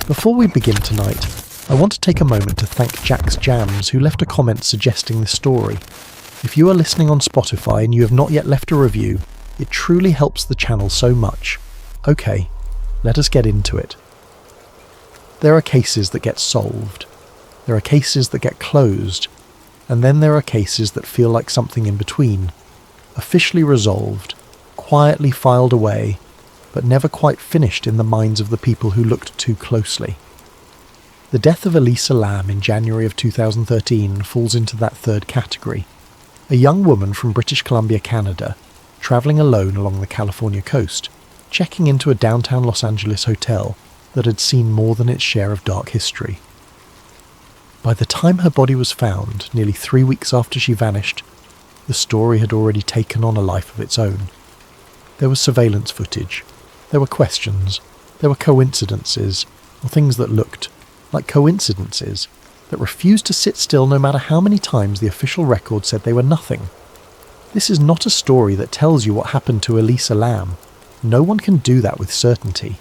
Before we begin tonight, I want to take a moment to thank Jack's Jams, who left a comment suggesting this story. If you are listening on Spotify and you have not yet left a review, it truly helps the channel so much. Okay, let us get into it. There are cases that get solved. There are cases that get closed. And then there are cases that feel like something in between. Officially resolved, quietly filed away, but never quite finished in the minds of the people who looked too closely. The death of Elisa LAM in January of 2013 falls into that third category. A young woman from British Columbia, Canada, travelling alone along the California coast, checking into a downtown Los Angeles hotel that had seen more than its share of dark history. By the time her body was found, nearly 3 weeks after she vanished, the story had already taken on a life of its own. There was surveillance footage. There were questions. There were coincidences, or things that looked like coincidences, that refused to sit still no matter how many times the official record said they were nothing. This is not a story that tells you what happened to Elisa LAM. No one can do that with certainty.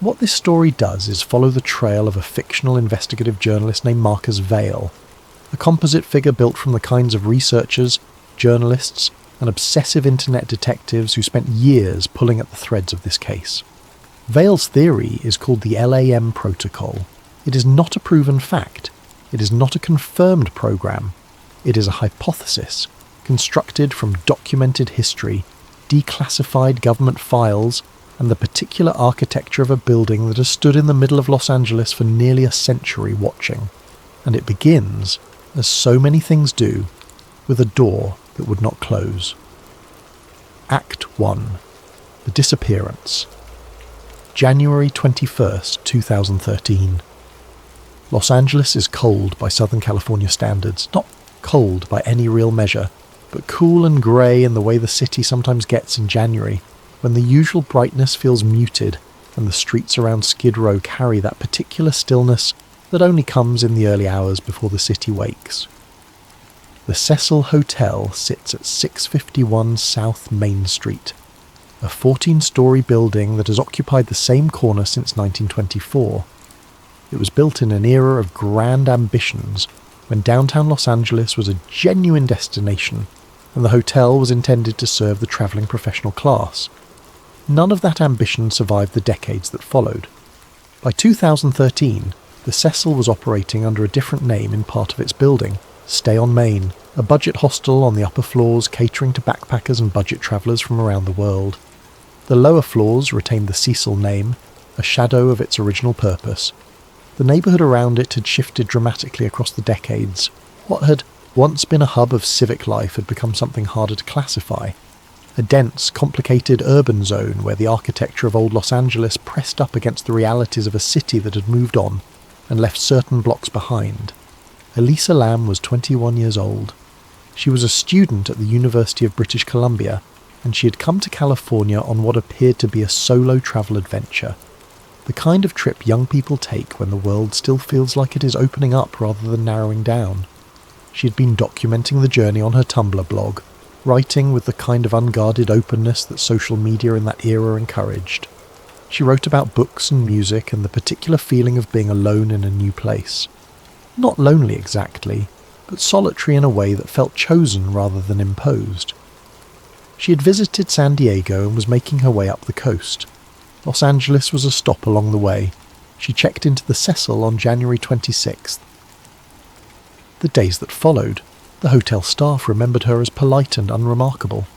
What this story does is follow the trail of a fictional investigative journalist named Marcus Vail, a composite figure built from the kinds of researchers, journalists, and obsessive internet detectives who spent years pulling at the threads of this case. Vail's theory is called the LAM Protocol. It is not a proven fact. It is not a confirmed program. It is a hypothesis, constructed from documented history, declassified government files, and the particular architecture of a building that has stood in the middle of Los Angeles for nearly a century watching. And it begins, as so many things do, with a door that would not close. Act 1. The Disappearance. January 21st, 2013. Los Angeles is cold by Southern California standards. Not cold by any real measure, but cool and grey in the way the city sometimes gets in January, when the usual brightness feels muted and the streets around Skid Row carry that particular stillness that only comes in the early hours before the city wakes. The Cecil Hotel sits at 651 South Main Street, a 14-storey building that has occupied the same corner since 1924. It was built in an era of grand ambitions, when downtown Los Angeles was a genuine destination, and the hotel was intended to serve the travelling professional class. None of that ambition survived the decades that followed. By 2013, the Cecil was operating under a different name in part of its building, Stay on Main, a budget hostel on the upper floors catering to backpackers and budget travellers from around the world. The lower floors retained the Cecil name, a shadow of its original purpose. The neighbourhood around it had shifted dramatically across the decades. What had once been a hub of civic life had become something harder to classify. A dense, complicated urban zone where the architecture of old Los Angeles pressed up against the realities of a city that had moved on and left certain blocks behind. Elisa LAM was 21 years old. She was a student at the University of British Columbia, and she had come to California on what appeared to be a solo travel adventure. The kind of trip young people take when the world still feels like it is opening up rather than narrowing down. She had been documenting the journey on her Tumblr blog, writing with the kind of unguarded openness that social media in that era encouraged. She wrote about books and music and the particular feeling of being alone in a new place. Not lonely exactly, but solitary in a way that felt chosen rather than imposed. She had visited San Diego and was making her way up the coast. Los Angeles was a stop along the way. She checked into the Cecil on January 26th. The days that followed, the hotel staff remembered her as polite and unremarkable.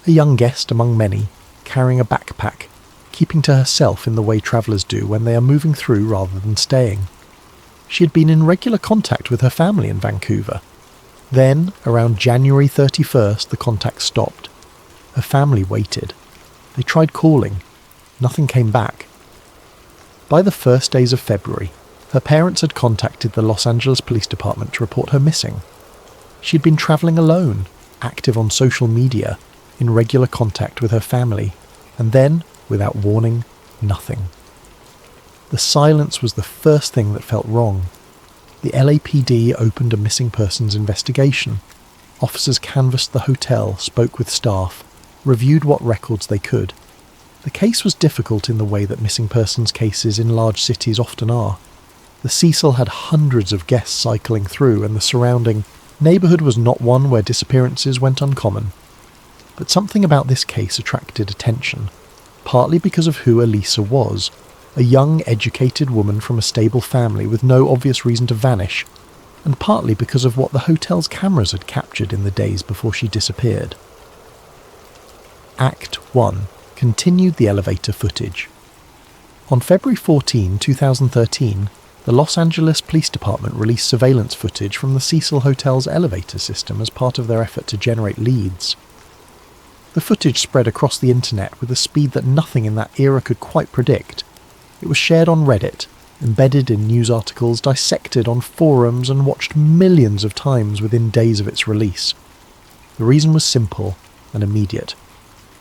A young guest among many, carrying a backpack, keeping to herself in the way travellers do when they are moving through rather than staying. She had been in regular contact with her family in Vancouver. Then, around January 31st, the contact stopped. Her family waited. They tried calling. Nothing came back. By the first days of February, her parents had contacted the Los Angeles Police Department to report her missing. She had been travelling alone, active on social media, in regular contact with her family, and then, without warning, nothing. The silence was the first thing that felt wrong. The LAPD opened a missing persons investigation. Officers canvassed the hotel, spoke with staff, reviewed what records they could. The case was difficult in the way that missing persons cases in large cities often are. The Cecil had hundreds of guests cycling through, and the surrounding neighbourhood was not one where disappearances went uncommon. But something about this case attracted attention, partly because of who Elisa was, a young, educated woman from a stable family with no obvious reason to vanish, and partly because of what the hotel's cameras had captured in the days before she disappeared. Act 1. Continued the elevator footage. On February 14, 2013, the Los Angeles Police Department released surveillance footage from the Cecil Hotel's elevator system as part of their effort to generate leads. The footage spread across the internet with a speed that nothing in that era could quite predict. It was shared on Reddit, embedded in news articles, dissected on forums, and watched millions of times within days of its release. The reason was simple and immediate.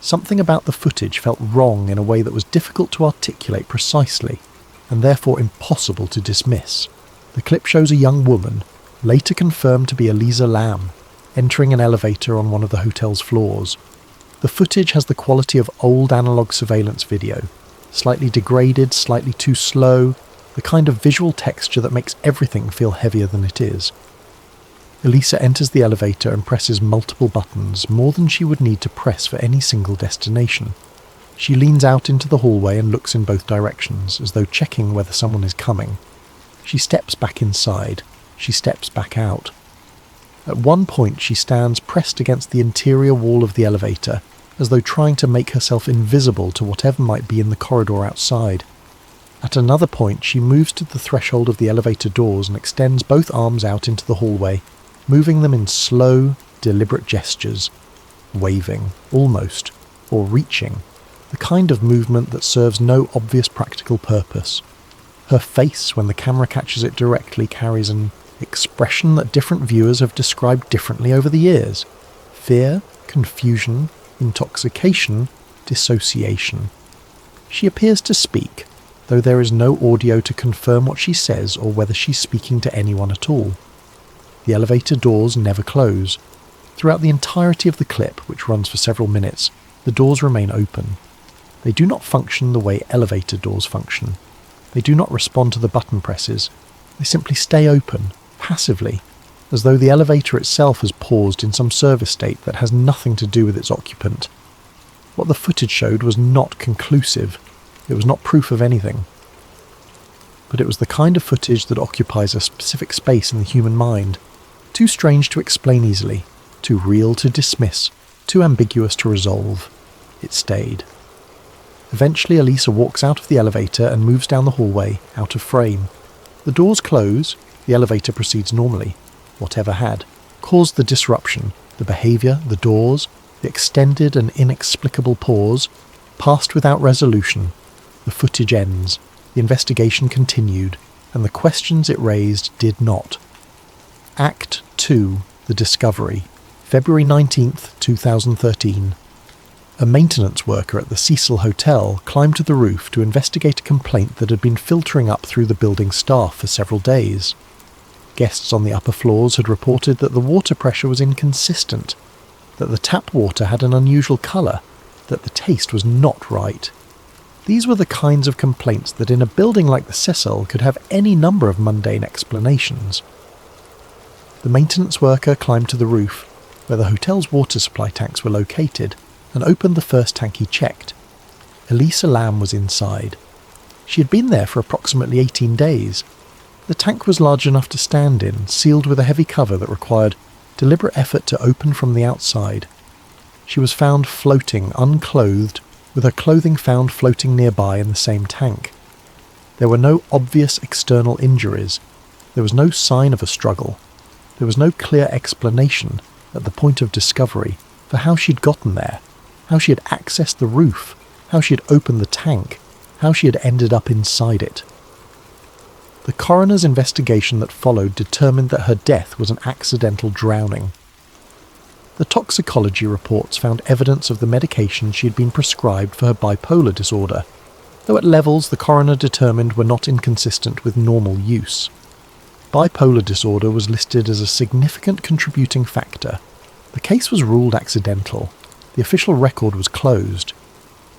Something about the footage felt wrong in a way that was difficult to articulate precisely, and therefore impossible to dismiss. The clip shows a young woman, later confirmed to be Elisa LAM, entering an elevator on one of the hotel's floors. The footage has the quality of old analog surveillance video, slightly degraded, slightly too slow, the kind of visual texture that makes everything feel heavier than it is. Elisa enters the elevator and presses multiple buttons, more than she would need to press for any single destination. She leans out into the hallway and looks in both directions, as though checking whether someone is coming. She steps back inside. She steps back out. At one point she stands pressed against the interior wall of the elevator, as though trying to make herself invisible to whatever might be in the corridor outside. At another point she moves to the threshold of the elevator doors and extends both arms out into the hallway, moving them in slow, deliberate gestures, waving, almost, or reaching, the kind of movement that serves no obvious practical purpose. Her face, when the camera catches it directly, carries an expression that different viewers have described differently over the years. Fear, confusion, intoxication, dissociation. She appears to speak, though there is no audio to confirm what she says or whether she's speaking to anyone at all. The elevator doors never close. Throughout the entirety of the clip, which runs for several minutes, the doors remain open. They do not function the way elevator doors function. They do not respond to the button presses. They simply stay open, passively, as though the elevator itself has paused in some service state that has nothing to do with its occupant. What the footage showed was not conclusive. It was not proof of anything. But it was the kind of footage that occupies a specific space in the human mind, too strange to explain easily, too real to dismiss, too ambiguous to resolve. It stayed. Eventually Elisa walks out of the elevator and moves down the hallway, out of frame. The doors close, the elevator proceeds normally. Whatever had caused the disruption, the behaviour, the doors, the extended and inexplicable pause, passed without resolution. The footage ends, the investigation continued, and the questions it raised did not. Act 2. The Discovery. February 19th, 2013. A maintenance worker at the Cecil Hotel climbed to the roof to investigate a complaint that had been filtering up through the building staff for several days. Guests on the upper floors had reported that the water pressure was inconsistent, that the tap water had an unusual colour, that the taste was not right. These were the kinds of complaints that in a building like the Cecil could have any number of mundane explanations. The maintenance worker climbed to the roof, where the hotel's water supply tanks were located, and opened the first tank he checked. Elisa LAM was inside. She had been there for approximately 18 days. The tank was large enough to stand in, sealed with a heavy cover that required deliberate effort to open from the outside. She was found floating, unclothed, with her clothing found floating nearby in the same tank. There were no obvious external injuries. There was no sign of a struggle. There was no clear explanation, at the point of discovery, for how she'd gotten there, how she had accessed the roof, how she had opened the tank, how she had ended up inside it. The coroner's investigation that followed determined that her death was an accidental drowning. The toxicology reports found evidence of the medication she had been prescribed for her bipolar disorder, though at levels the coroner determined were not inconsistent with normal use. Bipolar disorder was listed as a significant contributing factor. The case was ruled accidental. The official record was closed.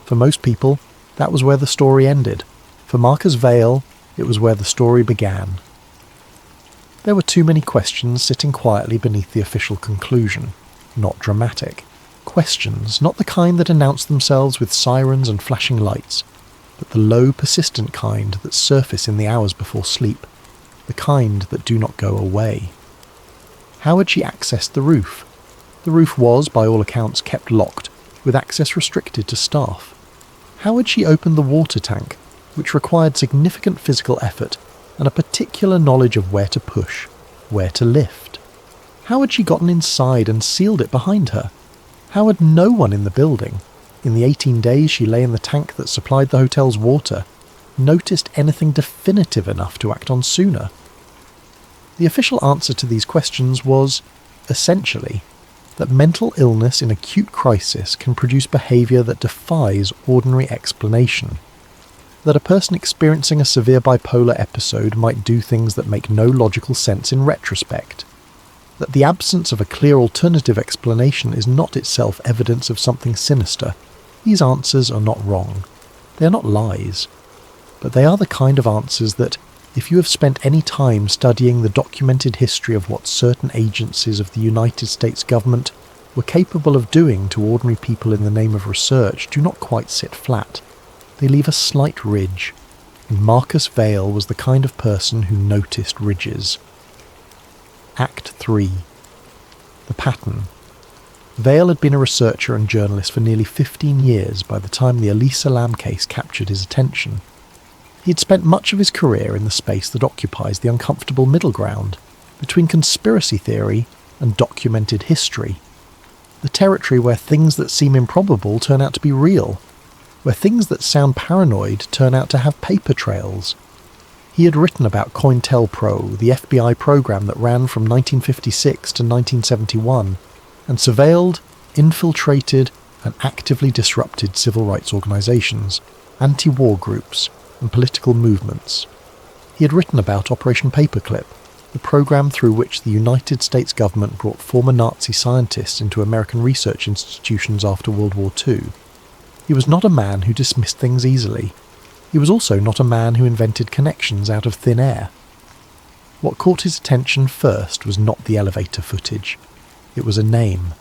For most people, that was where the story ended. For Marcus Vale, it was where the story began. There were too many questions sitting quietly beneath the official conclusion. Not dramatic. Questions, not the kind that announce themselves with sirens and flashing lights, but the low, persistent kind that surface in the hours before sleep, the kind that do not go away. How had she accessed the roof? The roof was, by all accounts, kept locked, with access restricted to staff. How had she opened the water tank, which required significant physical effort and a particular knowledge of where to push, where to lift? How had she gotten inside and sealed it behind her? How had no one in the building, in the 18 days she lay in the tank that supplied the hotel's water, noticed anything definitive enough to act on sooner? The official answer to these questions was, essentially, that mental illness in acute crisis can produce behaviour that defies ordinary explanation. That a person experiencing a severe bipolar episode might do things that make no logical sense in retrospect. That the absence of a clear alternative explanation is not itself evidence of something sinister. These answers are not wrong. They are not lies. But they are the kind of answers that, if you have spent any time studying the documented history of what certain agencies of the United States government were capable of doing to ordinary people in the name of research, do not quite sit flat. They leave a slight ridge, and Marcus Vale was the kind of person who noticed ridges. Act 3. The pattern. Vale had been a researcher and journalist for nearly 15 years by the time the Elisa LAM case captured his attention. He had spent much of his career in the space that occupies the uncomfortable middle ground between conspiracy theory and documented history. The territory where things that seem improbable turn out to be real, where things that sound paranoid turn out to have paper trails. He had written about COINTELPRO, the FBI program that ran from 1956 to 1971, and surveilled, infiltrated, and actively disrupted civil rights organisations, anti-war groups, and political movements. He had written about Operation Paperclip, the program through which the United States government brought former Nazi scientists into American research institutions after World War II. He was not a man who dismissed things easily. He was also not a man who invented connections out of thin air. What caught his attention first was not the elevator footage. It was a name.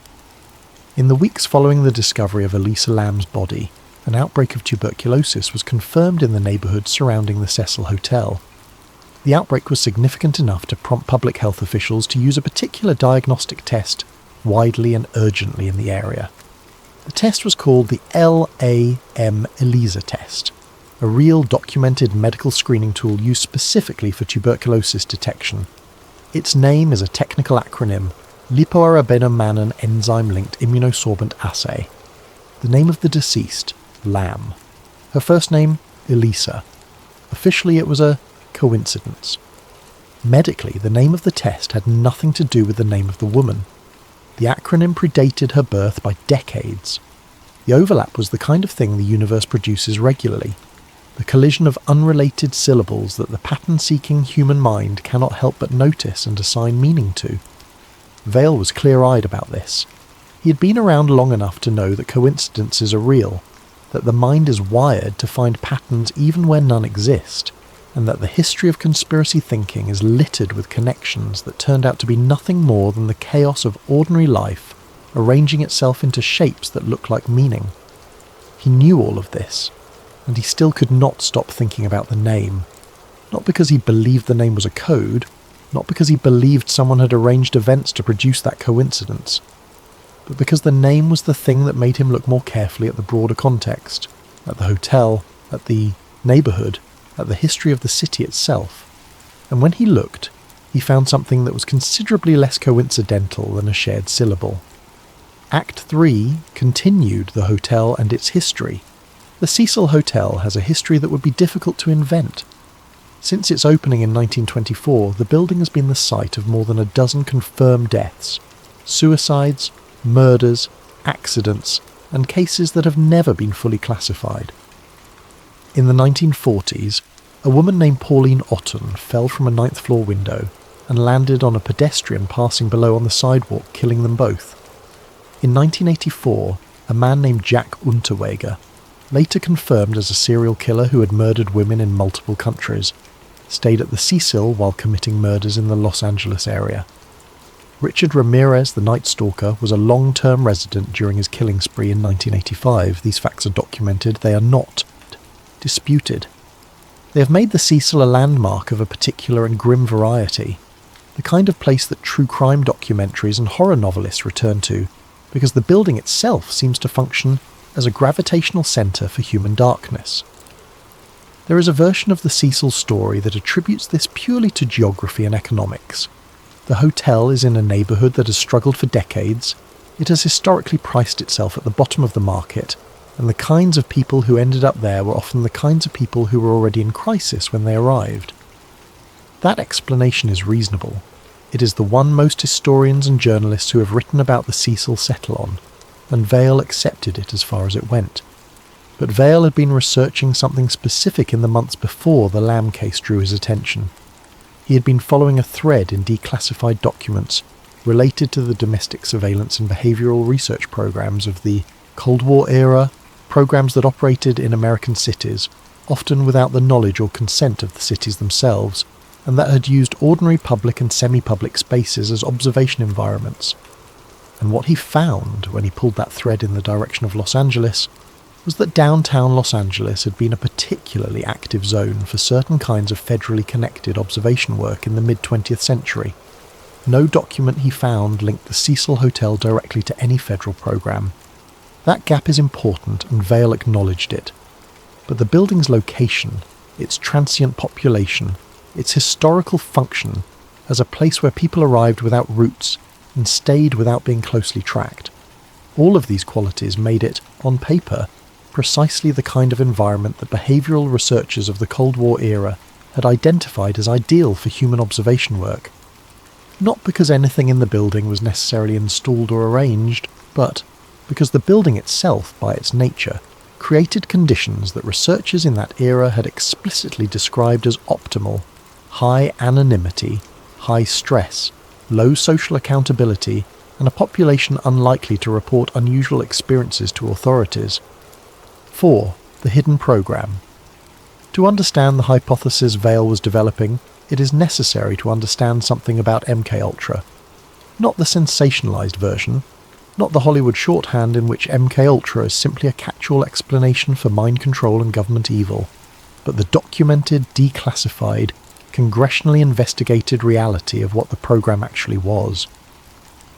In the weeks following the discovery of Elisa Lam's body, an outbreak of tuberculosis was confirmed in the neighbourhood surrounding the Cecil Hotel. The outbreak was significant enough to prompt public health officials to use a particular diagnostic test widely and urgently in the area. The test was called the LAM Elisa test, a real documented medical screening tool used specifically for tuberculosis detection. Its name is a technical acronym, Lipoarabenomannan Enzyme-Linked Immunosorbent Assay. The name of the deceased, Lam. Her first name, Elisa. Officially it was a coincidence. Medically, the name of the test had nothing to do with the name of the woman. The acronym predated her birth by decades. The overlap was the kind of thing the universe produces regularly, the collision of unrelated syllables that the pattern-seeking human mind cannot help but notice and assign meaning to. Vale was clear-eyed about this. He had been around long enough to know that coincidences are real, that the mind is wired to find patterns even where none exist, and that the history of conspiracy thinking is littered with connections that turned out to be nothing more than the chaos of ordinary life arranging itself into shapes that look like meaning. He knew all of this, and he still could not stop thinking about the name. Not because he believed the name was a code, not because he believed someone had arranged events to produce that coincidence, but because the name was the thing that made him look more carefully at the broader context, at the hotel, at the neighbourhood, at the history of the city itself. And when he looked, he found something that was considerably less coincidental than a shared syllable. Act 3 continued the hotel and its history. The Cecil Hotel has a history that would be difficult to invent. Since its opening in 1924, the building has been the site of more than a dozen confirmed deaths, suicides, murders, accidents, and cases that have never been fully classified. In the 1940s, a woman named Pauline Otten fell from a 9th floor window and landed on a pedestrian passing below on the sidewalk, killing them both. In 1984, a man named Jack Unterweger later confirmed as a serial killer who had murdered women in multiple countries, stayed at the Cecil while committing murders in the Los Angeles area. Richard Ramirez, the Night Stalker, was a long-term resident during his killing spree in 1985. These facts are documented, they are not disputed. They have made the Cecil a landmark of a particular and grim variety, the kind of place that true crime documentaries and horror novelists return to, because the building itself seems to function as a gravitational centre for human darkness. There is a version of the Cecil story that attributes this purely to geography and economics. The hotel is in a neighbourhood that has struggled for decades. It has historically priced itself at the bottom of the market, and the kinds of people who ended up there were often the kinds of people who were already in crisis when they arrived. That explanation is reasonable. It is the one most historians and journalists who have written about the Cecil settle on, and Vale accepted it as far as it went. But Vale had been researching something specific in the months before the LAM case drew his attention. He had been following a thread in declassified documents related to the domestic surveillance and behavioural research programs of the Cold War era, programs that operated in American cities, often without the knowledge or consent of the cities themselves, and that had used ordinary public and semi-public spaces as observation environments. And what he found when he pulled that thread in the direction of Los Angeles was that downtown Los Angeles had been a particularly active zone for certain kinds of federally connected observation work in the mid-20th century. No document he found linked the Cecil Hotel directly to any federal program. That gap is important, and Vale acknowledged it. But the building's location, its transient population, its historical function as a place where people arrived without routes and stayed without being closely tracked, all of these qualities made it, on paper, precisely the kind of environment that behavioural researchers of the Cold War era had identified as ideal for human observation work. Not because anything in the building was necessarily installed or arranged, but because the building itself, by its nature, created conditions that researchers in that era had explicitly described as optimal: high anonymity, high stress, low social accountability, and a population unlikely to report unusual experiences to authorities. 4. The hidden program. To understand the hypothesis Vale was developing, it is necessary to understand something about MKUltra. Not the sensationalized version, not the Hollywood shorthand in which MKUltra is simply a catch-all explanation for mind control and government evil, but the documented, declassified, congressionally investigated reality of what the program actually was.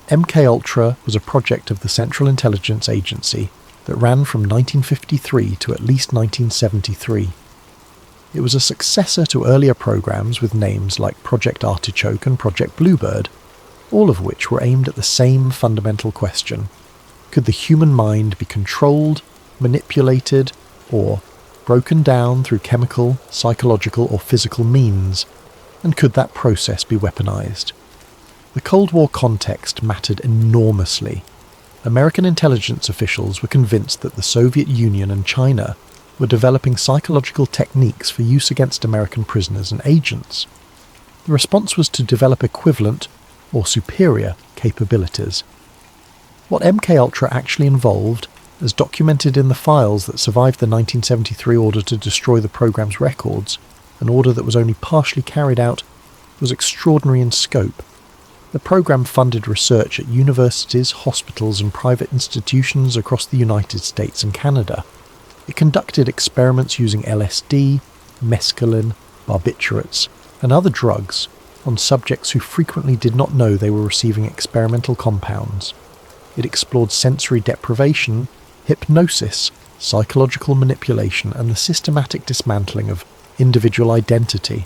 MKUltra was a project of the Central Intelligence Agency that ran from 1953 to at least 1973. It was a successor to earlier programs with names like Project Artichoke and Project Bluebird, all of which were aimed at the same fundamental question: could the human mind be controlled, manipulated, or broken down through chemical, psychological, or physical means, and could that process be weaponized? The Cold War context mattered enormously. American intelligence officials were convinced that the Soviet Union and China were developing psychological techniques for use against American prisoners and agents. The response was to develop equivalent, or superior, capabilities. What MKUltra actually involved, as documented in the files that survived the 1973 order to destroy the program's records, an order that was only partially carried out, was extraordinary in scope. The program funded research at universities, hospitals, and private institutions across the United States and Canada. It conducted experiments using LSD, mescaline, barbiturates, and other drugs on subjects who frequently did not know they were receiving experimental compounds. It explored sensory deprivation, hypnosis, psychological manipulation, and the systematic dismantling of individual identity.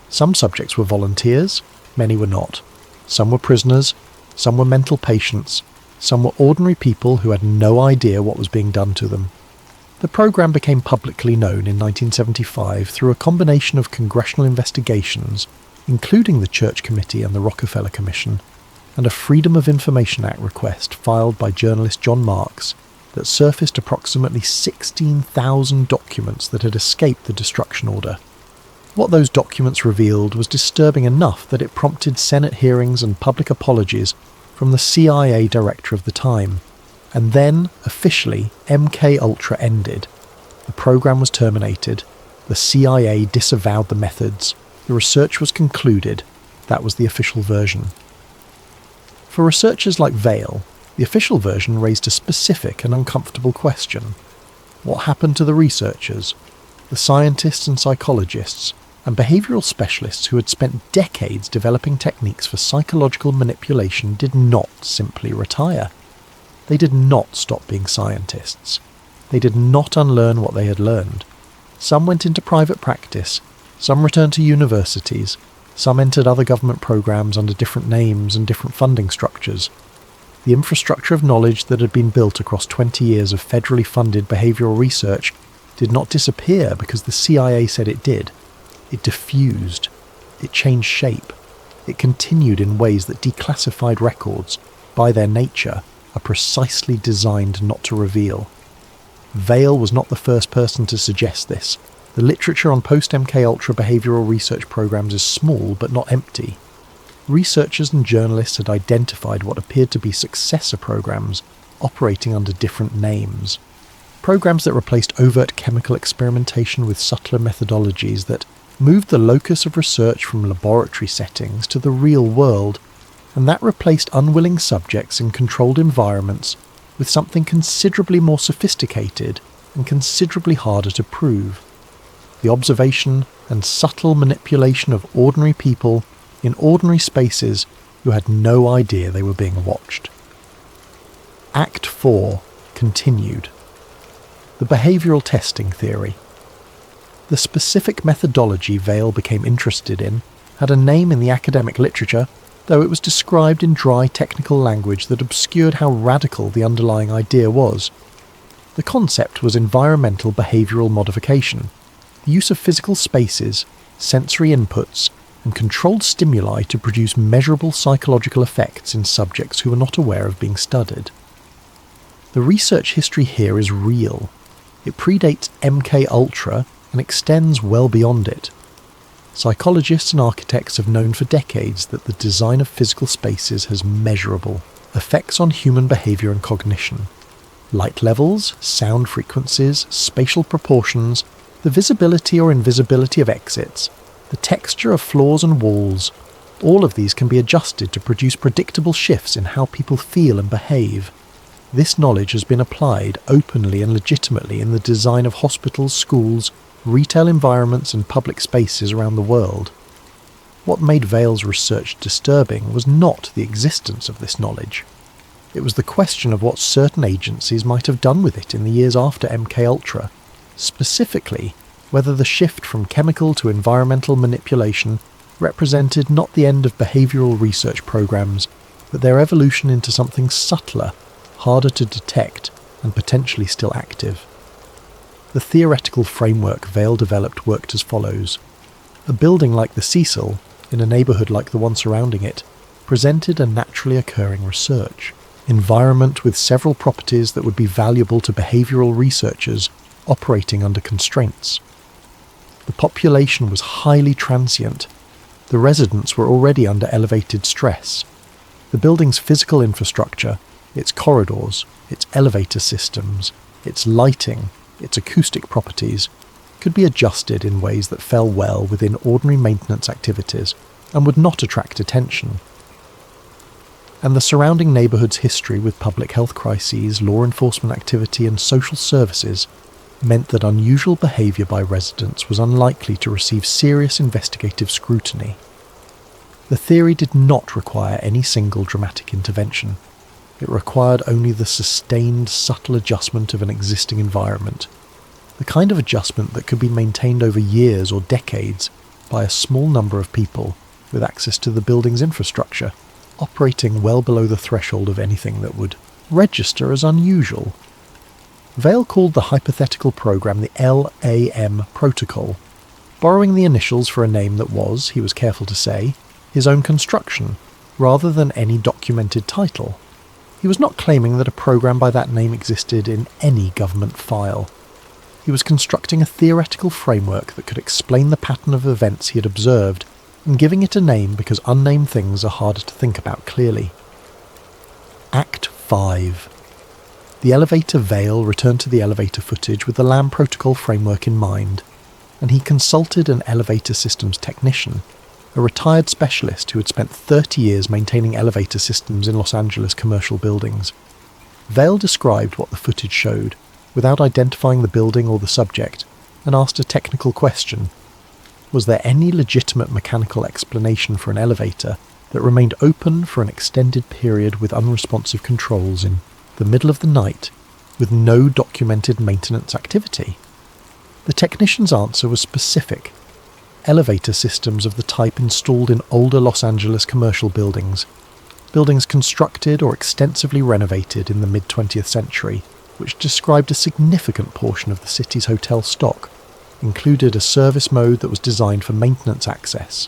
Some subjects were volunteers, many were not. Some were prisoners, some were mental patients, some were ordinary people who had no idea what was being done to them. The program became publicly known in 1975 through a combination of congressional investigations, including the Church Committee and the Rockefeller Commission, and a Freedom of Information Act request filed by journalist John Marks that surfaced approximately 16,000 documents that had escaped the destruction order. What those documents revealed was disturbing enough that it prompted Senate hearings and public apologies from the CIA director of the time. And then, officially, MKUltra ended. The program was terminated. The CIA disavowed the methods. The research was concluded. That was the official version. For researchers like Vail, the official version raised a specific and uncomfortable question. What happened to the researchers, the scientists and psychologists, and behavioural specialists who had spent decades developing techniques for psychological manipulation did not simply retire. They did not stop being scientists. They did not unlearn what they had learned. Some went into private practice, some returned to universities, some entered other government programs under different names and different funding structures. The infrastructure of knowledge that had been built across 20 years of federally funded behavioural research did not disappear because the CIA said it did. It diffused. It changed shape. It continued in ways that declassified records, by their nature, are precisely designed not to reveal. Vail was not the first person to suggest this. The literature on post-MKUltra behavioural research programs is small but not empty. Researchers and journalists had identified what appeared to be successor programs operating under different names. Programs that replaced overt chemical experimentation with subtler methodologies that moved the locus of research from laboratory settings to the real world, and that replaced unwilling subjects in controlled environments with something considerably more sophisticated and considerably harder to prove. The observation and subtle manipulation of ordinary people in ordinary spaces who had no idea they were being watched. Act 4 continued. The behavioural testing theory. The specific methodology Vail became interested in had a name in the academic literature, though it was described in dry technical language that obscured how radical the underlying idea was. The concept was environmental behavioural modification, the use of physical spaces, sensory inputs, and controlled stimuli to produce measurable psychological effects in subjects who were not aware of being studied. The research history here is real. It predates MKUltra and extends well beyond it. Psychologists and architects have known for decades that the design of physical spaces has measurable effects on human behaviour and cognition. Light levels, sound frequencies, spatial proportions, the visibility or invisibility of exits, the texture of floors and walls, all of these can be adjusted to produce predictable shifts in how people feel and behave. This knowledge has been applied openly and legitimately in the design of hospitals, schools, retail environments and public spaces around the world. What made Vail's research disturbing was not the existence of this knowledge. It was the question of what certain agencies might have done with it in the years after MKUltra, specifically whether the shift from chemical to environmental manipulation represented not the end of behavioural research programs, but their evolution into something subtler, harder to detect, and potentially still active. The theoretical framework Vail developed worked as follows. A building like the Cecil, in a neighbourhood like the one surrounding it, presented a naturally occurring research environment with several properties that would be valuable to behavioural researchers operating under constraints. The population was highly transient. The residents were already under elevated stress. The building's physical infrastructure, its corridors, its elevator systems, its lighting, its acoustic properties, could be adjusted in ways that fell well within ordinary maintenance activities and would not attract attention. And the surrounding neighbourhood's history with public health crises, law enforcement activity and social services meant that unusual behaviour by residents was unlikely to receive serious investigative scrutiny. The theory did not require any single dramatic intervention. It required only the sustained, subtle adjustment of an existing environment, the kind of adjustment that could be maintained over years or decades by a small number of people with access to the building's infrastructure, operating well below the threshold of anything that would register as unusual. Vail called the hypothetical program the LAM Protocol, borrowing the initials for a name that was, he was careful to say, his own construction, rather than any documented title. He was not claiming that a program by that name existed in any government file. He was constructing a theoretical framework that could explain the pattern of events he had observed, and giving it a name because unnamed things are harder to think about clearly. Act 5. The elevator Vale returned to the elevator footage with the LAM Protocol framework in mind, and he consulted an elevator systems technician, a retired specialist who had spent 30 years maintaining elevator systems in Los Angeles commercial buildings. Vale described what the footage showed, without identifying the building or the subject, and asked a technical question. Was there any legitimate mechanical explanation for an elevator that remained open for an extended period with unresponsive controls in the middle of the night, with no documented maintenance activity? The technician's answer was specific. Elevator systems of the type installed in older Los Angeles commercial buildings constructed or extensively renovated in the mid-20th century, which described a significant portion of the city's hotel stock, included a service mode that was designed for maintenance access.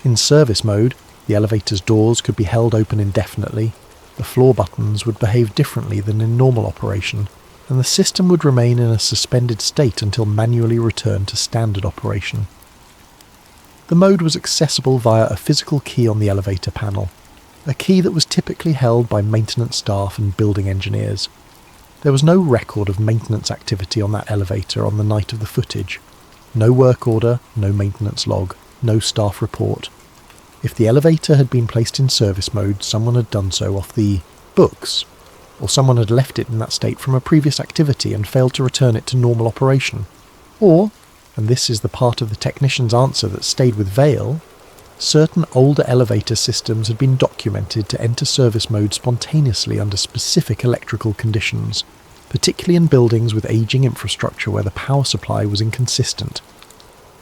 In service mode, the elevator's doors could be held open indefinitely, the floor buttons would behave differently than in normal operation, and the system would remain in a suspended state until manually returned to standard operation. The mode was accessible via a physical key on the elevator panel, a key that was typically held by maintenance staff and building engineers. There was no record of maintenance activity on that elevator on the night of the footage. No work order, no maintenance log, no staff report. If the elevator had been placed in service mode, someone had done so off the books, or someone had left it in that state from a previous activity and failed to return it to normal operation. Or, and this is the part of the technician's answer that stayed with Vale, certain older elevator systems had been documented to enter service mode spontaneously under specific electrical conditions, particularly in buildings with aging infrastructure where the power supply was inconsistent.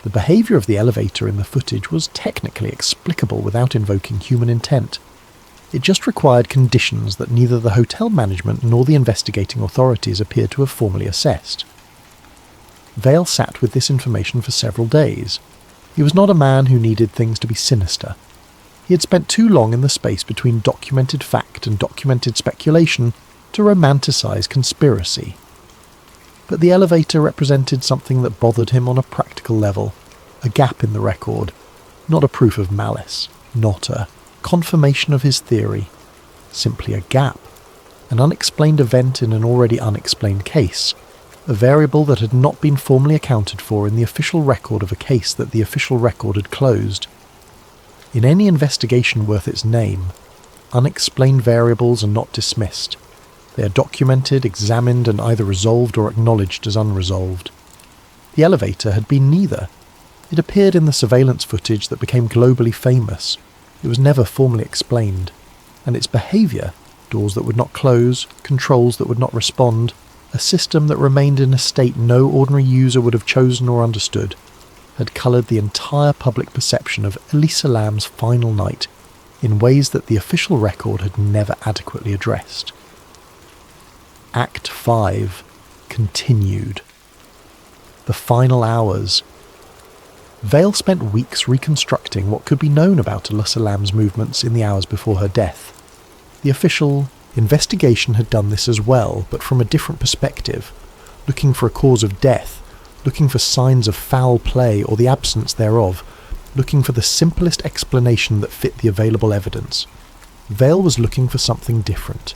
The behaviour of the elevator in the footage was technically explicable without invoking human intent. It just required conditions that neither the hotel management nor the investigating authorities appeared to have formally assessed. Vale sat with this information for several days. He was not a man who needed things to be sinister. He had spent too long in the space between documented fact and documented speculation to romanticize conspiracy. But the elevator represented something that bothered him on a practical level, a gap in the record, not a proof of malice, not a confirmation of his theory, simply a gap, an unexplained event in an already unexplained case, a variable that had not been formally accounted for in the official record of a case that the official record had closed. In any investigation worth its name, unexplained variables are not dismissed. They are documented, examined, and either resolved or acknowledged as unresolved. The elevator had been neither. It appeared in the surveillance footage that became globally famous. It was never formally explained, and its behaviour, doors that would not close, controls that would not respond, a system that remained in a state no ordinary user would have chosen or understood, had coloured the entire public perception of Elisa Lam's final night in ways that the official record had never adequately addressed. Act 5 continued. The final hours. Vale spent weeks reconstructing what could be known about Elisa Lam's movements in the hours before her death. The official investigation had done this as well, but from a different perspective, looking for a cause of death, looking for signs of foul play or the absence thereof, looking for the simplest explanation that fit the available evidence. Vale was looking for something different.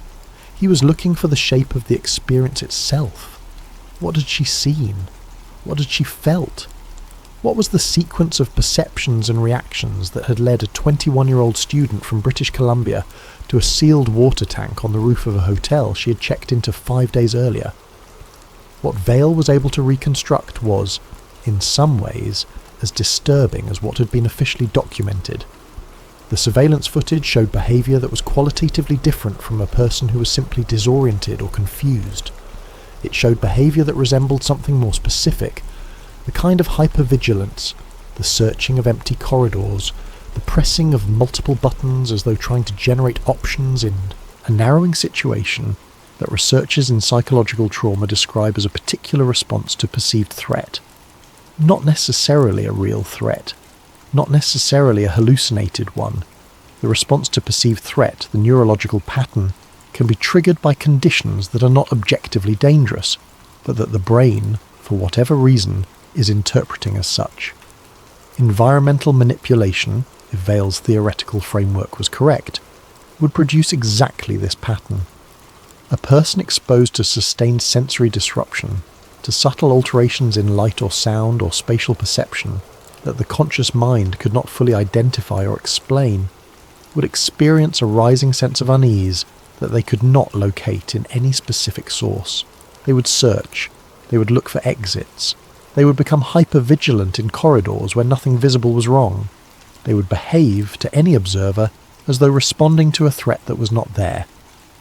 He was looking for the shape of the experience itself. What had she seen? What had she felt? What was the sequence of perceptions and reactions that had led a 21-year-old student from British Columbia to a sealed water tank on the roof of a hotel she had checked into 5 days earlier? What Vale was able to reconstruct was, in some ways, as disturbing as what had been officially documented. The surveillance footage showed behaviour that was qualitatively different from a person who was simply disoriented or confused. It showed behaviour that resembled something more specific, the kind of hypervigilance, the searching of empty corridors, the pressing of multiple buttons as though trying to generate options in a narrowing situation that researchers in psychological trauma describe as a particular response to perceived threat. Not necessarily a real threat, not necessarily a hallucinated one. The response to perceived threat, the neurological pattern, can be triggered by conditions that are not objectively dangerous, but that the brain, for whatever reason, is interpreting as such. Environmental manipulation, if Vale's theoretical framework was correct, would produce exactly this pattern. A person exposed to sustained sensory disruption, to subtle alterations in light or sound or spatial perception that the conscious mind could not fully identify or explain, would experience a rising sense of unease that they could not locate in any specific source. They would search, they would look for exits, they would become hyper-vigilant in corridors where nothing visible was wrong. They would behave to any observer as though responding to a threat that was not there.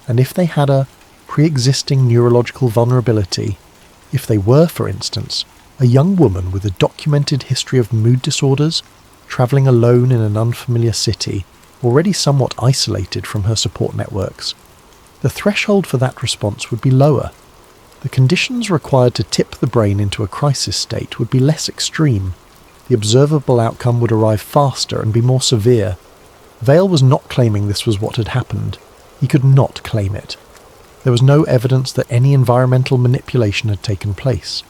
And if they had a pre-existing neurological vulnerability, if they were, for instance, a young woman with a documented history of mood disorders, travelling alone in an unfamiliar city, already somewhat isolated from her support networks, the threshold for that response would be lower. The conditions required to tip the brain into a crisis state would be less extreme. The observable outcome would arrive faster and be more severe. Vale was not claiming this was what had happened. He could not claim it. There was no evidence that any environmental manipulation had taken place.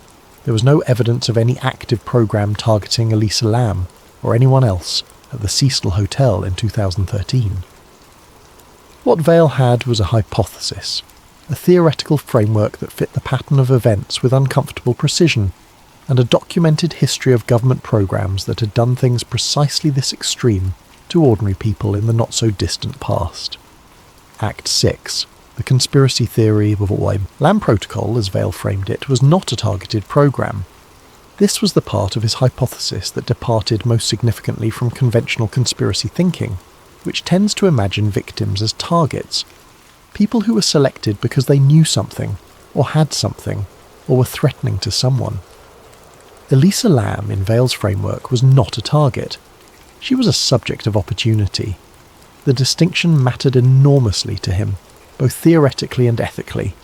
There was no evidence of any active program targeting Elisa Lam or anyone else at the Cecil Hotel in 2013. What Vale had was a hypothesis, a theoretical framework that fit the pattern of events with uncomfortable precision, and a documented history of government programs that had done things precisely this extreme to ordinary people in the not-so-distant past. Act 6. The conspiracy theory of LAM Protocol, as Vale framed it, was not a targeted program. This was the part of his hypothesis that departed most significantly from conventional conspiracy thinking, which tends to imagine victims as targets, people who were selected because they knew something, or had something, or were threatening to someone. Elisa Lam, in Vale's framework, was not a target. She was a subject of opportunity. The distinction mattered enormously to him, both theoretically and ethically.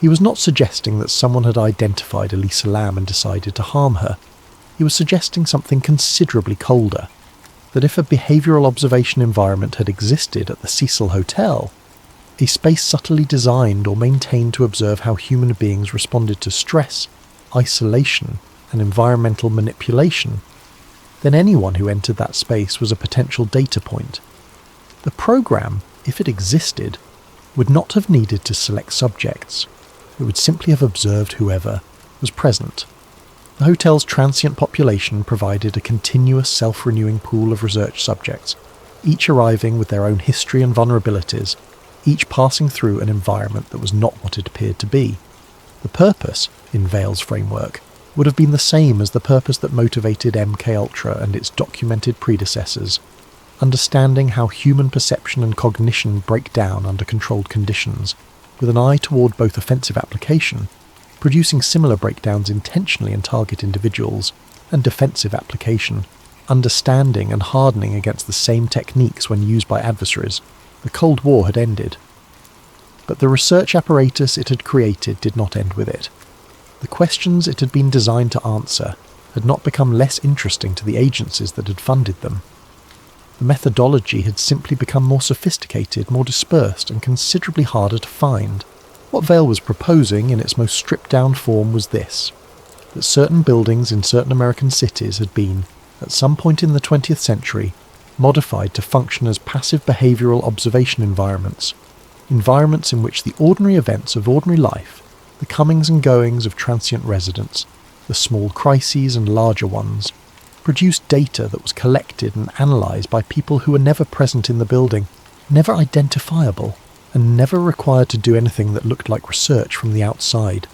He was not suggesting that someone had identified Elisa Lam and decided to harm her. He was suggesting something considerably colder, that if a behavioural observation environment had existed at the Cecil Hotel, a space subtly designed or maintained to observe how human beings responded to stress, isolation, and environmental manipulation, then anyone who entered that space was a potential data point. The program, if it existed, would not have needed to select subjects. It would simply have observed whoever was present. The hotel's transient population provided a continuous self-renewing pool of research subjects, each arriving with their own history and vulnerabilities, each passing through an environment that was not what it appeared to be. The purpose, in Vale's framework, would have been the same as the purpose that motivated MKUltra and its documented predecessors, understanding how human perception and cognition break down under controlled conditions, with an eye toward both offensive application, producing similar breakdowns intentionally in target individuals, and defensive application, understanding and hardening against the same techniques when used by adversaries. The Cold War had ended. But the research apparatus it had created did not end with it. The questions it had been designed to answer had not become less interesting to the agencies that had funded them. The methodology had simply become more sophisticated, more dispersed, and considerably harder to find. What Vale was proposing in its most stripped-down form was this: that certain buildings in certain American cities had been, at some point in the 20th century, modified to function as passive behavioural observation environments in which the ordinary events of ordinary life, the comings and goings of transient residents, the small crises and larger ones, produced data that was collected and analysed by people who were never present in the building, never identifiable, and never required to do anything that looked like research from the outside.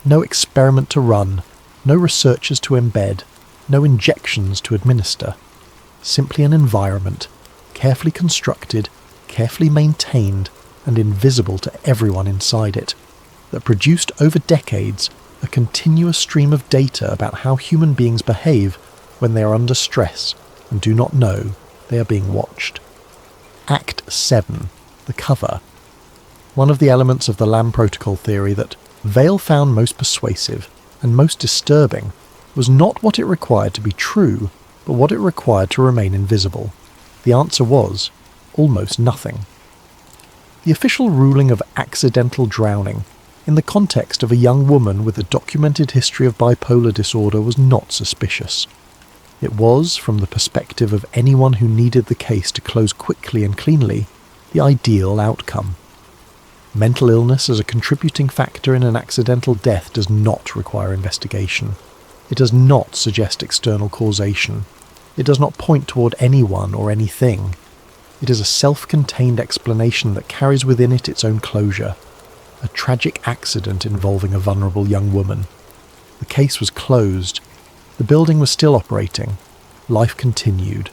No experiment to run, no researchers to embed, no injections to administer. Simply an environment, carefully constructed, carefully maintained, and invisible to everyone inside it, that produced over decades a continuous stream of data about how human beings behave when they are under stress and do not know they are being watched. Act 7. The cover. One of the elements of the LAM Protocol theory that Vale found most persuasive and most disturbing was not what it required to be true, but what it required to remain invisible. The answer was almost nothing. The official ruling of accidental drowning, in the context of a young woman with a documented history of bipolar disorder, was not suspicious. It was, from the perspective of anyone who needed the case to close quickly and cleanly, the ideal outcome. Mental illness as a contributing factor in an accidental death does not require investigation. It does not suggest external causation. It does not point toward anyone or anything. It is a self-contained explanation that carries within it its own closure. A tragic accident involving a vulnerable young woman. The case was closed. The building was still operating. Life continued.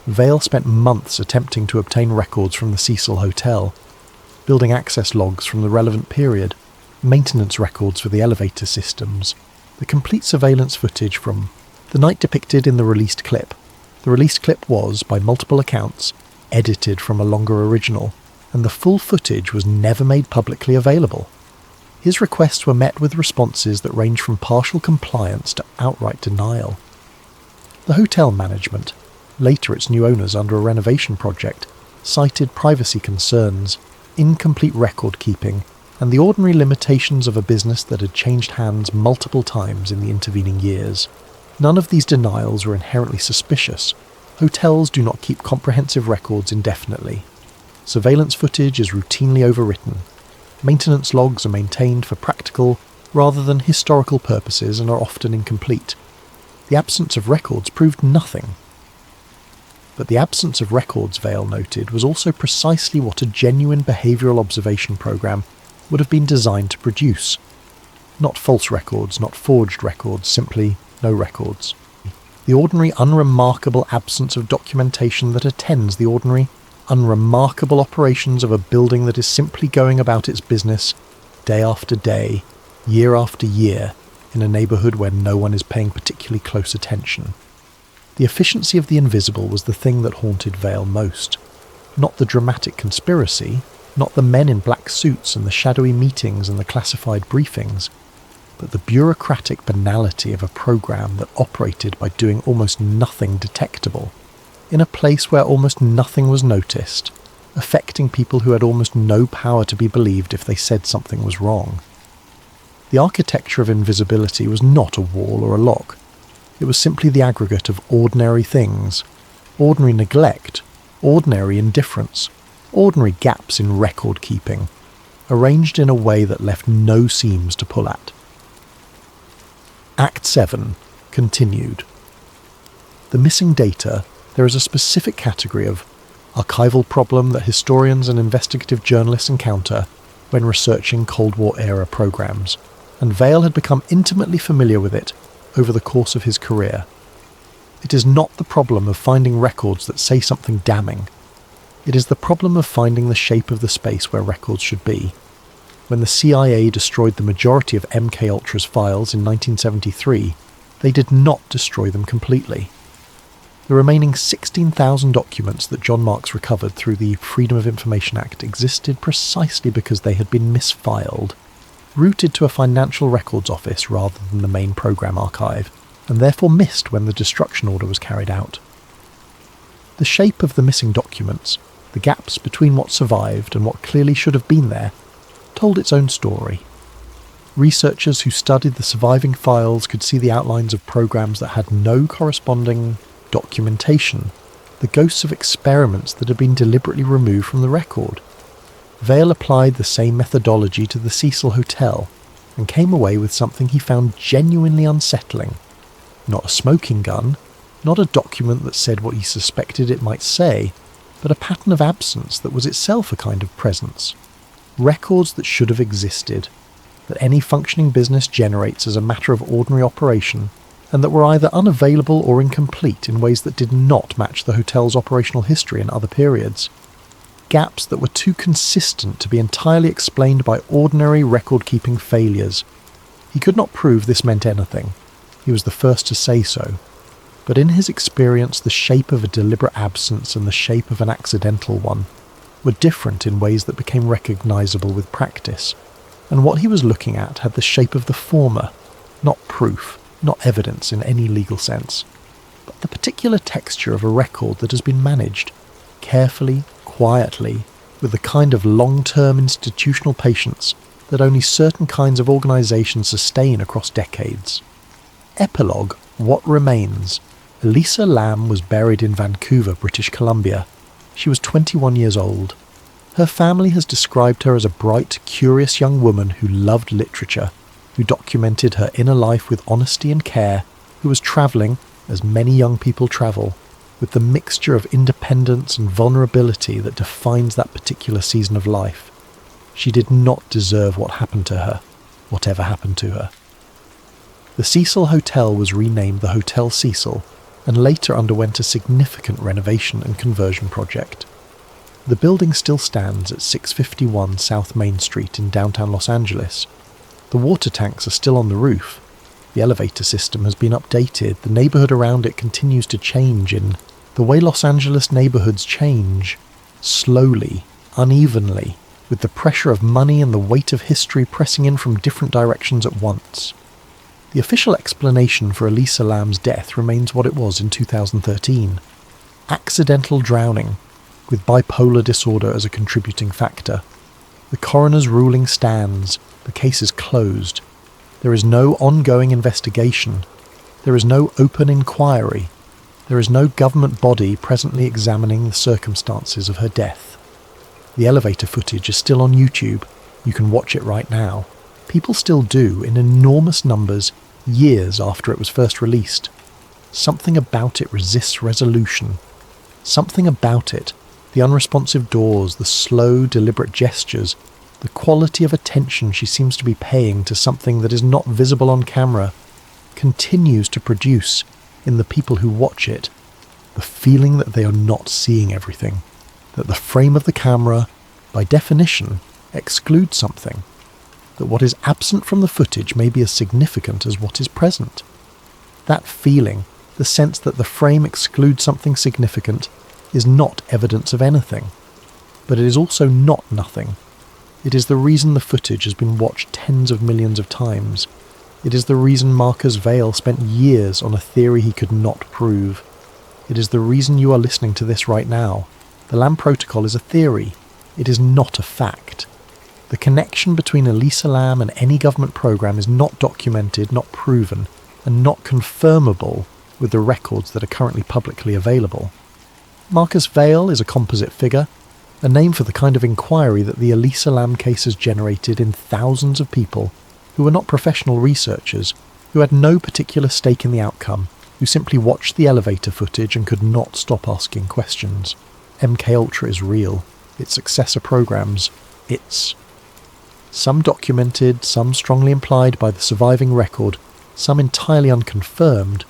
Vale spent months attempting to obtain records from the Cecil Hotel, building access logs from the relevant period, maintenance records for the elevator systems, the complete surveillance footage from the night depicted in the released clip. The released clip was, by multiple accounts, edited from a longer original, and the full footage was never made publicly available. His requests were met with responses that range from partial compliance to outright denial. The hotel management, later its new owners under a renovation project, cited privacy concerns, incomplete record keeping, and the ordinary limitations of a business that had changed hands multiple times in the intervening years. None of these denials were inherently suspicious. Hotels do not keep comprehensive records indefinitely. Surveillance footage is routinely overwritten. Maintenance logs are maintained for practical rather than historical purposes and are often incomplete. The absence of records proved nothing. But the absence of records, Vale noted, was also precisely what a genuine behavioural observation programme would have been designed to produce. Not false records, not forged records, simply no records. The ordinary unremarkable absence of documentation that attends the ordinary unremarkable operations of a building that is simply going about its business day after day, year after year, in a neighbourhood where no one is paying particularly close attention. The efficiency of the invisible was the thing that haunted Vale most. Not the dramatic conspiracy, not the men in black suits and the shadowy meetings and the classified briefings, but the bureaucratic banality of a programme that operated by doing almost nothing detectable, in a place where almost nothing was noticed, affecting people who had almost no power to be believed if they said something was wrong. The architecture of invisibility was not a wall or a lock. It was simply the aggregate of ordinary things, ordinary neglect, ordinary indifference, ordinary gaps in record keeping, arranged in a way that left no seams to pull at. Act 7. Continued. The missing data. There is a specific category of archival problem that historians and investigative journalists encounter when researching Cold War-era programs, and Vale had become intimately familiar with it over the course of his career. It is not the problem of finding records that say something damning. It is the problem of finding the shape of the space where records should be. When the CIA destroyed the majority of MKUltra's files in 1973, they did not destroy them completely. The remaining 16,000 documents that John Marks recovered through the Freedom of Information Act existed precisely because they had been misfiled, routed to a financial records office rather than the main program archive, and therefore missed when the destruction order was carried out. The shape of the missing documents, the gaps between what survived and what clearly should have been there, told its own story. Researchers who studied the surviving files could see the outlines of programs that had no corresponding documentation, the ghosts of experiments that had been deliberately removed from the record. Vale applied the same methodology to the Cecil Hotel and came away with something he found genuinely unsettling. Not a smoking gun, not a document that said what he suspected it might say, but a pattern of absence that was itself a kind of presence. Records that should have existed, that any functioning business generates as a matter of ordinary operation, and that were either unavailable or incomplete in ways that did not match the hotel's operational history in other periods. Gaps that were too consistent to be entirely explained by ordinary record-keeping failures. He could not prove this meant anything. He was the first to say so. But in his experience, the shape of a deliberate absence and the shape of an accidental one were different in ways that became recognisable with practice, and what he was looking at had the shape of the former, not proof, not evidence in any legal sense, but the particular texture of a record that has been managed, carefully, quietly, with the kind of long-term institutional patience that only certain kinds of organisation sustain across decades. Epilogue: What Remains. Elisa LAM was buried in Vancouver, British Columbia. She was 21 years old. Her family has described her as a bright, curious young woman who loved literature, who documented her inner life with honesty and care, who was travelling, as many young people travel, with the mixture of independence and vulnerability that defines that particular season of life. She did not deserve what happened to her, whatever happened to her. The Cecil Hotel was renamed the Hotel Cecil and later underwent a significant renovation and conversion project. The building still stands at 651 South Main Street in downtown Los Angeles. The water tanks are still on the roof. The elevator system has been updated. The neighborhood around it continues to change in the way Los Angeles neighborhoods change, slowly, unevenly, with the pressure of money and the weight of history pressing in from different directions at once. The official explanation for Elisa Lam's death remains what it was in 2013. Accidental drowning, with bipolar disorder as a contributing factor. The coroner's ruling stands. The case is closed. There is no ongoing investigation. There is no open inquiry. There is no government body presently examining the circumstances of her death. The elevator footage is still on YouTube. You can watch it right now. People still do, in enormous numbers, years after it was first released. Something about it resists resolution. Something about it, the unresponsive doors, the slow, deliberate gestures, the quality of attention she seems to be paying to something that is not visible on camera, continues to produce, in the people who watch it, the feeling that they are not seeing everything, that the frame of the camera, by definition, excludes something, that what is absent from the footage may be as significant as what is present. That feeling, the sense that the frame excludes something significant, is not evidence of anything, but it is also not nothing. It is the reason the footage has been watched tens of millions of times. It is the reason Marcus Vail spent years on a theory he could not prove. It is the reason you are listening to this right now. The LAM Protocol is a theory. It is not a fact. The connection between Elisa Lam and any government program is not documented, not proven, and not confirmable with the records that are currently publicly available. Marcus Vail is a composite figure, a name for the kind of inquiry that the Elisa Lam case has generated in thousands of people who were not professional researchers, who had no particular stake in the outcome, who simply watched the elevator footage and could not stop asking questions. MKUltra is real. Its successor programs, some documented, some strongly implied by the surviving record, some entirely unconfirmed,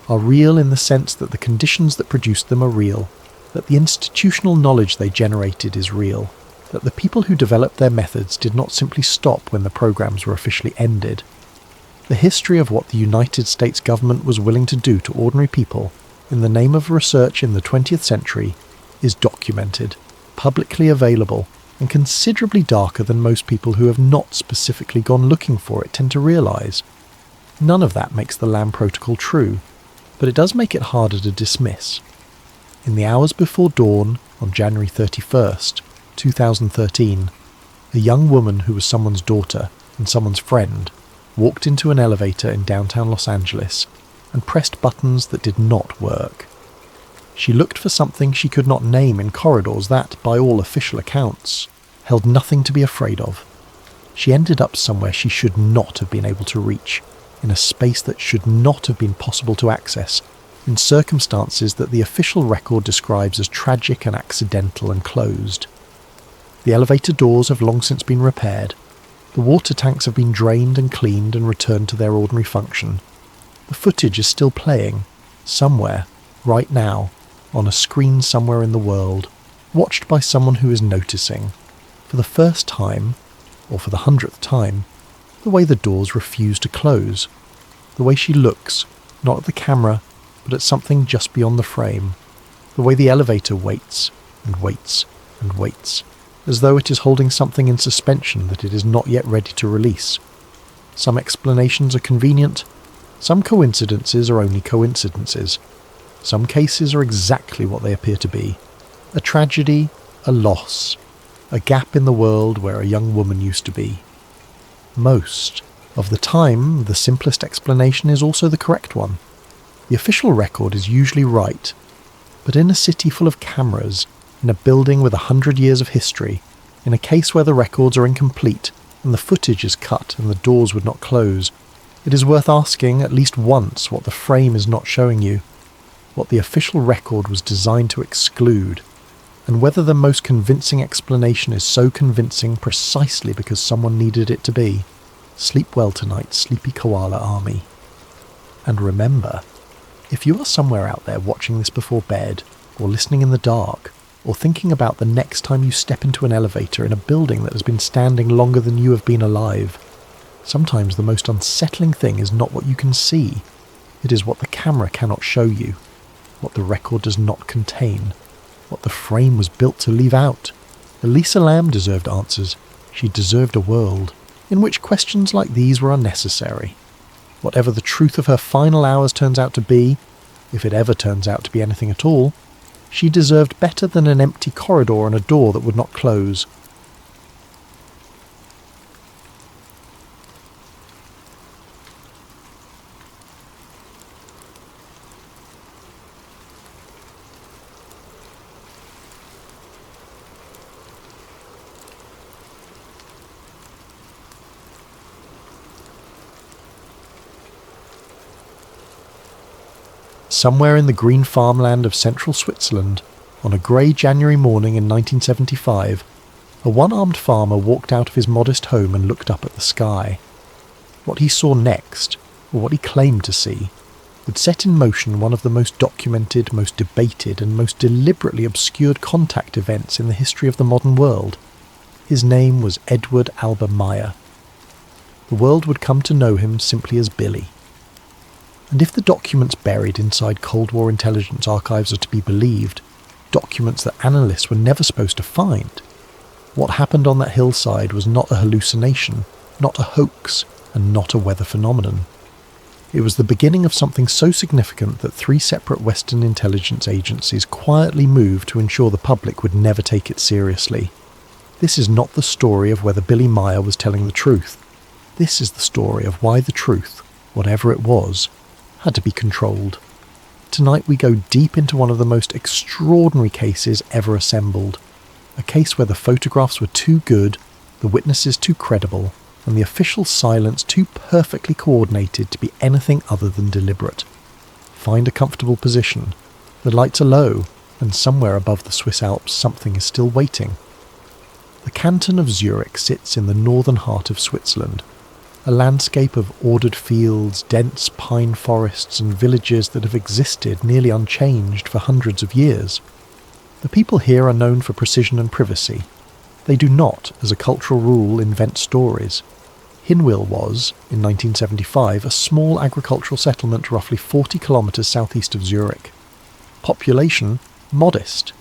are real in the sense that the conditions that produced them are real, that the institutional knowledge they generated is real, that the people who developed their methods did not simply stop when the programs were officially ended. The history of what the United States government was willing to do to ordinary people in the name of research in the 20th century is documented, publicly available, and considerably darker than most people who have not specifically gone looking for it tend to realise. None of that makes the LAM Protocol true, but it does make it harder to dismiss. In the hours before dawn, on January 31st, 2013, a young woman who was someone's daughter and someone's friend walked into an elevator in downtown Los Angeles and pressed buttons that did not work. She looked for something she could not name in corridors that, by all official accounts, held nothing to be afraid of. She ended up somewhere she should not have been able to reach, in a space that should not have been possible to access, in circumstances that the official record describes as tragic and accidental and closed. The elevator doors have long since been repaired. The water tanks have been drained and cleaned and returned to their ordinary function. The footage is still playing, somewhere, right now, on a screen somewhere in the world, watched by someone who is noticing, for the first time, or for the 100th time, the way the doors refuse to close, the way she looks, not at the camera, but at something just beyond the frame, the way the elevator waits, and waits, and waits, as though it is holding something in suspension that it is not yet ready to release. Some explanations are convenient, some coincidences are only coincidences. Some cases are exactly what they appear to be. A tragedy, a loss, a gap in the world where a young woman used to be. Most of the time, the simplest explanation is also the correct one. The official record is usually right, but in a city full of cameras, in a building with 100 years of history, In a case where the records are incomplete and the footage is cut and the doors would not close, it is worth asking at least once what the frame is not showing you, what the official record was designed to exclude, and whether the most convincing explanation is so convincing precisely because someone needed it to be. Sleep well tonight, Sleepy Koala Army. And remember, if you are somewhere out there watching this before bed, or listening in the dark, or thinking about the next time you step into an elevator in a building that has been standing longer than you have been alive, sometimes the most unsettling thing is not what you can see. It is what the camera cannot show you, what the record does not contain, what the frame was built to leave out. Elisa Lam deserved answers. She deserved a world in which questions like these were unnecessary. Whatever the truth of her final hours turns out to be, if it ever turns out to be anything at all, she deserved better than an empty corridor and a door that would not close. Somewhere in the green farmland of central Switzerland, on a grey January morning in 1975, a one-armed farmer walked out of his modest home and looked up at the sky. What he saw next, or what he claimed to see, would set in motion one of the most documented, most debated, and most deliberately obscured contact events in the history of the modern world. His name was Edward Albert Meier. The world would come to know him simply as Billy. And if the documents buried inside Cold War intelligence archives are to be believed, documents that analysts were never supposed to find, what happened on that hillside was not a hallucination, not a hoax, and not a weather phenomenon. It was the beginning of something so significant that 3 separate Western intelligence agencies quietly moved to ensure the public would never take it seriously. This is not the story of whether Billy Meier was telling the truth. This is the story of why the truth, whatever it was, had to be controlled. Tonight we go deep into one of the most extraordinary cases ever assembled. A case where the photographs were too good, the witnesses too credible, and the official silence too perfectly coordinated to be anything other than deliberate. Find a comfortable position. The lights are low, and somewhere above the Swiss Alps something is still waiting. The canton of Zurich sits in the northern heart of Switzerland, a landscape of ordered fields, dense pine forests and villages that have existed nearly unchanged for hundreds of years. The people here are known for precision and privacy. They do not, as a cultural rule, invent stories. Hinwil was, in 1975, a small agricultural settlement roughly 40 kilometres southeast of Zurich. Population, modest.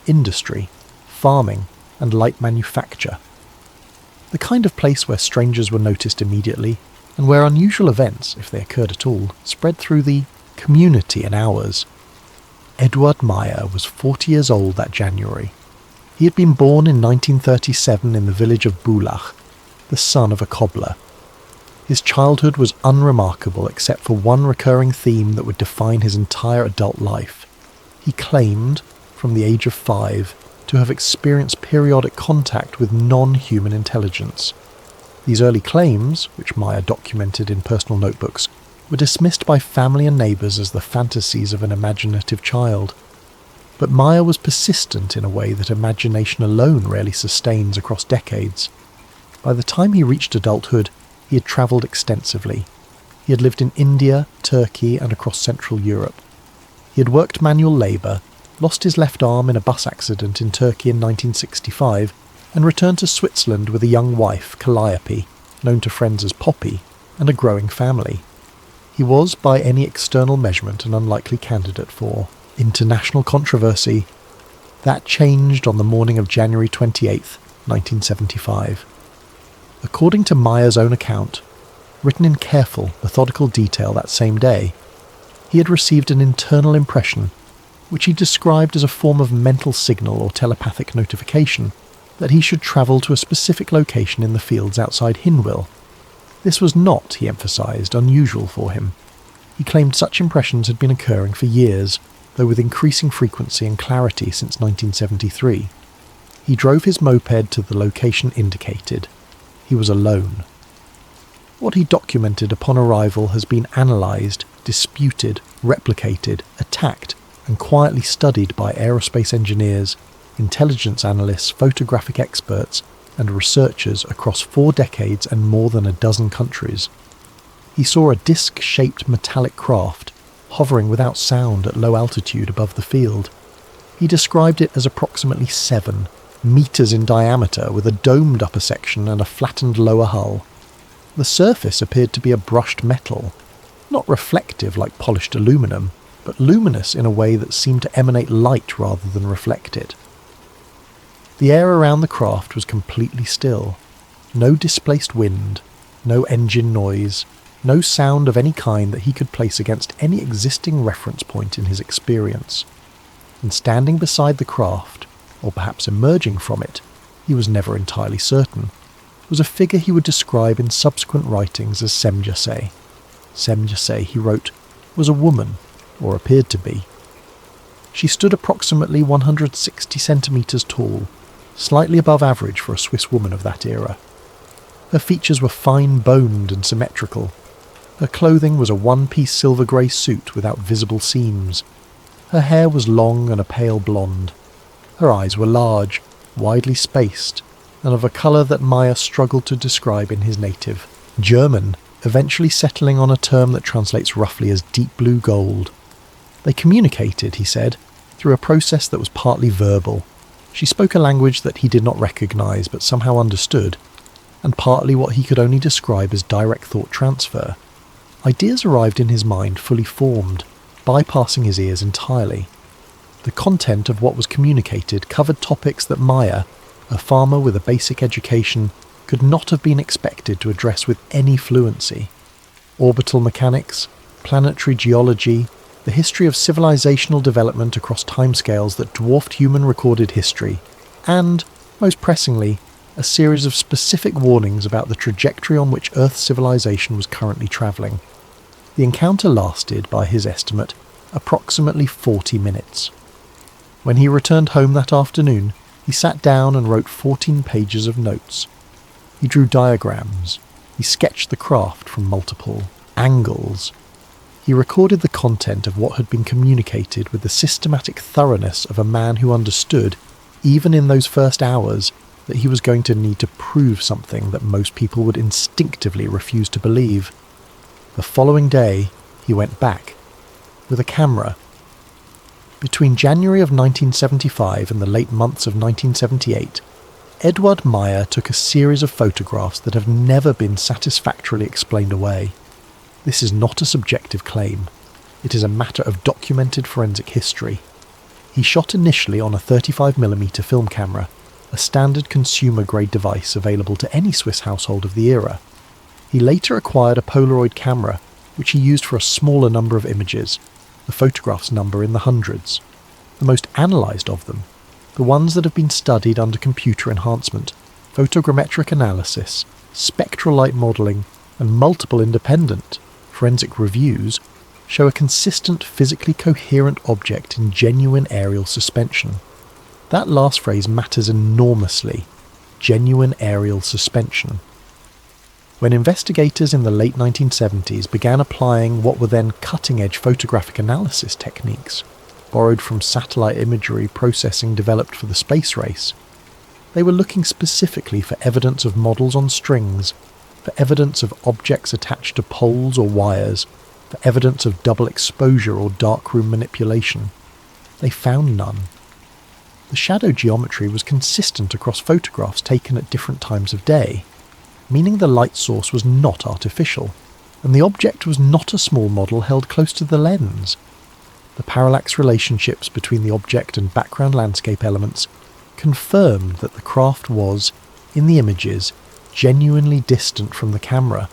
Industry, farming and light manufacture. The kind of place where strangers were noticed immediately, and where unusual events, if they occurred at all, spread through the community in hours. Edward Meier was 40 years old that January. He had been born in 1937 in the village of Bulach, the son of a cobbler. His childhood was unremarkable except for one recurring theme that would define his entire adult life. He claimed, from the age of 5, to have experienced periodic contact with non-human intelligence. These early claims, which Meier documented in personal notebooks, were dismissed by family and neighbours as the fantasies of an imaginative child. But Meier was persistent in a way that imagination alone rarely sustains across decades. By the time he reached adulthood, he had travelled extensively. He had lived in India, Turkey, and across Central Europe. He had worked manual labour, lost his left arm in a bus accident in Turkey in 1965, and returned to Switzerland with a young wife, Calliope, known to friends as Poppy, and a growing family. He was, by any external measurement, an unlikely candidate for international controversy. That changed on the morning of January 28, 1975. According to Meier's own account, written in careful, methodical detail that same day, he had received an internal impression, which he described as a form of mental signal or telepathic notification, that he should travel to a specific location in the fields outside Hinwil. This was not, he emphasised, unusual for him. He claimed such impressions had been occurring for years, though with increasing frequency and clarity since 1973. He drove his moped to the location indicated. He was alone. What he documented upon arrival has been analysed, disputed, replicated, attacked, and quietly studied by aerospace engineers, intelligence analysts, photographic experts, and researchers across 4 decades and more than a dozen countries. He saw a disc-shaped metallic craft, hovering without sound at low altitude above the field. He described it as approximately 7 meters in diameter with a domed upper section and a flattened lower hull. The surface appeared to be a brushed metal, not reflective like polished aluminum, but luminous in a way that seemed to emanate light rather than reflect it. The air around the craft was completely still. No displaced wind, no engine noise, no sound of any kind that he could place against any existing reference point in his experience. And standing beside the craft, or perhaps emerging from it, he was never entirely certain, was a figure he would describe in subsequent writings as Semjase. Semjase, he wrote, was a woman, or appeared to be. She stood approximately 160 centimetres tall, slightly above average for a Swiss woman of that era. Her features were fine-boned and symmetrical. Her clothing was a one-piece silver-grey suit without visible seams. Her hair was long and a pale blonde. Her eyes were large, widely spaced, and of a colour that Meier struggled to describe in his native German, eventually settling on a term that translates roughly as deep blue gold. They communicated, he said, through a process that was partly verbal. She spoke a language that he did not recognise but somehow understood, and partly what he could only describe as direct thought transfer. Ideas arrived in his mind fully formed, bypassing his ears entirely. The content of what was communicated covered topics that Meier, a farmer with a basic education, could not have been expected to address with any fluency. Orbital mechanics, planetary geology, the history of civilizational development across timescales that dwarfed human recorded history, and, most pressingly, a series of specific warnings about the trajectory on which Earth's civilization was currently travelling. The encounter lasted, by his estimate, approximately 40 minutes. When he returned home that afternoon, he sat down and wrote 14 pages of notes. He drew diagrams. He sketched the craft from multiple angles. He recorded the content of what had been communicated with the systematic thoroughness of a man who understood, even in those first hours, that he was going to need to prove something that most people would instinctively refuse to believe. The following day, he went back, with a camera. Between January of 1975 and the late months of 1978, Eduard Meier took a series of photographs that have never been satisfactorily explained away. This is not a subjective claim. It is a matter of documented forensic history. He shot initially on a 35mm film camera, a standard consumer-grade device available to any Swiss household of the era. He later acquired a Polaroid camera, which he used for a smaller number of images, the photographs number in the hundreds. The most analysed of them, the ones that have been studied under computer enhancement, photogrammetric analysis, spectral light modelling, and multiple independent forensic reviews, show a consistent, physically coherent object in genuine aerial suspension. That last phrase matters enormously. Genuine aerial suspension. When investigators in the late 1970s began applying what were then cutting-edge photographic analysis techniques, borrowed from satellite imagery processing developed for the space race, they were looking specifically for evidence of models on strings, for evidence of objects attached to poles or wires, for evidence of double exposure or darkroom manipulation. They found none. The shadow geometry was consistent across photographs taken at different times of day, meaning the light source was not artificial, and the object was not a small model held close to the lens. The parallax relationships between the object and background landscape elements confirmed that the craft was, in the images, genuinely distant from the camera,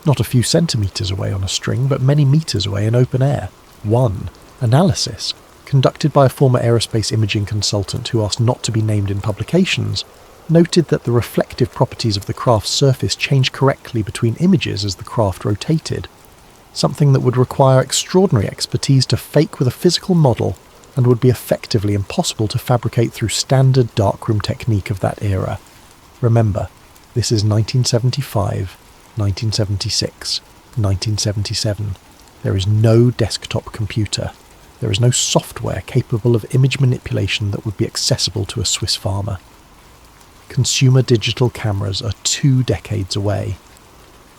not a few centimetres away on a string, but many metres away in open air. One analysis, conducted by a former aerospace imaging consultant who asked not to be named in publications, noted that the reflective properties of the craft's surface changed correctly between images as the craft rotated, something that would require extraordinary expertise to fake with a physical model and would be effectively impossible to fabricate through standard darkroom technique of that era. Remember, this is 1975, 1976, 1977. There is no desktop computer. There is no software capable of image manipulation that would be accessible to a Swiss farmer. Consumer digital cameras are 2 decades away.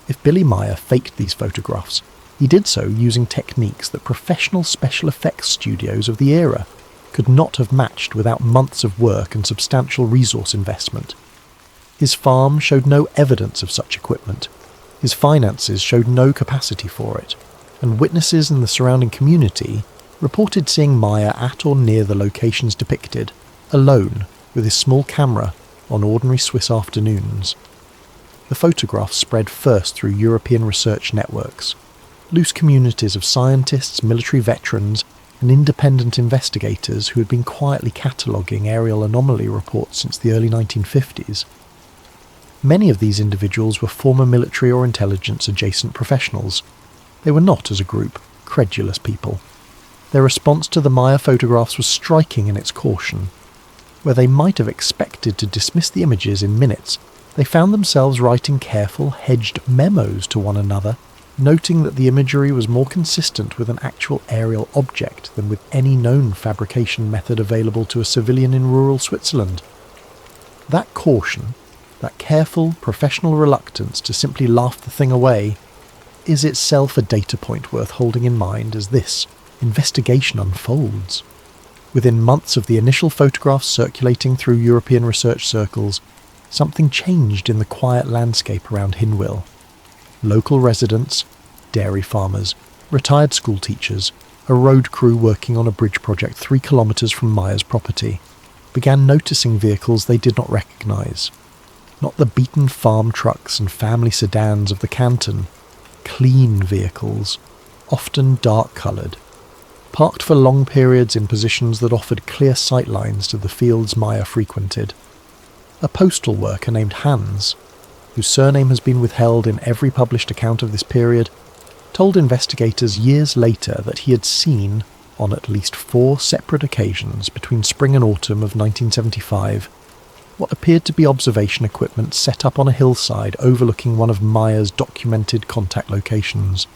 If Billy Meier faked these photographs, he did so using techniques that professional special effects studios of the era could not have matched without months of work and substantial resource investment. His farm showed no evidence of such equipment. His finances showed no capacity for it, and witnesses in the surrounding community reported seeing Meier at or near the locations depicted, alone with his small camera on ordinary Swiss afternoons. The photographs spread first through European research networks, loose communities of scientists, military veterans, and independent investigators who had been quietly cataloguing aerial anomaly reports since the early 1950s. Many of these individuals were former military or intelligence-adjacent professionals. They were not, as a group, credulous people. Their response to the Meier photographs was striking in its caution. Where they might have expected to dismiss the images in minutes, they found themselves writing careful, hedged memos to one another, noting that the imagery was more consistent with an actual aerial object than with any known fabrication method available to a civilian in rural Switzerland. That caution, that careful, professional reluctance to simply laugh the thing away, is itself a data point worth holding in mind as this investigation unfolds. Within months of the initial photographs circulating through European research circles, something changed in the quiet landscape around Hinwil. Local residents, dairy farmers, retired school teachers, a road crew working on a bridge project 3 kilometres from Meier's property, began noticing vehicles they did not recognise. Not the beaten farm trucks and family sedans of the canton, clean vehicles, often dark-coloured, parked for long periods in positions that offered clear sightlines to the fields Meier frequented. A postal worker named Hans, whose surname has been withheld in every published account of this period, told investigators years later that he had seen, on at least 4 separate occasions between spring and autumn of 1975, what appeared to be observation equipment set up on a hillside overlooking one of Meier's documented contact locations.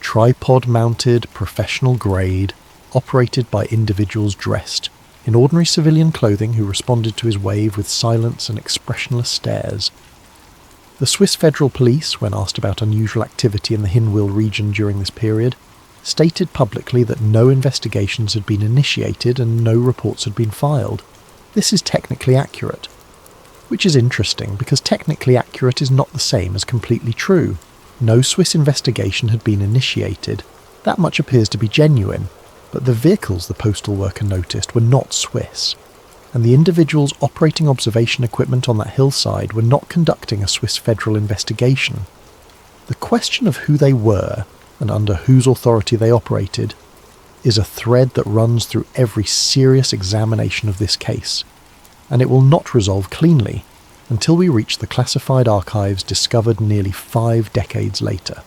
Tripod-mounted, professional grade, operated by individuals dressed in ordinary civilian clothing who responded to his wave with silence and expressionless stares. The Swiss Federal Police, when asked about unusual activity in the Hinwil region during this period, stated publicly that no investigations had been initiated and no reports had been filed. This is technically accurate. Which is interesting, because technically accurate is not the same as completely true. No Swiss investigation had been initiated. That much appears to be genuine, but the vehicles the postal worker noticed were not Swiss, and the individuals operating observation equipment on that hillside were not conducting a Swiss federal investigation. The question of who they were, and under whose authority they operated, is a thread that runs through every serious examination of this case, and it will not resolve cleanly until we reach the classified archives discovered nearly 5 decades later.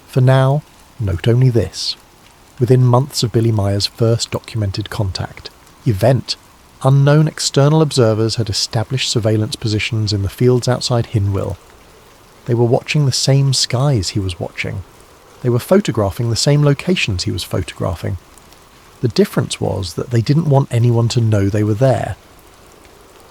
For now, note only this. Within months of Billy Meier's first documented contact, event, unknown external observers had established surveillance positions in the fields outside Hinwil. They were watching the same skies he was watching. They were photographing the same locations he was photographing. The difference was that they didn't want anyone to know they were there.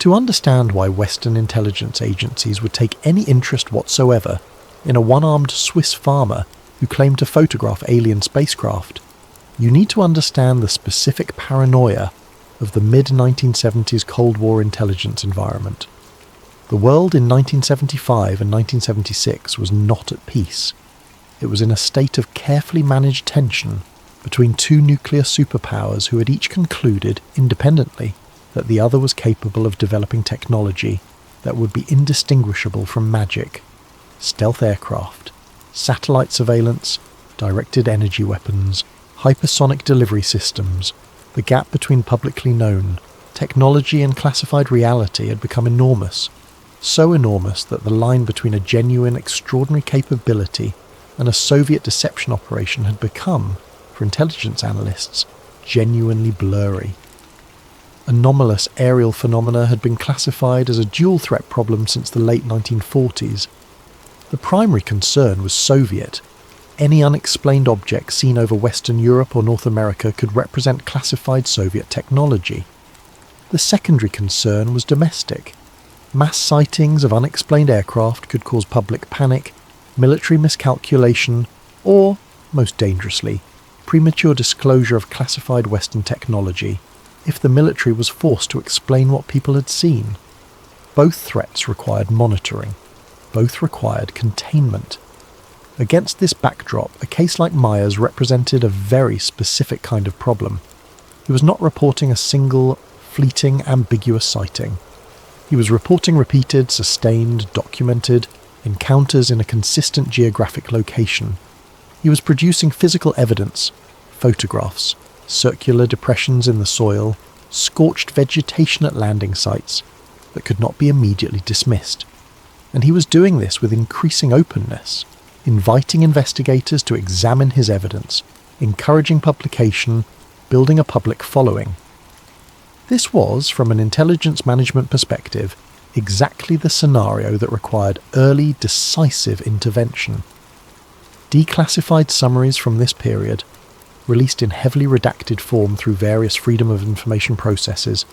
To understand why Western intelligence agencies would take any interest whatsoever in a one-armed Swiss farmer who claimed to photograph alien spacecraft, you need to understand the specific paranoia of the mid-1970s Cold War intelligence environment. The world in 1975 and 1976 was not at peace. It was in a state of carefully managed tension between 2 nuclear superpowers who had each concluded, independently, that the other was capable of developing technology that would be indistinguishable from magic, stealth aircraft, satellite surveillance, directed energy weapons, hypersonic delivery systems. The gap between publicly known technology and classified reality had become enormous, so enormous that the line between a genuine, extraordinary capability and a Soviet deception operation had become, for intelligence analysts, genuinely blurry. Anomalous aerial phenomena had been classified as a dual-threat problem since the late 1940s. The primary concern was Soviet. Any unexplained object seen over Western Europe or North America could represent classified Soviet technology. The secondary concern was domestic. Mass sightings of unexplained aircraft could cause public panic, military miscalculation, or, most dangerously, premature disclosure of classified Western technology if the military was forced to explain what people had seen. Both threats required monitoring. Both required containment. Against this backdrop, a case like Meier's represented a very specific kind of problem. He was not reporting a single, fleeting, ambiguous sighting. He was reporting repeated, sustained, documented encounters in a consistent geographic location. He was producing physical evidence, photographs, circular depressions in the soil, scorched vegetation at landing sites that could not be immediately dismissed. And he was doing this with increasing openness, inviting investigators to examine his evidence, encouraging publication, building a public following. This was, from an intelligence management perspective, exactly the scenario that required early, decisive intervention. Declassified summaries from this period, released in heavily redacted form through various freedom of information processes,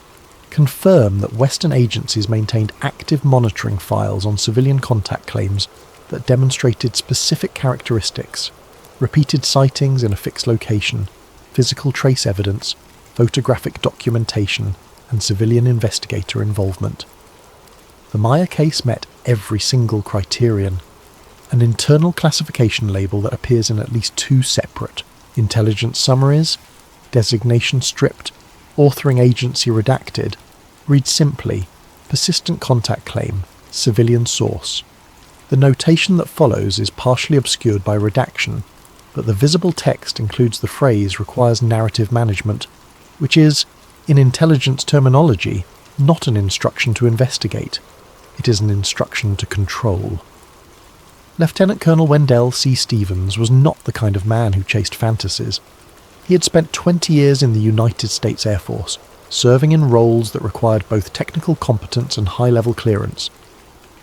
confirm that Western agencies maintained active monitoring files on civilian contact claims that demonstrated specific characteristics, repeated sightings in a fixed location, physical trace evidence, photographic documentation, and civilian investigator involvement. The Meier case met every single criterion. An internal classification label that appears in at least 2 separate intelligence summaries, designation stripped, authoring agency redacted, reads simply, persistent contact claim, civilian source. The notation that follows is partially obscured by redaction, but the visible text includes the phrase requires narrative management, which is, in intelligence terminology, not an instruction to investigate. It is an instruction to control. Lieutenant Colonel Wendell C. Stevens was not the kind of man who chased fantasies. He had spent 20 years in the United States Air Force, serving in roles that required both technical competence and high-level clearance.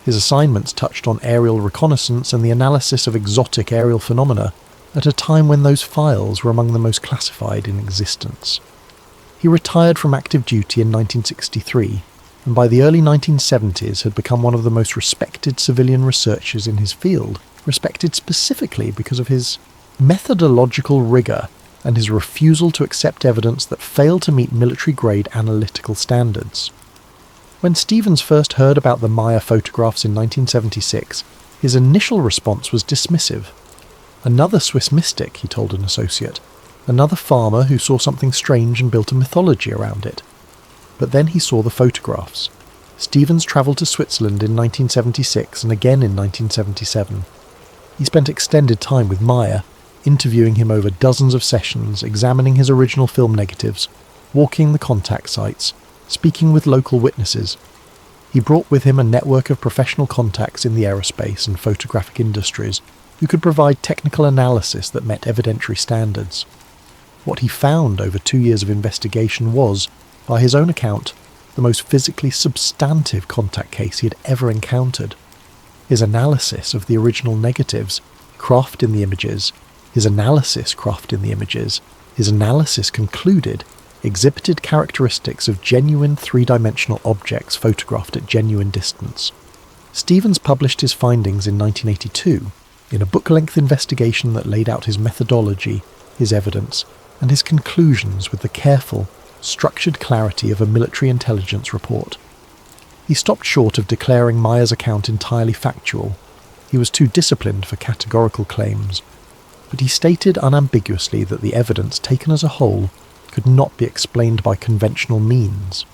His assignments touched on aerial reconnaissance and the analysis of exotic aerial phenomena at a time when those files were among the most classified in existence. He retired from active duty in 1963, and by the early 1970s had become one of the most respected civilian researchers in his field, respected specifically because of his methodological rigour and his refusal to accept evidence that failed to meet military-grade analytical standards. When Stevens first heard about the Meier photographs in 1976, his initial response was dismissive. Another Swiss mystic, he told an associate. Another farmer who saw something strange and built a mythology around it. But then he saw the photographs. Stevens travelled to Switzerland in 1976 and again in 1977. He spent extended time with Meier, interviewing him over dozens of sessions, examining his original film negatives, walking the contact sites, speaking with local witnesses. He brought with him a network of professional contacts in the aerospace and photographic industries who could provide technical analysis that met evidentiary standards. What he found over 2 years of investigation was, by his own account, the most physically substantive contact case he had ever encountered. His analysis of the original negatives, craft in the images, his analysis concluded, exhibited characteristics of genuine three-dimensional objects photographed at genuine distance. Stevens published his findings in 1982 in a book-length investigation that laid out his methodology, his evidence, and his conclusions with the careful, structured clarity of a military intelligence report. He stopped short of declaring Meier's account entirely factual. He was too disciplined for categorical claims. But he stated unambiguously that the evidence taken as a whole could not be explained by conventional means.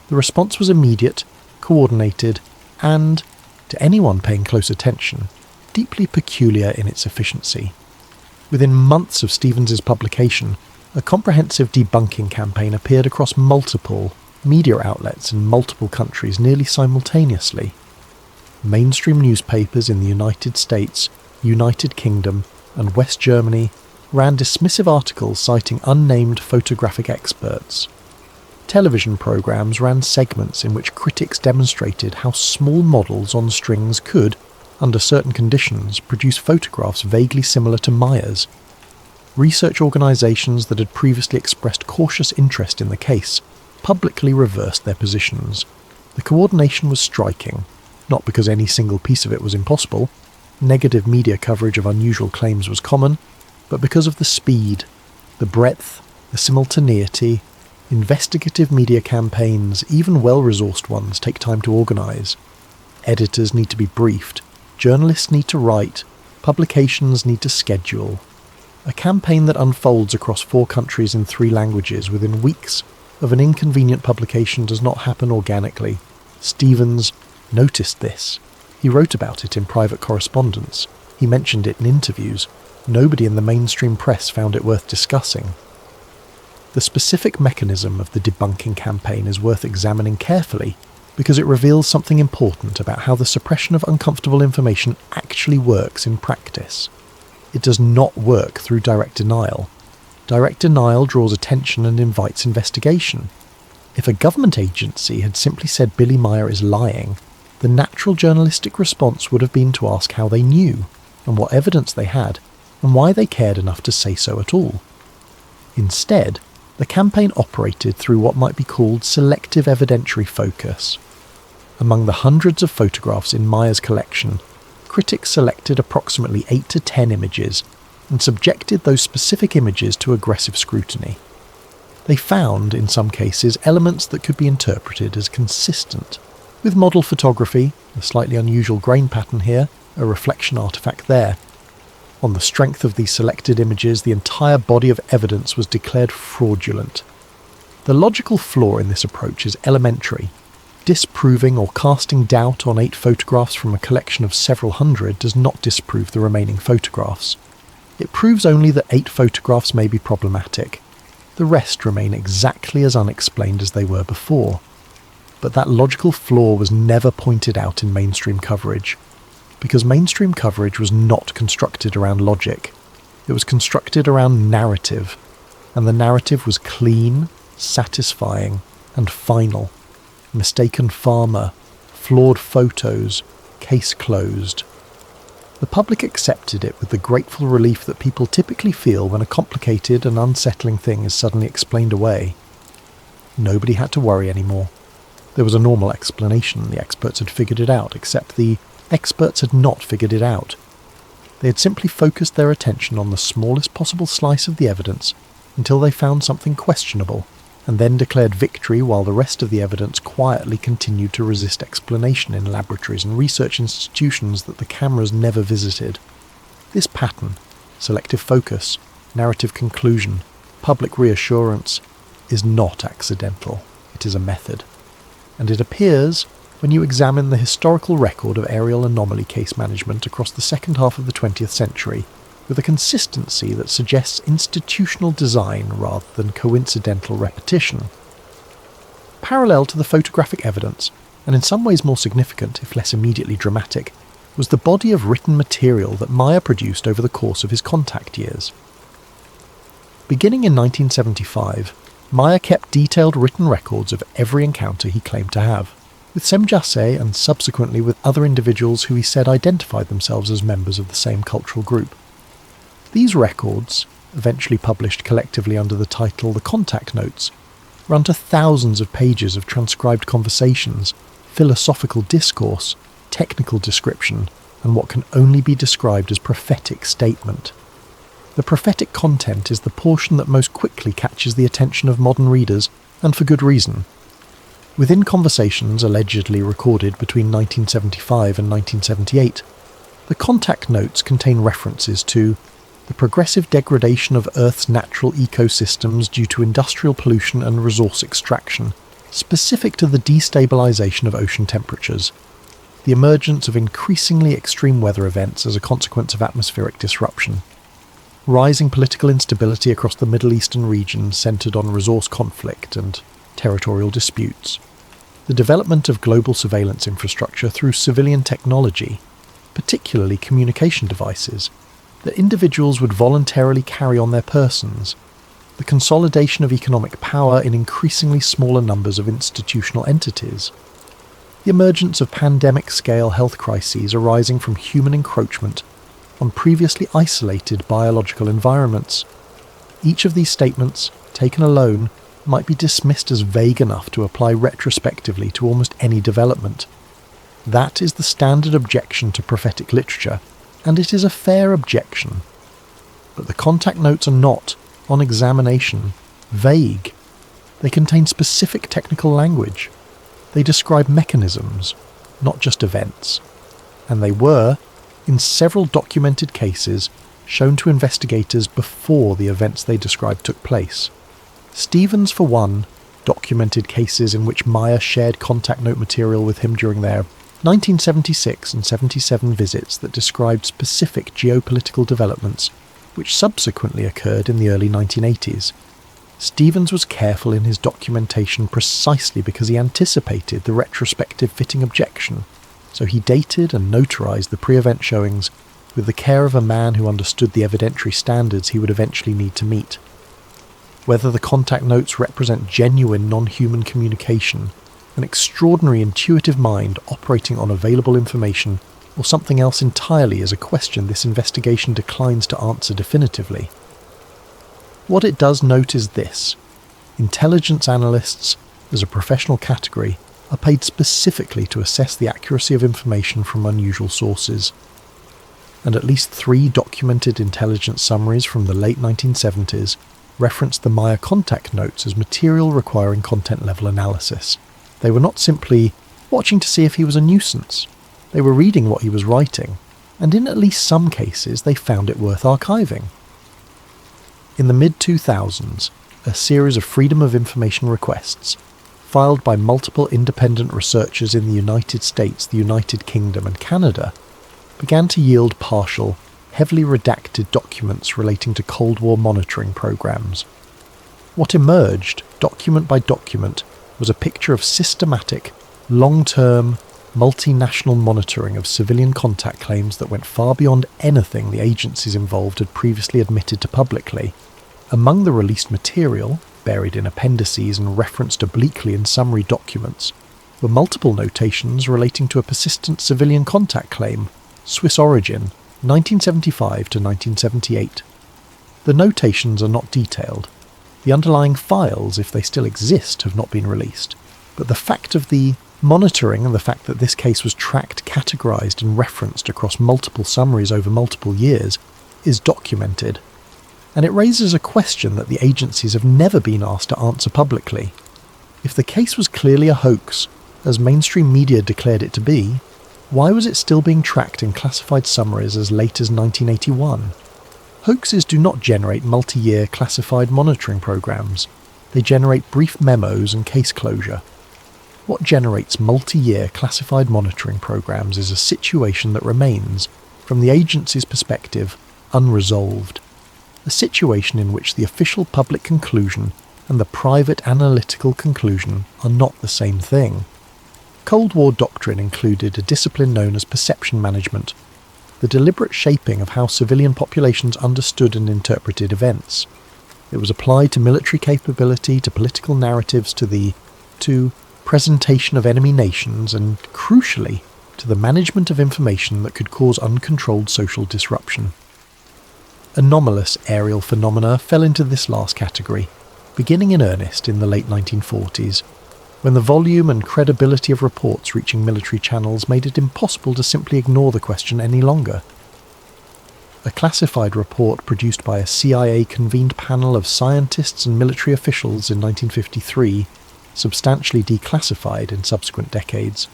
The response was immediate, coordinated, and, to anyone paying close attention, deeply peculiar in its efficiency. Within months of Stevens's publication, a comprehensive debunking campaign appeared across multiple media outlets in multiple countries nearly simultaneously. Mainstream newspapers in the United States, United Kingdom, and West Germany, ran dismissive articles citing unnamed photographic experts. Television programs ran segments in which critics demonstrated how small models on strings could, under certain conditions, produce photographs vaguely similar to Meier's. Research organisations that had previously expressed cautious interest in the case publicly reversed their positions. The coordination was striking, not because any single piece of it was impossible. Negative media coverage of unusual claims was common, but because of the speed, the breadth, the simultaneity. Investigative media campaigns, even well-resourced ones, take time to organise. Editors need to be briefed, journalists need to write, publications need to schedule. A campaign that unfolds across 4 countries in 3 languages within weeks of an inconvenient publication does not happen organically. Stevens noticed this. He wrote about it in private correspondence. He mentioned it in interviews. Nobody in the mainstream press found it worth discussing. The specific mechanism of the debunking campaign is worth examining carefully because it reveals something important about how the suppression of uncomfortable information actually works in practice. It does not work through direct denial. Direct denial draws attention and invites investigation. If a government agency had simply said Billy Meier is lying, the natural journalistic response would have been to ask how they knew, and what evidence they had, and why they cared enough to say so at all. Instead, the campaign operated through what might be called selective evidentiary focus. Among the hundreds of photographs in Meier's collection, critics selected approximately 8 to 10 images and subjected those specific images to aggressive scrutiny. They found, in some cases, elements that could be interpreted as consistent with model photography, a slightly unusual grain pattern here, a reflection artifact there. On the strength of these selected images, the entire body of evidence was declared fraudulent. The logical flaw in this approach is elementary. Disproving or casting doubt on 8 photographs from a collection of several hundred does not disprove the remaining photographs. It proves only that 8 photographs may be problematic. The rest remain exactly as unexplained as they were before. But that logical flaw was never pointed out in mainstream coverage, because mainstream coverage was not constructed around logic. It was constructed around narrative, and the narrative was clean, satisfying, and final. Mistaken farmer, flawed photos, case closed. The public accepted it with the grateful relief that people typically feel when a complicated and unsettling thing is suddenly explained away. Nobody had to worry anymore. There was a normal explanation. The experts had figured it out, except the experts had not figured it out. They had simply focused their attention on the smallest possible slice of the evidence until they found something questionable, and then declared victory while the rest of the evidence quietly continued to resist explanation in laboratories and research institutions that the cameras never visited. This pattern, selective focus, narrative conclusion, public reassurance, is not accidental. It is a method. And it appears, when you examine the historical record of aerial anomaly case management across the second half of the 20th century, with a consistency that suggests institutional design rather than coincidental repetition. Parallel to the photographic evidence, and in some ways more significant, if less immediately dramatic, was the body of written material that Meier produced over the course of his contact years. Beginning in 1975, Meier kept detailed written records of every encounter he claimed to have, with Semjase and subsequently with other individuals who he said identified themselves as members of the same cultural group. These records, eventually published collectively under the title The Contact Notes, run to thousands of pages of transcribed conversations, philosophical discourse, technical description, and what can only be described as prophetic statement. The prophetic content is the portion that most quickly catches the attention of modern readers, and for good reason. Within conversations allegedly recorded between 1975 and 1978, the contact notes contain references to the progressive degradation of Earth's natural ecosystems due to industrial pollution and resource extraction, specific to the destabilization of ocean temperatures, the emergence of increasingly extreme weather events as a consequence of atmospheric disruption, rising political instability across the Middle Eastern region centered on resource conflict and territorial disputes, the development of global surveillance infrastructure through civilian technology, particularly communication devices, that individuals would voluntarily carry on their persons, the consolidation of economic power in increasingly smaller numbers of institutional entities, the emergence of pandemic-scale health crises arising from human encroachment on previously isolated biological environments. Each of these statements, taken alone, might be dismissed as vague enough to apply retrospectively to almost any development. That is the standard objection to prophetic literature, and it is a fair objection. But the contact notes are not, on examination, vague. They contain specific technical language. They describe mechanisms, not just events. And they were, in several documented cases, shown to investigators before the events they described took place. Stevens, for one, documented cases in which Meier shared contact note material with him during their 1976 and 77 visits that described specific geopolitical developments which subsequently occurred in the early 1980s. Stevens was careful in his documentation precisely because he anticipated the retrospective fitting objection, so he dated and notarized the pre-event showings with the care of a man who understood the evidentiary standards he would eventually need to meet. Whether the contact notes represent genuine non-human communication, an extraordinary intuitive mind operating on available information, or something else entirely is a question this investigation declines to answer definitively. What it does note is this: intelligence analysts, as a professional category, are paid specifically to assess the accuracy of information from unusual sources. And at least 3 documented intelligence summaries from the late 1970s referenced the Meier contact notes as material requiring content-level analysis. They were not simply watching to see if he was a nuisance. They were reading what he was writing, and in at least some cases they found it worth archiving. In the mid-2000s, a series of Freedom of Information requests, filed by multiple independent researchers in the United States, the United Kingdom and Canada, began to yield partial, heavily redacted documents relating to Cold War monitoring programs. What emerged, document by document, was a picture of systematic, long-term, multinational monitoring of civilian contact claims that went far beyond anything the agencies involved had previously admitted to publicly. Among the released material, buried in appendices and referenced obliquely in summary documents, were multiple notations relating to a persistent civilian contact claim, Swiss origin, 1975 to 1978. The notations are not detailed. The underlying files, if they still exist, have not been released. But the fact of the monitoring and the fact that this case was tracked, categorized and referenced across multiple summaries over multiple years is documented. And it raises a question that the agencies have never been asked to answer publicly. If the case was clearly a hoax, as mainstream media declared it to be, why was it still being tracked in classified summaries as late as 1981? Hoaxes do not generate multi-year classified monitoring programs. They generate brief memos and case closure. What generates multi-year classified monitoring programs is a situation that remains, from the agency's perspective, unresolved. A situation in which the official public conclusion and the private analytical conclusion are not the same thing. Cold War doctrine included a discipline known as perception management, the deliberate shaping of how civilian populations understood and interpreted events. It was applied to military capability, to political narratives, to presentation of enemy nations, and, crucially, to the management of information that could cause uncontrolled social disruption. Anomalous aerial phenomena fell into this last category, beginning in earnest in the late 1940s, when the volume and credibility of reports reaching military channels made it impossible to simply ignore the question any longer. A classified report produced by a CIA-convened panel of scientists and military officials in 1953, substantially declassified in subsequent decades,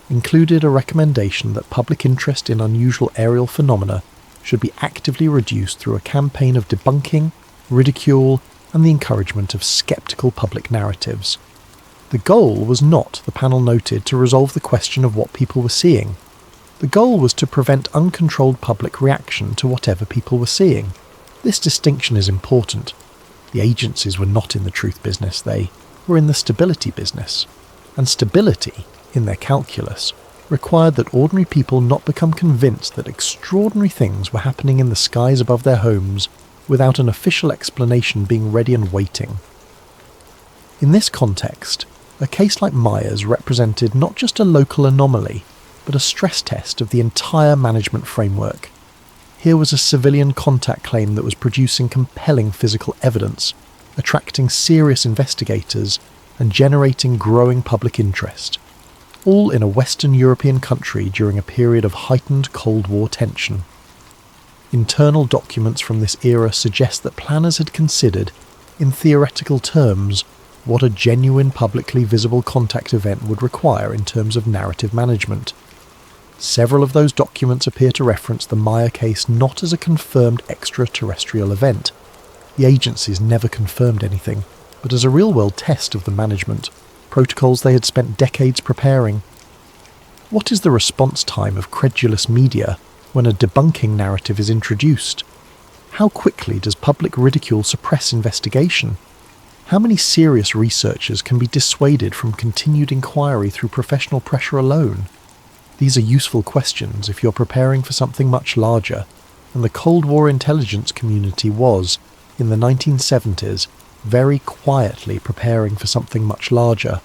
included a recommendation that public interest in unusual aerial phenomena should be actively reduced through a campaign of debunking, ridicule, and the encouragement of skeptical public narratives. The goal was not, the panel noted, to resolve the question of what people were seeing. The goal was to prevent uncontrolled public reaction to whatever people were seeing. This distinction is important. The agencies were not in the truth business, they were in the stability business. And stability, in their calculus, required that ordinary people not become convinced that extraordinary things were happening in the skies above their homes without an official explanation being ready and waiting. In this context, a case like Meier's represented not just a local anomaly, but a stress test of the entire management framework. Here was a civilian contact claim that was producing compelling physical evidence, attracting serious investigators, and generating growing public interest, all in a Western European country during a period of heightened Cold War tension. Internal documents from this era suggest that planners had considered, in theoretical terms, what a genuine publicly visible contact event would require in terms of narrative management. Several of those documents appear to reference the Meier case not as a confirmed extraterrestrial event. The agencies never confirmed anything, but as a real-world test of the management, protocols they had spent decades preparing. What is the response time of credulous media when a debunking narrative is introduced? How quickly does public ridicule suppress investigation? How many serious researchers can be dissuaded from continued inquiry through professional pressure alone? These are useful questions if you're preparing for something much larger, and the Cold War intelligence community was, in the 1970s, very quietly preparing for something much larger.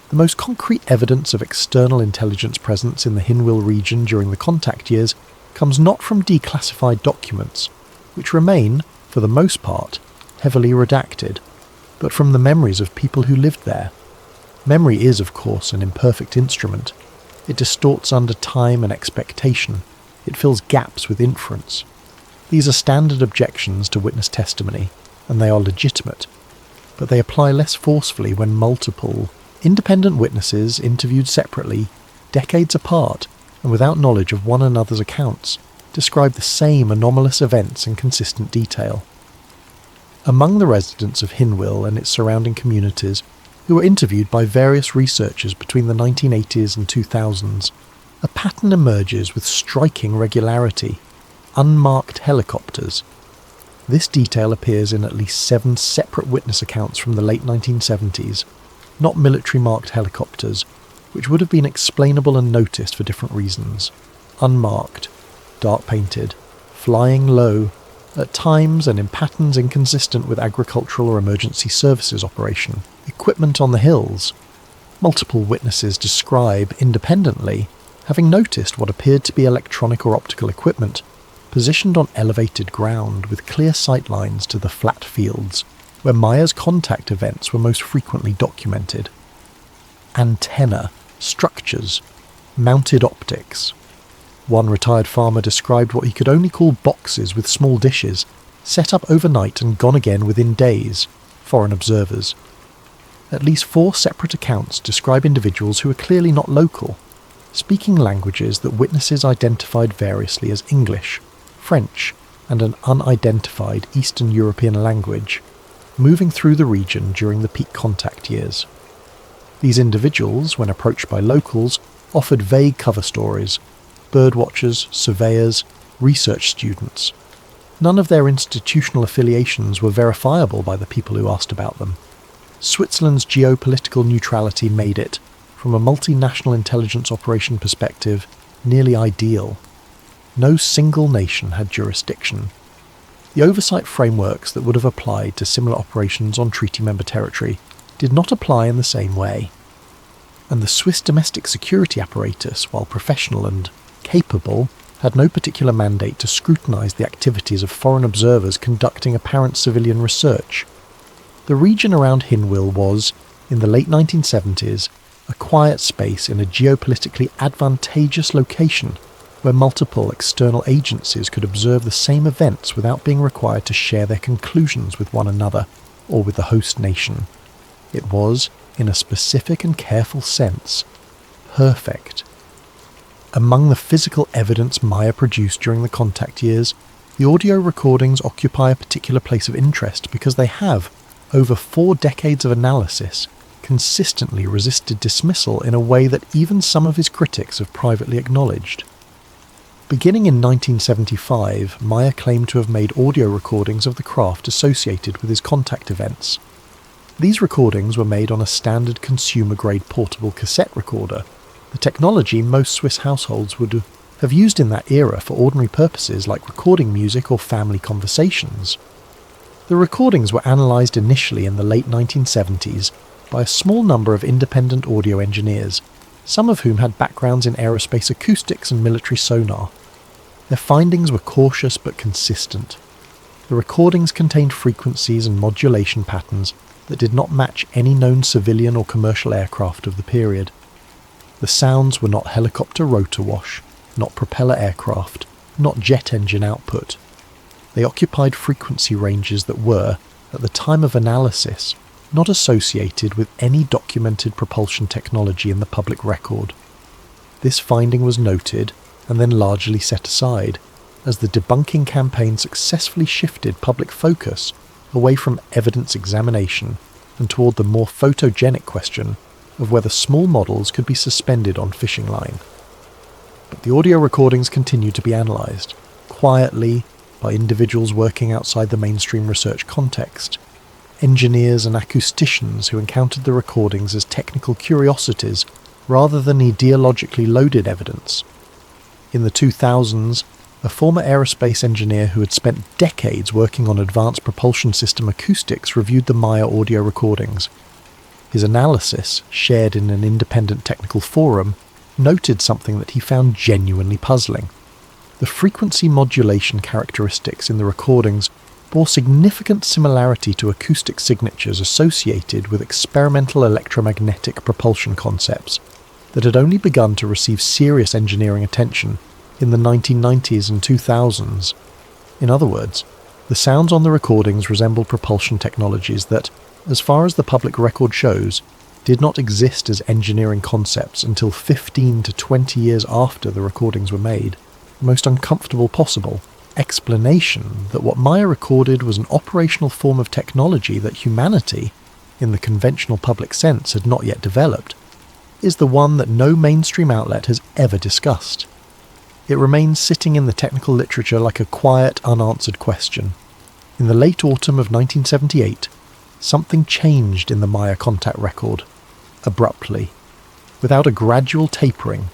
The most concrete evidence of external intelligence presence in the Hinwil region during the contact years comes not from declassified documents, which remain, for the most part, heavily redacted, but from the memories of people who lived there. Memory is, of course, an imperfect instrument. It distorts under time and expectation. It fills gaps with inference. These are standard objections to witness testimony, and they are legitimate, but they apply less forcefully when multiple, independent witnesses interviewed separately, decades apart, and without knowledge of one another's accounts, describe the same anomalous events in consistent detail. Among the residents of Hinwil and its surrounding communities, who were interviewed by various researchers between the 1980s and 2000s, a pattern emerges with striking regularity: unmarked helicopters. This detail appears in at least 7 separate witness accounts from the late 1970s, not military-marked helicopters, which would have been explainable and noticed for different reasons. Unmarked, dark-painted, flying low, at times and in patterns inconsistent with agricultural or emergency services operation, equipment on the hills. Multiple witnesses describe, independently, having noticed what appeared to be electronic or optical equipment, positioned on elevated ground with clear sight lines to the flat fields, where Meier's contact events were most frequently documented. Antenna, structures, mounted optics. One retired farmer described what he could only call boxes with small dishes, set up overnight and gone again within days, foreign observers. At least 4 separate accounts describe individuals who are clearly not local, speaking languages that witnesses identified variously as English, French, and an unidentified Eastern European language, moving through the region during the peak contact years. These individuals, when approached by locals, offered vague cover stories: birdwatchers, surveyors, research students. None of their institutional affiliations were verifiable by the people who asked about them. Switzerland's geopolitical neutrality made it, from a multinational intelligence operation perspective, nearly ideal. No single nation had jurisdiction. The oversight frameworks that would have applied to similar operations on treaty member territory did not apply in the same way. And the Swiss domestic security apparatus, while professional and capable, had no particular mandate to scrutinise the activities of foreign observers conducting apparent civilian research. The region around Hinwil was, in the late 1970s, a quiet space in a geopolitically advantageous location where multiple external agencies could observe the same events without being required to share their conclusions with one another or with the host nation. It was, in a specific and careful sense, perfect. Among the physical evidence Meier produced during the contact years, the audio recordings occupy a particular place of interest because they have, over 4 decades of analysis, consistently resisted dismissal in a way that even some of his critics have privately acknowledged. Beginning in 1975, Meier claimed to have made audio recordings of the craft associated with his contact events. These recordings were made on a standard consumer-grade portable cassette recorder, the technology most Swiss households would have used in that era for ordinary purposes like recording music or family conversations. The recordings were analysed initially in the late 1970s by a small number of independent audio engineers, some of whom had backgrounds in aerospace acoustics and military sonar. Their findings were cautious but consistent. The recordings contained frequencies and modulation patterns that did not match any known civilian or commercial aircraft of the period. The sounds were not helicopter rotor wash, not propeller aircraft, not jet engine output. They occupied frequency ranges that were, at the time of analysis, not associated with any documented propulsion technology in the public record. This finding was noted and then largely set aside, as the debunking campaign successfully shifted public focus away from evidence examination and toward the more photogenic question of whether small models could be suspended on fishing line. But the audio recordings continued to be analysed, quietly, by individuals working outside the mainstream research context, engineers and acousticians who encountered the recordings as technical curiosities rather than ideologically loaded evidence. In the 2000s, a former aerospace engineer who had spent decades working on advanced propulsion system acoustics reviewed the Meier audio recordings. His analysis, shared in an independent technical forum, noted something that he found genuinely puzzling. The frequency modulation characteristics in the recordings bore significant similarity to acoustic signatures associated with experimental electromagnetic propulsion concepts that had only begun to receive serious engineering attention in the 1990s and 2000s. In other words, the sounds on the recordings resembled propulsion technologies that, as far as the public record shows, did not exist as engineering concepts until 15 to 20 years after the recordings were made. The most uncomfortable possible explanation that what Meier recorded was an operational form of technology that humanity, in the conventional public sense, had not yet developed, is the one that no mainstream outlet has ever discussed. It remains sitting in the technical literature like a quiet, unanswered question. In the late autumn of 1978, something changed in the Meier contact record, abruptly, without a gradual tapering,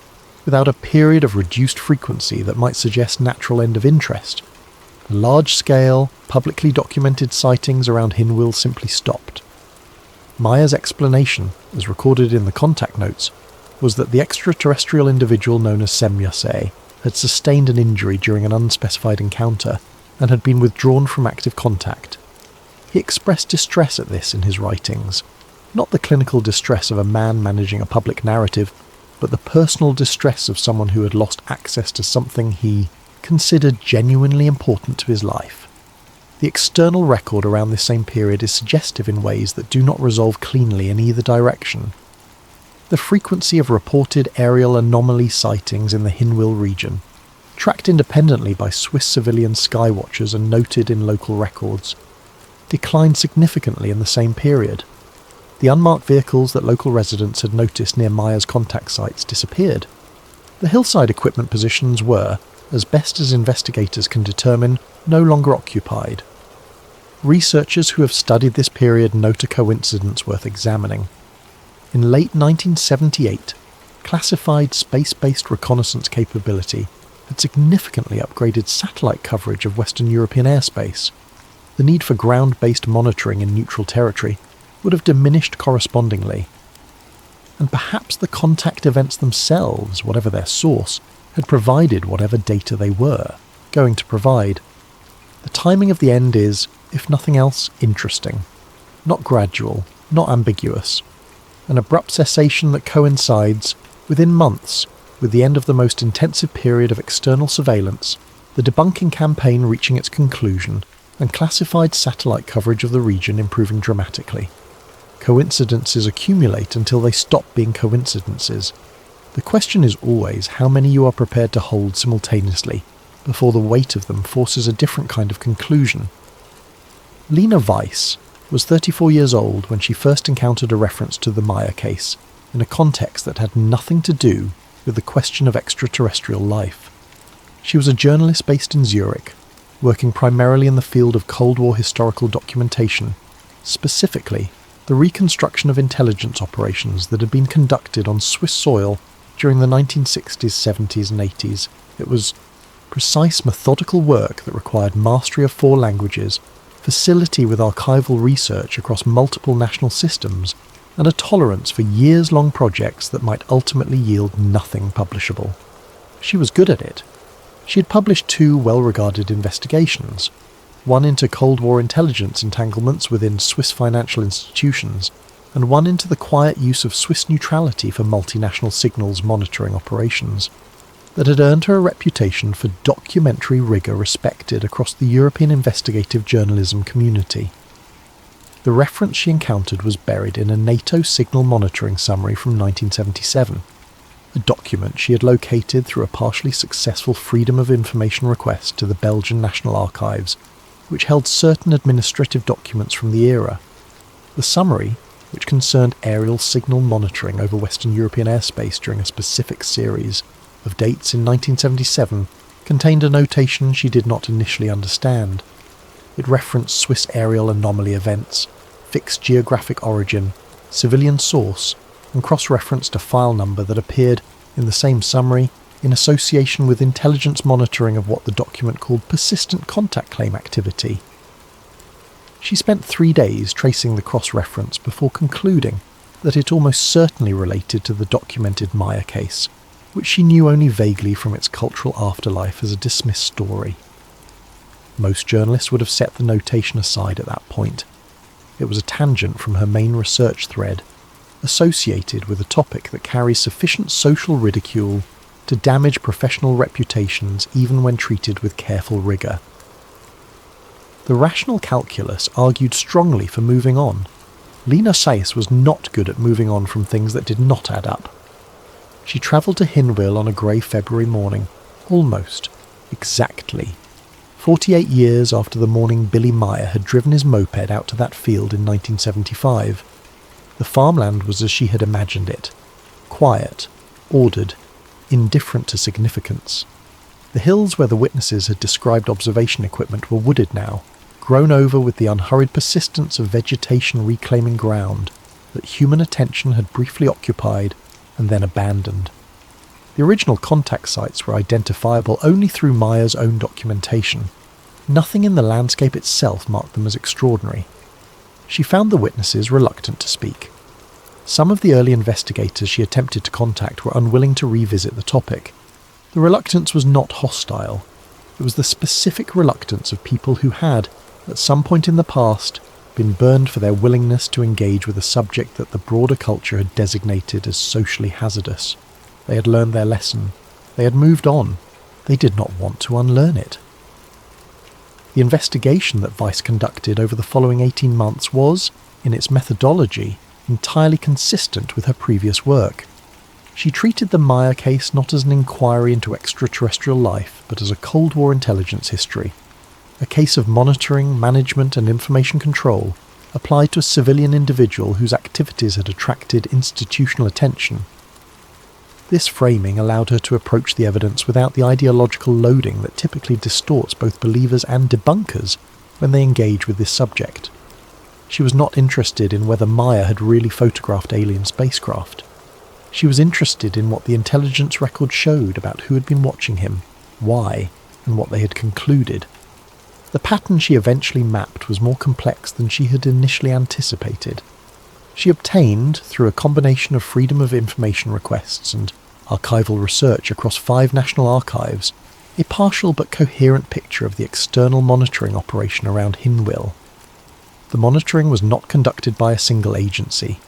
without a period of reduced frequency that might suggest natural end of interest. The large-scale, publicly documented sightings around Hinwil simply stopped. Meier's explanation, as recorded in the contact notes, was that the extraterrestrial individual known as Semyase had sustained an injury during an unspecified encounter and had been withdrawn from active contact. He expressed distress at this in his writings, not the clinical distress of a man managing a public narrative, but the personal distress of someone who had lost access to something he considered genuinely important to his life. The external record around this same period is suggestive in ways that do not resolve cleanly in either direction. The frequency of reported aerial anomaly sightings in the Hinwil region, tracked independently by Swiss civilian skywatchers and noted in local records, declined significantly in the same period. The unmarked vehicles that local residents had noticed near Meier's contact sites disappeared. The hillside equipment positions were, as best as investigators can determine, no longer occupied. Researchers who have studied this period note a coincidence worth examining. In late 1978, classified space-based reconnaissance capability had significantly upgraded satellite coverage of Western European airspace. The need for ground-based monitoring in neutral territory would have diminished correspondingly. And perhaps the contact events themselves, whatever their source, had provided whatever data they were going to provide. The timing of the end is, if nothing else, interesting. Not gradual, not ambiguous. An abrupt cessation that coincides, within months, with the end of the most intensive period of external surveillance, the debunking campaign reaching its conclusion, and classified satellite coverage of the region improving dramatically. Coincidences accumulate until they stop being coincidences. The question is always how many you are prepared to hold simultaneously before the weight of them forces a different kind of conclusion. Lena Weiss was 34 years old when she first encountered a reference to the Meier case in a context that had nothing to do with the question of extraterrestrial life. She was a journalist based in Zurich, working primarily in the field of Cold War historical documentation, specifically the reconstruction of intelligence operations that had been conducted on Swiss soil during the 1960s, 70s and 80s. It was precise methodical work that required mastery of 4 languages, facility with archival research across multiple national systems, and a tolerance for years-long projects that might ultimately yield nothing publishable. She was good at it. She had published 2 well-regarded investigations, one into Cold War intelligence entanglements within Swiss financial institutions, and one into the quiet use of Swiss neutrality for multinational signals monitoring operations, that had earned her a reputation for documentary rigour respected across the European investigative journalism community. The reference she encountered was buried in a NATO signal monitoring summary from 1977, a document she had located through a partially successful Freedom of Information request to the Belgian National Archives, which held certain administrative documents from the era. The summary, which concerned aerial signal monitoring over Western European airspace during a specific series of dates in 1977, contained a notation she did not initially understand. It referenced Swiss aerial anomaly events, fixed geographic origin, civilian source, and cross-referenced a file number that appeared in the same summary in association with intelligence monitoring of what the document called persistent contact claim activity. She spent 3 days tracing the cross-reference before concluding that it almost certainly related to the documented Meier case, which she knew only vaguely from its cultural afterlife as a dismissed story. Most journalists would have set the notation aside at that point. It was a tangent from her main research thread, associated with a topic that carries sufficient social ridicule to damage professional reputations even when treated with careful rigour. The rational calculus argued strongly for moving on. Lena Sayers was not good at moving on from things that did not add up. She travelled to Hinwil on a grey February morning, almost, exactly, 48 years after the morning Billy Meier had driven his moped out to that field in 1975. The farmland was as she had imagined it, quiet, ordered, indifferent to significance. The hills where the witnesses had described observation equipment were wooded now, grown over with the unhurried persistence of vegetation reclaiming ground that human attention had briefly occupied and then abandoned. The original contact sites were identifiable only through Meier's own documentation. Nothing in the landscape itself marked them as extraordinary. She found the witnesses reluctant to speak. Some of the early investigators she attempted to contact were unwilling to revisit the topic. The reluctance was not hostile. It was the specific reluctance of people who had, at some point in the past, been burned for their willingness to engage with a subject that the broader culture had designated as socially hazardous. They had learned their lesson. They had moved on. They did not want to unlearn it. The investigation that Weiss conducted over the following 18 months was, in its methodology, entirely consistent with her previous work. She treated the Meier case not as an inquiry into extraterrestrial life, but as a Cold War intelligence history. A case of monitoring, management and information control applied to a civilian individual whose activities had attracted institutional attention. This framing allowed her to approach the evidence without the ideological loading that typically distorts both believers and debunkers when they engage with this subject. She was not interested in whether Meier had really photographed alien spacecraft. She was interested in what the intelligence record showed about who had been watching him, why, and what they had concluded. The pattern she eventually mapped was more complex than she had initially anticipated. She obtained, through a combination of Freedom of Information requests and archival research across 5 national archives, a partial but coherent picture of the external monitoring operation around Hinwil. The monitoring was not conducted by a single agency.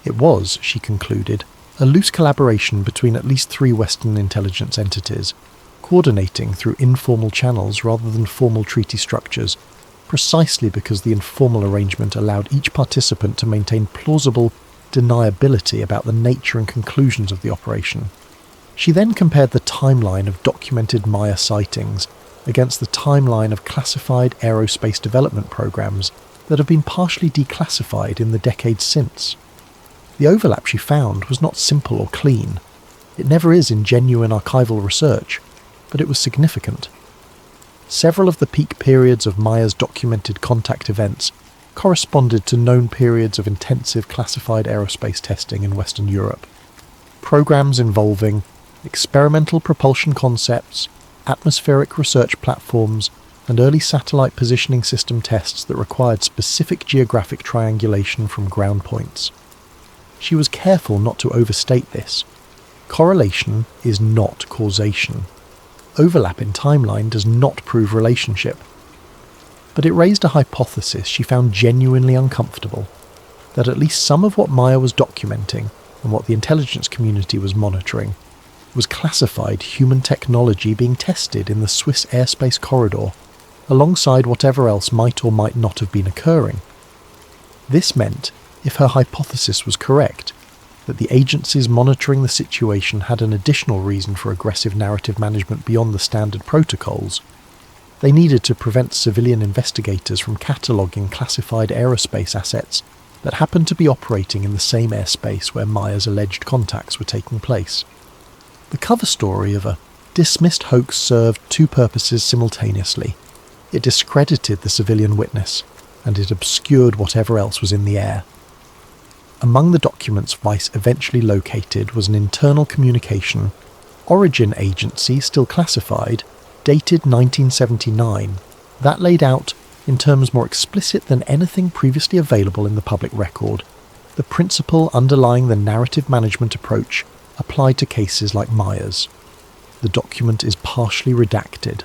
It was, she concluded, a loose collaboration between at least 3 Western intelligence entities, coordinating through informal channels rather than formal treaty structures, precisely because the informal arrangement allowed each participant to maintain plausible deniability about the nature and conclusions of the operation. She then compared the timeline of documented Meier sightings against the timeline of classified aerospace development programs that have been partially declassified in the decades since. The overlap she found was not simple or clean. It never is in genuine archival research, but it was significant. Several of the peak periods of Meier's documented contact events corresponded to known periods of intensive classified aerospace testing in Western Europe. programs involving experimental propulsion concepts, atmospheric research platforms, and early satellite positioning system tests that required specific geographic triangulation from ground points. She was careful not to overstate this. Correlation is not causation. Overlap in timeline does not prove relationship. But it raised a hypothesis she found genuinely uncomfortable, that at least some of what Meier was documenting and what the intelligence community was monitoring was classified human technology being tested in the Swiss airspace corridor, alongside whatever else might or might not have been occurring. This meant, if her hypothesis was correct, that the agencies monitoring the situation had an additional reason for aggressive narrative management beyond the standard protocols. They needed to prevent civilian investigators from cataloguing classified aerospace assets that happened to be operating in the same airspace where Meier's alleged contacts were taking place. The cover story of a dismissed hoax served two purposes simultaneously. It discredited the civilian witness, and it obscured whatever else was in the air. Among the documents Weiss eventually located was an internal communication, origin agency still classified, dated 1979, that laid out, in terms more explicit than anything previously available in the public record, the principle underlying the narrative management approach applied to cases like Meier's. The document is partially redacted.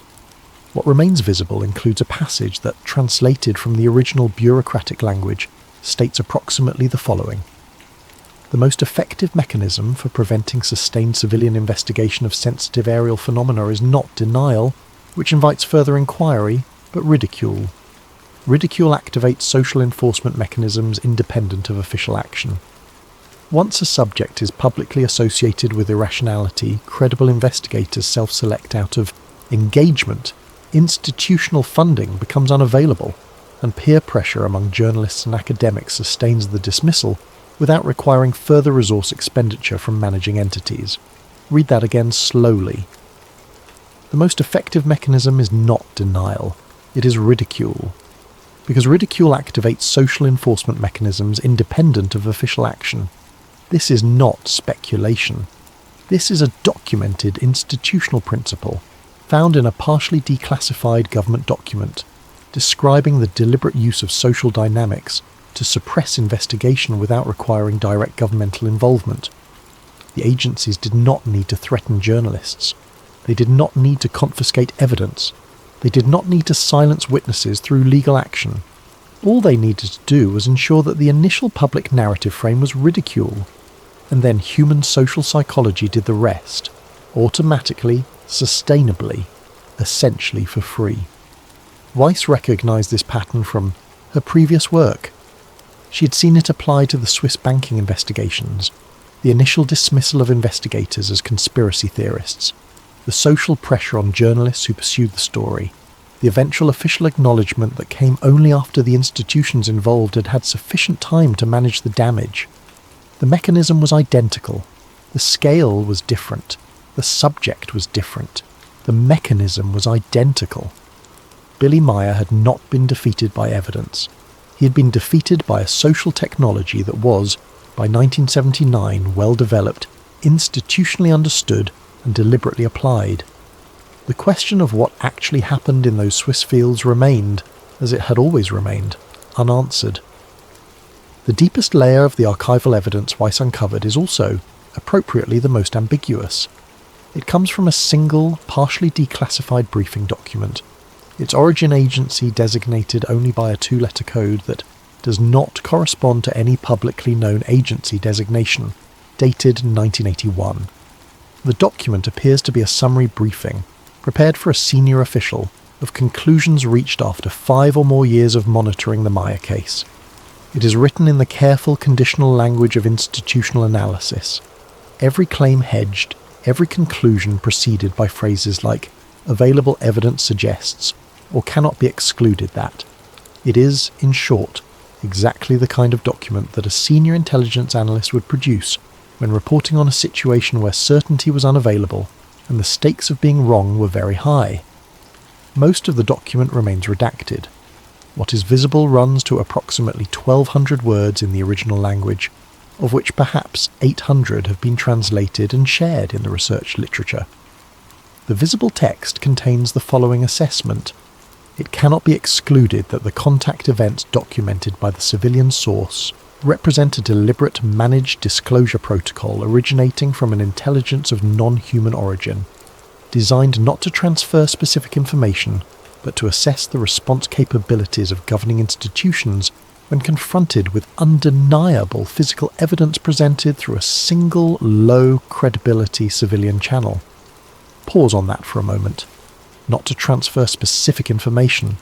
What remains visible includes a passage that, translated from the original bureaucratic language, states approximately the following. The most effective mechanism for preventing sustained civilian investigation of sensitive aerial phenomena is not denial, which invites further inquiry, but ridicule. Ridicule activates social enforcement mechanisms independent of official action. Once a subject is publicly associated with irrationality, credible investigators self-select out of engagement. Institutional funding becomes unavailable, and peer pressure among journalists and academics sustains the dismissal without requiring further resource expenditure from managing entities. Read that again slowly. The most effective mechanism is not denial, it is ridicule. Because ridicule activates social enforcement mechanisms independent of official action. This is not speculation. This is a documented institutional principle, found in a partially declassified government document, describing the deliberate use of social dynamics to suppress investigation without requiring direct governmental involvement. The agencies did not need to threaten journalists. They did not need to confiscate evidence. They did not need to silence witnesses through legal action. All they needed to do was ensure that the initial public narrative frame was ridicule, and then human social psychology did the rest, automatically, sustainably, essentially for free. Weiss recognised this pattern from her previous work. She had seen it apply to the Swiss banking investigations, the initial dismissal of investigators as conspiracy theorists, the social pressure on journalists who pursued the story, the eventual official acknowledgement that came only after the institutions involved had had sufficient time to manage the damage. The mechanism was identical. The scale was different. The subject was different. The mechanism was identical. Billy Meier had not been defeated by evidence. He had been defeated by a social technology that was, by 1979, well developed, institutionally understood, and deliberately applied. The question of what actually happened in those Swiss fields remained, as it had always remained, unanswered. The deepest layer of the archival evidence Weiss uncovered is also, appropriately, the most ambiguous. It comes from a single, partially declassified briefing document, its origin agency designated only by a two-letter code that does not correspond to any publicly known agency designation, dated 1981. The document appears to be a summary briefing, prepared for a senior official, of conclusions reached after 5 or more years of monitoring the Meier case. It is written in the careful conditional language of institutional analysis. Every claim hedged, every conclusion preceded by phrases like available evidence suggests, or cannot be excluded that. It is, in short, exactly the kind of document that a senior intelligence analyst would produce when reporting on a situation where certainty was unavailable and the stakes of being wrong were very high. Most of the document remains redacted. What is visible runs to approximately 1,200 words in the original language, of which perhaps 800 have been translated and shared in the research literature. The visible text contains the following assessment. It cannot be excluded that the contact events documented by the civilian source represent a deliberate managed disclosure protocol originating from an intelligence of non-human origin, designed not to transfer specific information, but to assess the response capabilities of governing institutions when confronted with undeniable physical evidence presented through a single low-credibility civilian channel. Pause on that for a moment. Not to transfer specific information,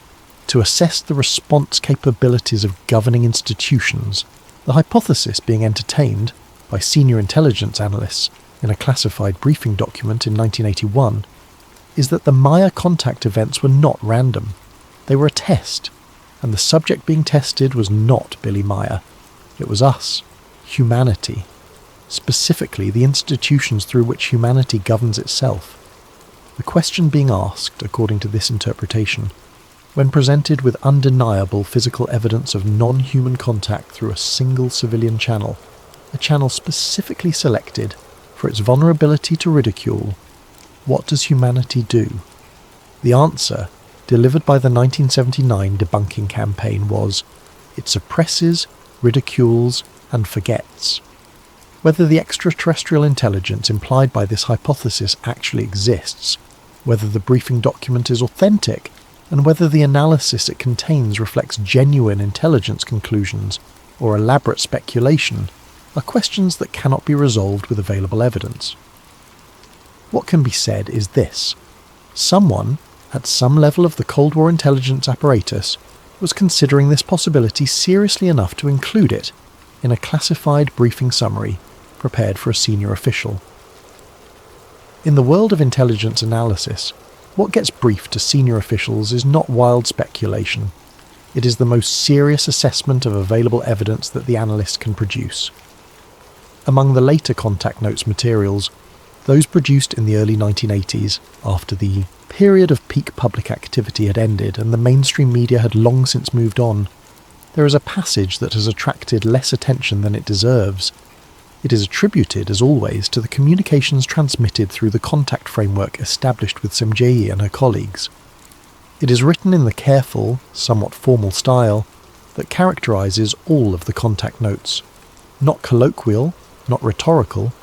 to assess the response capabilities of governing institutions, the hypothesis being entertained by senior intelligence analysts in a classified briefing document in 1981 is that the Meier contact events were not random. They were a test, and the subject being tested was not Billy Meier. It was us, humanity, specifically the institutions through which humanity governs itself. The question being asked, according to this interpretation, when presented with undeniable physical evidence of non-human contact through a single civilian channel, a channel specifically selected for its vulnerability to ridicule, what does humanity do? The answer, delivered by the 1979 debunking campaign, was, it suppresses, ridicules, and forgets. Whether the extraterrestrial intelligence implied by this hypothesis actually exists, whether the briefing document is authentic, and whether the analysis it contains reflects genuine intelligence conclusions or elaborate speculation, are questions that cannot be resolved with available evidence. What can be said is this: someone, at some level of the Cold War intelligence apparatus, was considering this possibility seriously enough to include it in a classified briefing summary prepared for a senior official. In the world of intelligence analysis, what gets briefed to senior officials is not wild speculation. It is the most serious assessment of available evidence that the analyst can produce. Among the later contact notes materials, those produced in the early 1980s, after the period of peak public activity had ended and the mainstream media had long since moved on, there is a passage that has attracted less attention than it deserves. It is attributed, as always, to the communications transmitted through the contact framework established with Semjei and her colleagues. It is written in the careful, somewhat formal style that characterises all of the contact notes, not colloquial, not rhetorical,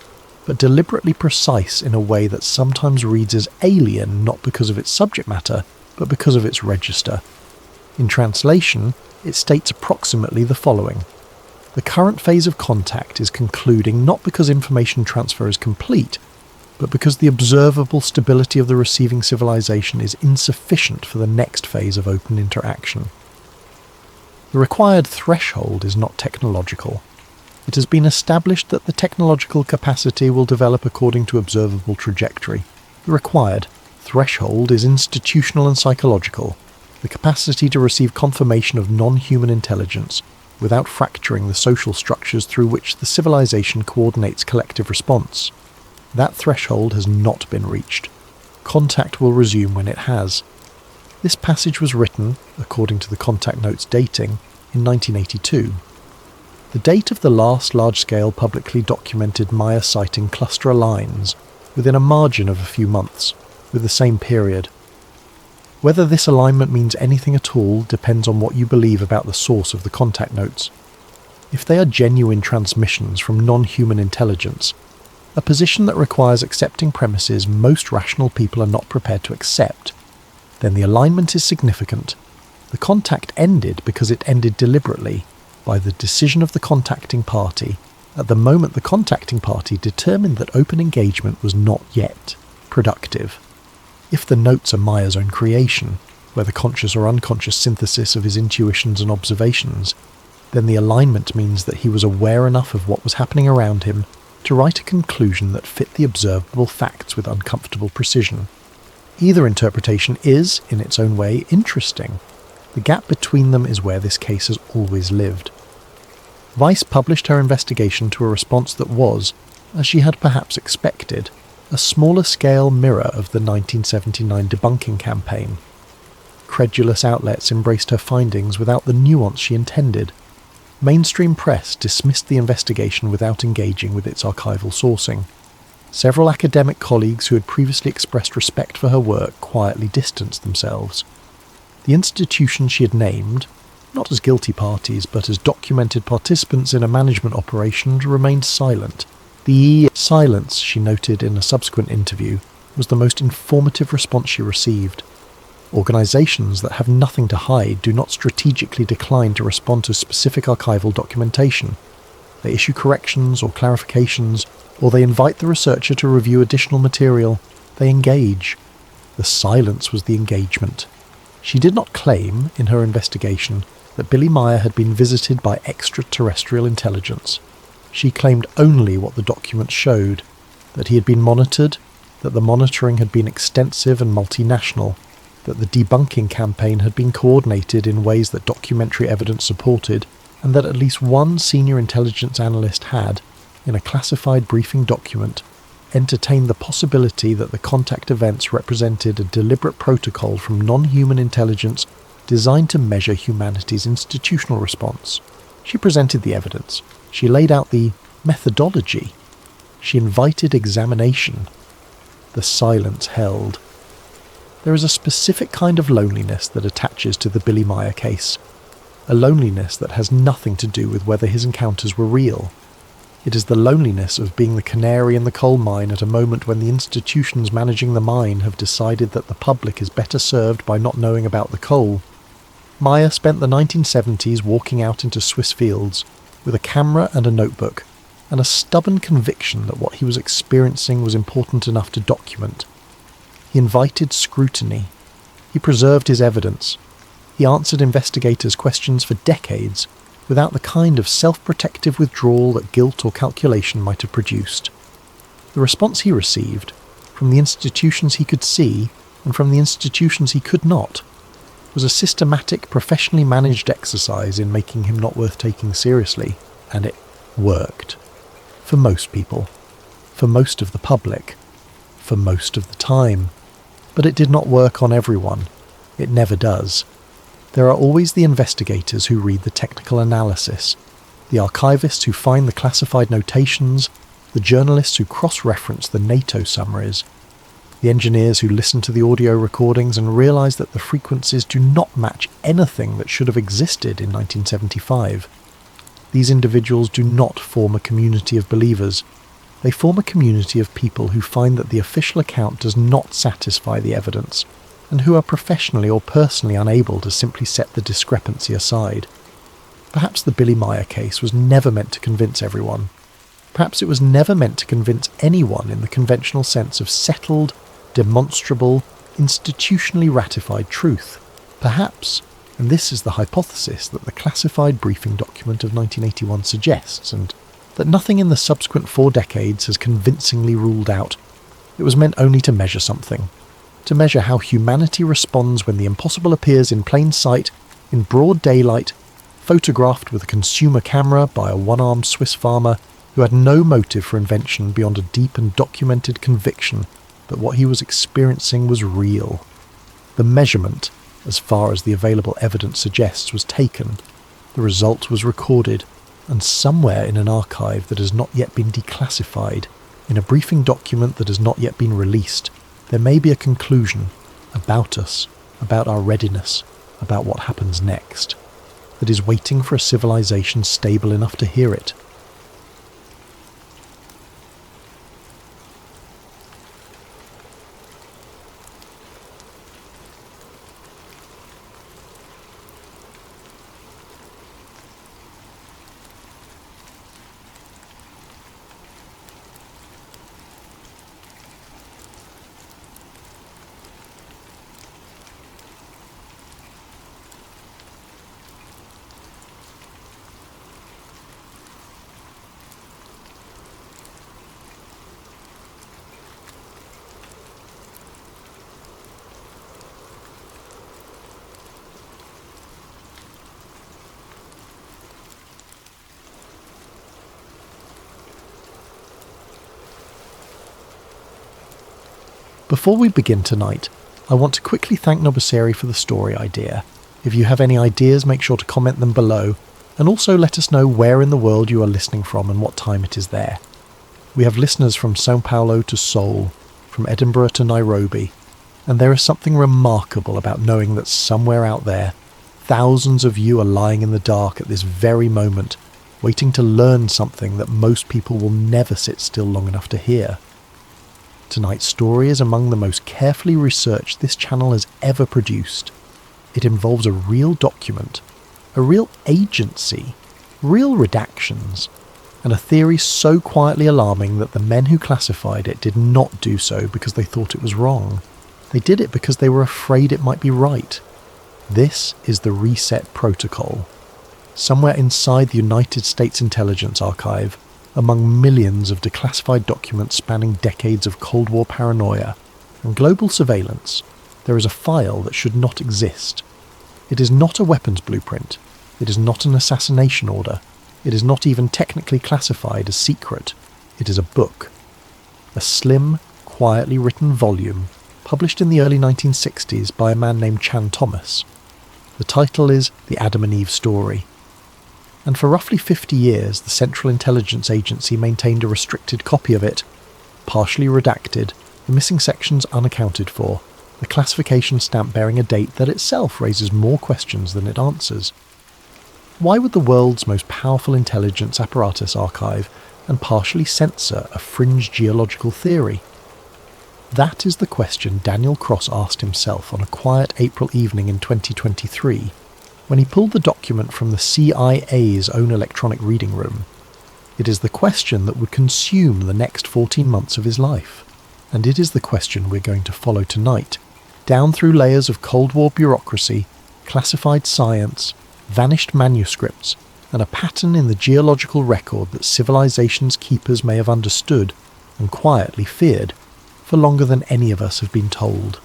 but deliberately precise in a way that sometimes reads as alien not because of its subject matter, but because of its register. In translation, it states approximately the following. The current phase of contact is concluding not because information transfer is complete, but because the observable stability of the receiving civilization is insufficient for the next phase of open interaction. The required threshold is not technological. It has been established that the technological capacity will develop according to observable trajectory. The required threshold is institutional and psychological, the capacity to receive confirmation of non-human intelligence, without fracturing the social structures through which the civilization coordinates collective response. That threshold has not been reached. Contact will resume when it has. This passage was written, according to the contact notes dating, in 1982. The date of the last large-scale publicly documented Meier sighting cluster aligns, within a margin of a few months, with the same period. Whether this alignment means anything at all depends on what you believe about the source of the contact notes. If they are genuine transmissions from non-human intelligence, a position that requires accepting premises most rational people are not prepared to accept, then the alignment is significant. The contact ended because it ended deliberately, by the decision of the contacting party, at the moment the contacting party determined that open engagement was not yet productive. If the notes are Meier's own creation, whether conscious or unconscious synthesis of his intuitions and observations, then the alignment means that he was aware enough of what was happening around him to write a conclusion that fit the observable facts with uncomfortable precision. Either interpretation is, in its own way, interesting. The gap between them is where this case has always lived. Vice published her investigation to a response that was, as she had perhaps expected, a smaller-scale mirror of the 1979 debunking campaign. Credulous outlets embraced her findings without the nuance she intended. Mainstream press dismissed the investigation without engaging with its archival sourcing. Several academic colleagues who had previously expressed respect for her work quietly distanced themselves. The institutions she had named, not as guilty parties but as documented participants in a management operation, remained silent. The silence, she noted in a subsequent interview, was the most informative response she received. Organisations that have nothing to hide do not strategically decline to respond to specific archival documentation. They issue corrections or clarifications, or they invite the researcher to review additional material. They engage. The silence was the engagement. She did not claim, in her investigation, that Billy Meier had been visited by extraterrestrial intelligence. She claimed only what the documents showed, that he had been monitored, that the monitoring had been extensive and multinational, that the debunking campaign had been coordinated in ways that documentary evidence supported, and that at least one senior intelligence analyst had, in a classified briefing document, entertained the possibility that the contact events represented a deliberate protocol from non-human intelligence designed to measure humanity's institutional response. She presented the evidence. She laid out the methodology. She invited examination. The silence held. There is a specific kind of loneliness that attaches to the Billy Meier case, a loneliness that has nothing to do with whether his encounters were real. It is the loneliness of being the canary in the coal mine at a moment when the institutions managing the mine have decided that the public is better served by not knowing about the coal. Meier spent the 1970s walking out into Swiss fields with a camera and a notebook, and a stubborn conviction that what he was experiencing was important enough to document. He invited scrutiny. He preserved his evidence. He answered investigators' questions for decades without the kind of self-protective withdrawal that guilt or calculation might have produced. The response he received, from the institutions he could see and from the institutions he could not, was a systematic, professionally managed exercise in making him not worth taking seriously, and it worked. For most people. For most of the public. For most of the time. But it did not work on everyone. It never does. There are always the investigators who read the technical analysis, the archivists who find the classified notations, the journalists who cross-reference the NATO summaries, the engineers who listen to the audio recordings and realise that the frequencies do not match anything that should have existed in 1975. These individuals do not form a community of believers. They form a community of people who find that the official account does not satisfy the evidence, and who are professionally or personally unable to simply set the discrepancy aside. Perhaps the Billy Meier case was never meant to convince everyone. Perhaps it was never meant to convince anyone in the conventional sense of settled, demonstrable, institutionally ratified truth. Perhaps, and this is the hypothesis that the classified briefing document of 1981 suggests, and that nothing in the subsequent 4 decades has convincingly ruled out, it was meant only to measure something. To measure how humanity responds when the impossible appears in plain sight, in broad daylight, photographed with a consumer camera by a one-armed Swiss farmer who had no motive for invention beyond a deep and documented conviction that what he was experiencing was real. The measurement, as far as the available evidence suggests, was taken. The result was recorded, and somewhere in an archive that has not yet been declassified, in a briefing document that has not yet been released, there may be a conclusion about us, about our readiness, about what happens next, that is waiting for a civilization stable enough to hear it. Before we begin tonight, I want to quickly thank Nobuseri for the story idea. If you have any ideas, make sure to comment them below. And also let us know where in the world you are listening from and what time it is there. We have listeners from São Paulo to Seoul, from Edinburgh to Nairobi, and there is something remarkable about knowing that somewhere out there, thousands of you are lying in the dark at this very moment, waiting to learn something that most people will never sit still long enough to hear. Tonight's story is among the most carefully researched this channel has ever produced. It involves a real document, a real agency, real redactions, and a theory so quietly alarming that the men who classified it did not do so because they thought it was wrong. They did it because they were afraid it might be right. This is the Reset Protocol. Somewhere inside the United States Intelligence Archive, among millions of declassified documents spanning decades of Cold War paranoia and global surveillance, there is a file that should not exist. It is not a weapons blueprint. It is not an assassination order. It is not even technically classified as secret. It is a book. A slim, quietly written volume published in the early 1960s by a man named Chan Thomas. The title is The Adam and Eve Story. And for roughly 50 years, the Central Intelligence Agency maintained a restricted copy of it, partially redacted, the missing sections unaccounted for, the classification stamp bearing a date that itself raises more questions than it answers. Why would the world's most powerful intelligence apparatus archive and partially censor a fringe geological theory? That is the question Daniel Cross asked himself on a quiet April evening in 2023, when he pulled the document from the CIA's own electronic reading room. It is the question that would consume the next 14 months of his life. And it is the question we're going to follow tonight, down through layers of Cold War bureaucracy, classified science, vanished manuscripts, and a pattern in the geological record that civilization's keepers may have understood and quietly feared for longer than any of us have been told.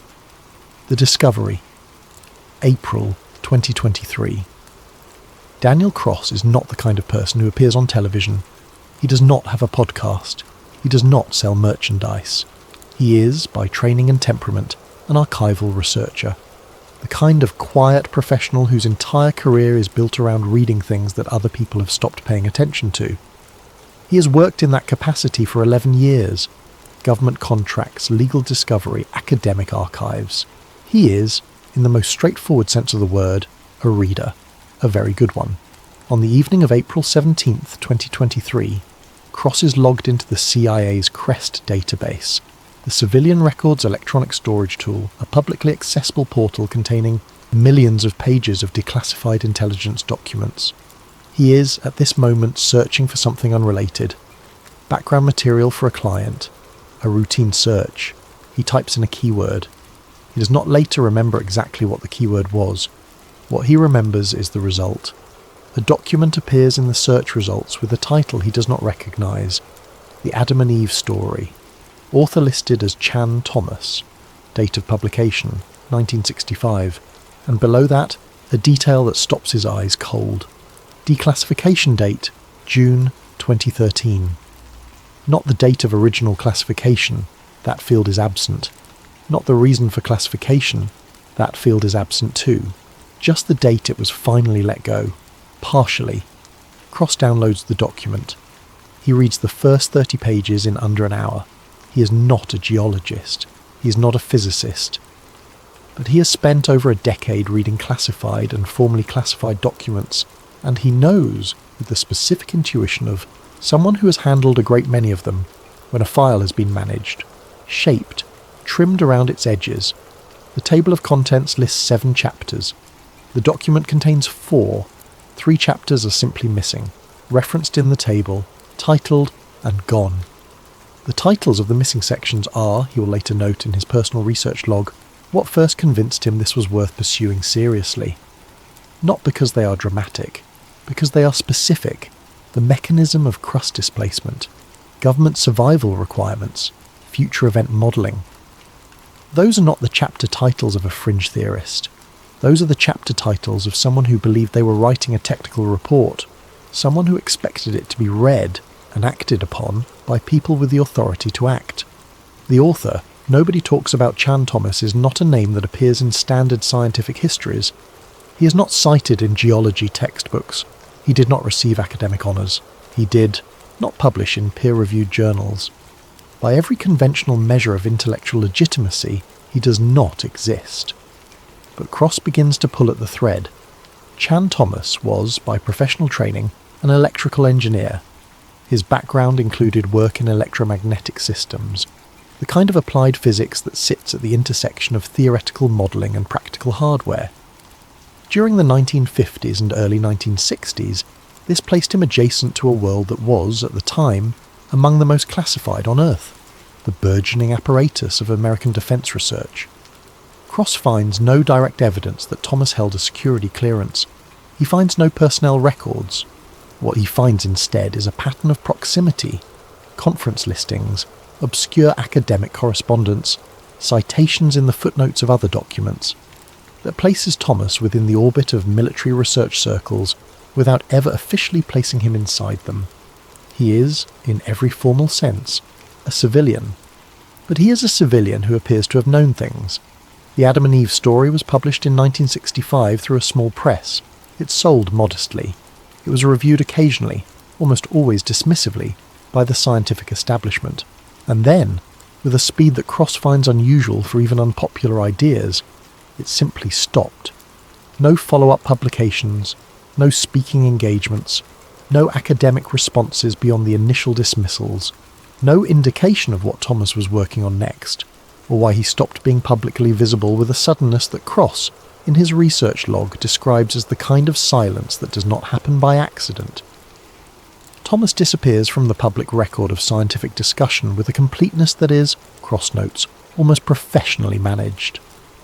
The Discovery. April 2023. Daniel Cross is not the kind of person who appears on television. He does not have a podcast. He does not sell merchandise. He is, by training and temperament, an archival researcher. The kind of quiet professional whose entire career is built around reading things that other people have stopped paying attention to. He has worked in that capacity for 11 years. Government contracts, legal discovery, academic archives. He is, in the most straightforward sense of the word, a reader. A very good one. On the evening of April 17th, 2023, Cross is logged into the CIA's CREST database, the Civilian Records Electronic Storage Tool, a publicly accessible portal containing millions of pages of declassified intelligence documents. He is, at this moment, searching for something unrelated. Background material for a client. A routine search. He types in a keyword. He does not later remember exactly what the keyword was. What he remembers is the result. A document appears in the search results with a title he does not recognise. The Adam and Eve Story. Author listed as Chan Thomas. Date of publication, 1965. And below that, a detail that stops his eyes cold. Declassification date, June 2013. Not the date of original classification, that field is absent. Not the reason for classification, that field is absent too. Just the date it was finally let go. Partially. Cross downloads the document. He reads the first 30 pages in under an hour. He is not a geologist. He is not a physicist. But he has spent over a decade reading classified and formally classified documents, and he knows, with the specific intuition of someone who has handled a great many of them, when a file has been managed, shaped, trimmed around its edges. The table of contents lists 7 chapters. The document contains 4. 3 chapters are simply missing, referenced in the table, titled, and gone. The titles of the missing sections are, he will later note in his personal research log, what first convinced him this was worth pursuing seriously. Not because they are dramatic, because they are specific. The mechanism of crust displacement, government survival requirements, future event modelling. Those are not the chapter titles of a fringe theorist. Those are the chapter titles of someone who believed they were writing a technical report, someone who expected it to be read and acted upon by people with the authority to act. The author, Nobody Talks About Chan Thomas, is not a name that appears in standard scientific histories. He is not cited in geology textbooks. He did not receive academic honours. He did not publish in peer-reviewed journals. By every conventional measure of intellectual legitimacy, he does not exist. But Cross begins to pull at the thread. Chan Thomas was, by professional training, an electrical engineer. His background included work in electromagnetic systems, the kind of applied physics that sits at the intersection of theoretical modelling and practical hardware. During the 1950s and early 1960s, this placed him adjacent to a world that was, at the time, among the most classified on Earth, the burgeoning apparatus of American defence research. Cross finds no direct evidence that Thomas held a security clearance. He finds no personnel records. What he finds instead is a pattern of proximity, conference listings, obscure academic correspondence, citations in the footnotes of other documents, that places Thomas within the orbit of military research circles without ever officially placing him inside them. He is, in every formal sense, a civilian. But he is a civilian who appears to have known things. The Adam and Eve story was published in 1965 through a small press. It sold modestly. It was reviewed occasionally, almost always dismissively, by the scientific establishment. And then, with a speed that Cross finds unusual for even unpopular ideas, it simply stopped. No follow-up publications, no speaking engagements, no academic responses beyond the initial dismissals, no indication of what Thomas was working on next, or why he stopped being publicly visible with a suddenness that Cross, in his research log, describes as the kind of silence that does not happen by accident. Thomas disappears from the public record of scientific discussion with a completeness that is, Cross notes, almost professionally managed.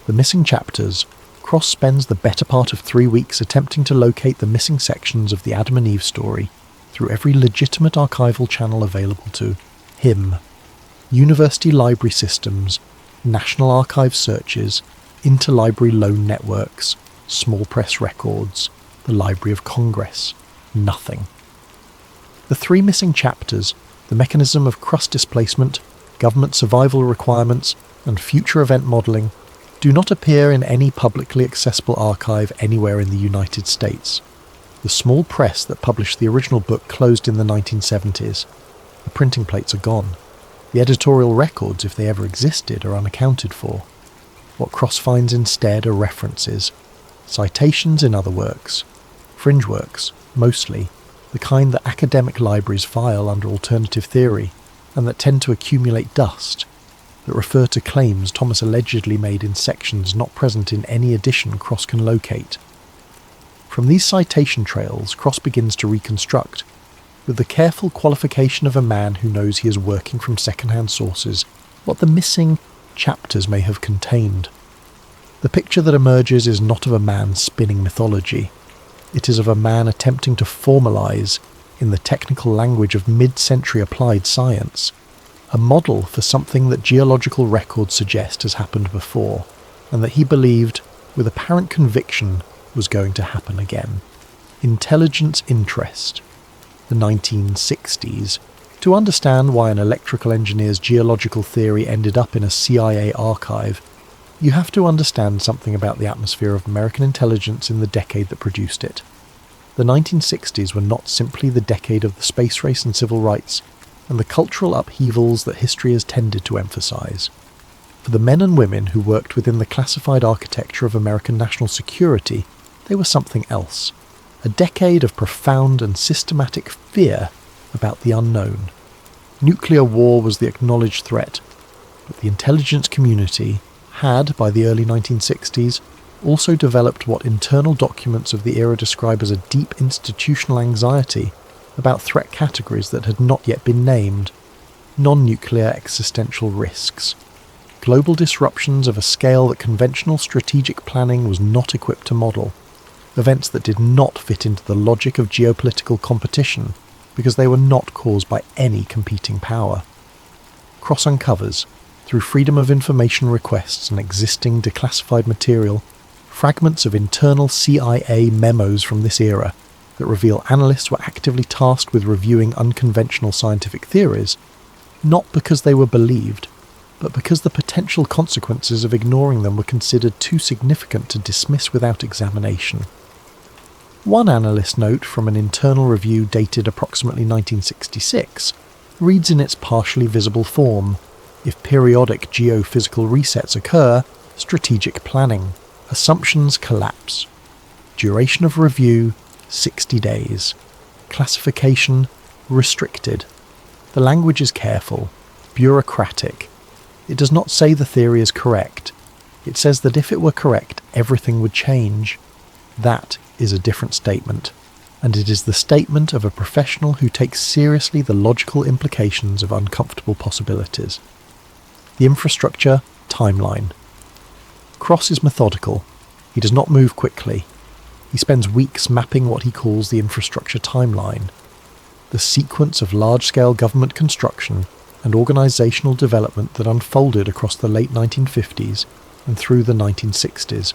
The missing chapters, Cross spends the better part of 3 weeks attempting to locate the missing sections of the Adam and Eve story through every legitimate archival channel available to him. University library systems, National Archive searches, interlibrary loan networks, small press records, the Library of Congress. Nothing. The 3 missing chapters, the mechanism of crust displacement, government survival requirements, and future event modelling, do not appear in any publicly accessible archive anywhere in the United States. The small press that published the original book closed in the 1970s. The printing plates are gone. The editorial records, if they ever existed, are unaccounted for. What Cross finds instead are references, citations in other works, fringe works, mostly, the kind that academic libraries file under alternative theory, and that tend to accumulate dust, that refer to claims Thomas allegedly made in sections not present in any edition Cross can locate. From these citation trails, Cross begins to reconstruct, with the careful qualification of a man who knows he is working from second-hand sources, what the missing chapters may have contained. The picture that emerges is not of a man spinning mythology. It is of a man attempting to formalise, in the technical language of mid-century applied science, a model for something that geological records suggest has happened before, and that he believed, with apparent conviction, was going to happen again. Intelligence interest. The 1960s. To understand why an electrical engineer's geological theory ended up in a CIA archive, you have to understand something about the atmosphere of American intelligence in the decade that produced it. The 1960s were not simply the decade of the space race and civil rights, and the cultural upheavals that history has tended to emphasise. For the men and women who worked within the classified architecture of American national security, they were something else. A decade of profound and systematic fear about the unknown. Nuclear war was the acknowledged threat, but the intelligence community had, by the early 1960s, also developed what internal documents of the era describe as a deep institutional anxiety about threat categories that had not yet been named, non-nuclear existential risks, global disruptions of a scale that conventional strategic planning was not equipped to model, events that did not fit into the logic of geopolitical competition because they were not caused by any competing power. Cross uncovers, through freedom of information requests and existing declassified material, fragments of internal CIA memos from this era that reveal analysts were actively tasked with reviewing unconventional scientific theories, not because they were believed, but because the potential consequences of ignoring them were considered too significant to dismiss without examination. One analyst note from an internal review dated approximately 1966 reads in its partially visible form, "If periodic geophysical resets occur, strategic planning, assumptions collapse. Duration of review, 60 days. Classification, restricted." The language is careful, bureaucratic. It does not say the theory is correct. It says that if it were correct, everything would change. That is a different statement, and it is the statement of a professional who takes seriously the logical implications of uncomfortable possibilities. The infrastructure timeline. Cross is methodical. He does not move quickly. He spends weeks mapping what he calls the infrastructure timeline, the sequence of large-scale government construction and organisational development that unfolded across the late 1950s and through the 1960s,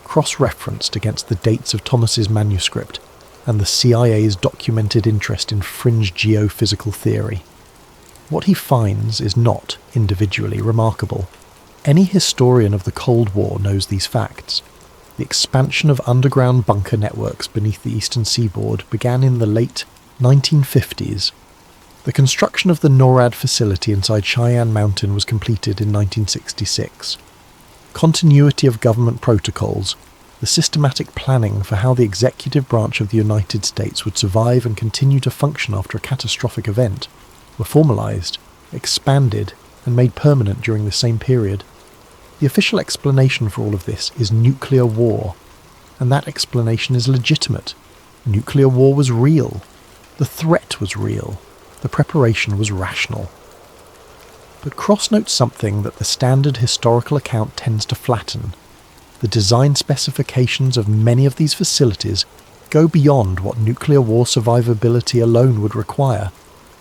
cross-referenced against the dates of Thomas's manuscript and the CIA's documented interest in fringe geophysical theory. What he finds is not individually remarkable. Any historian of the Cold War knows these facts. The expansion of underground bunker networks beneath the eastern seaboard began in the late 1950s. The construction of the NORAD facility inside Cheyenne Mountain was completed in 1966. Continuity of government protocols, the systematic planning for how the executive branch of the United States would survive and continue to function after a catastrophic event, were formalized, expanded, and made permanent during the same period. The official explanation for all of this is nuclear war, and that explanation is legitimate. Nuclear war was real. The threat was real. The preparation was rational. But Cross notes something that the standard historical account tends to flatten. The design specifications of many of these facilities go beyond what nuclear war survivability alone would require.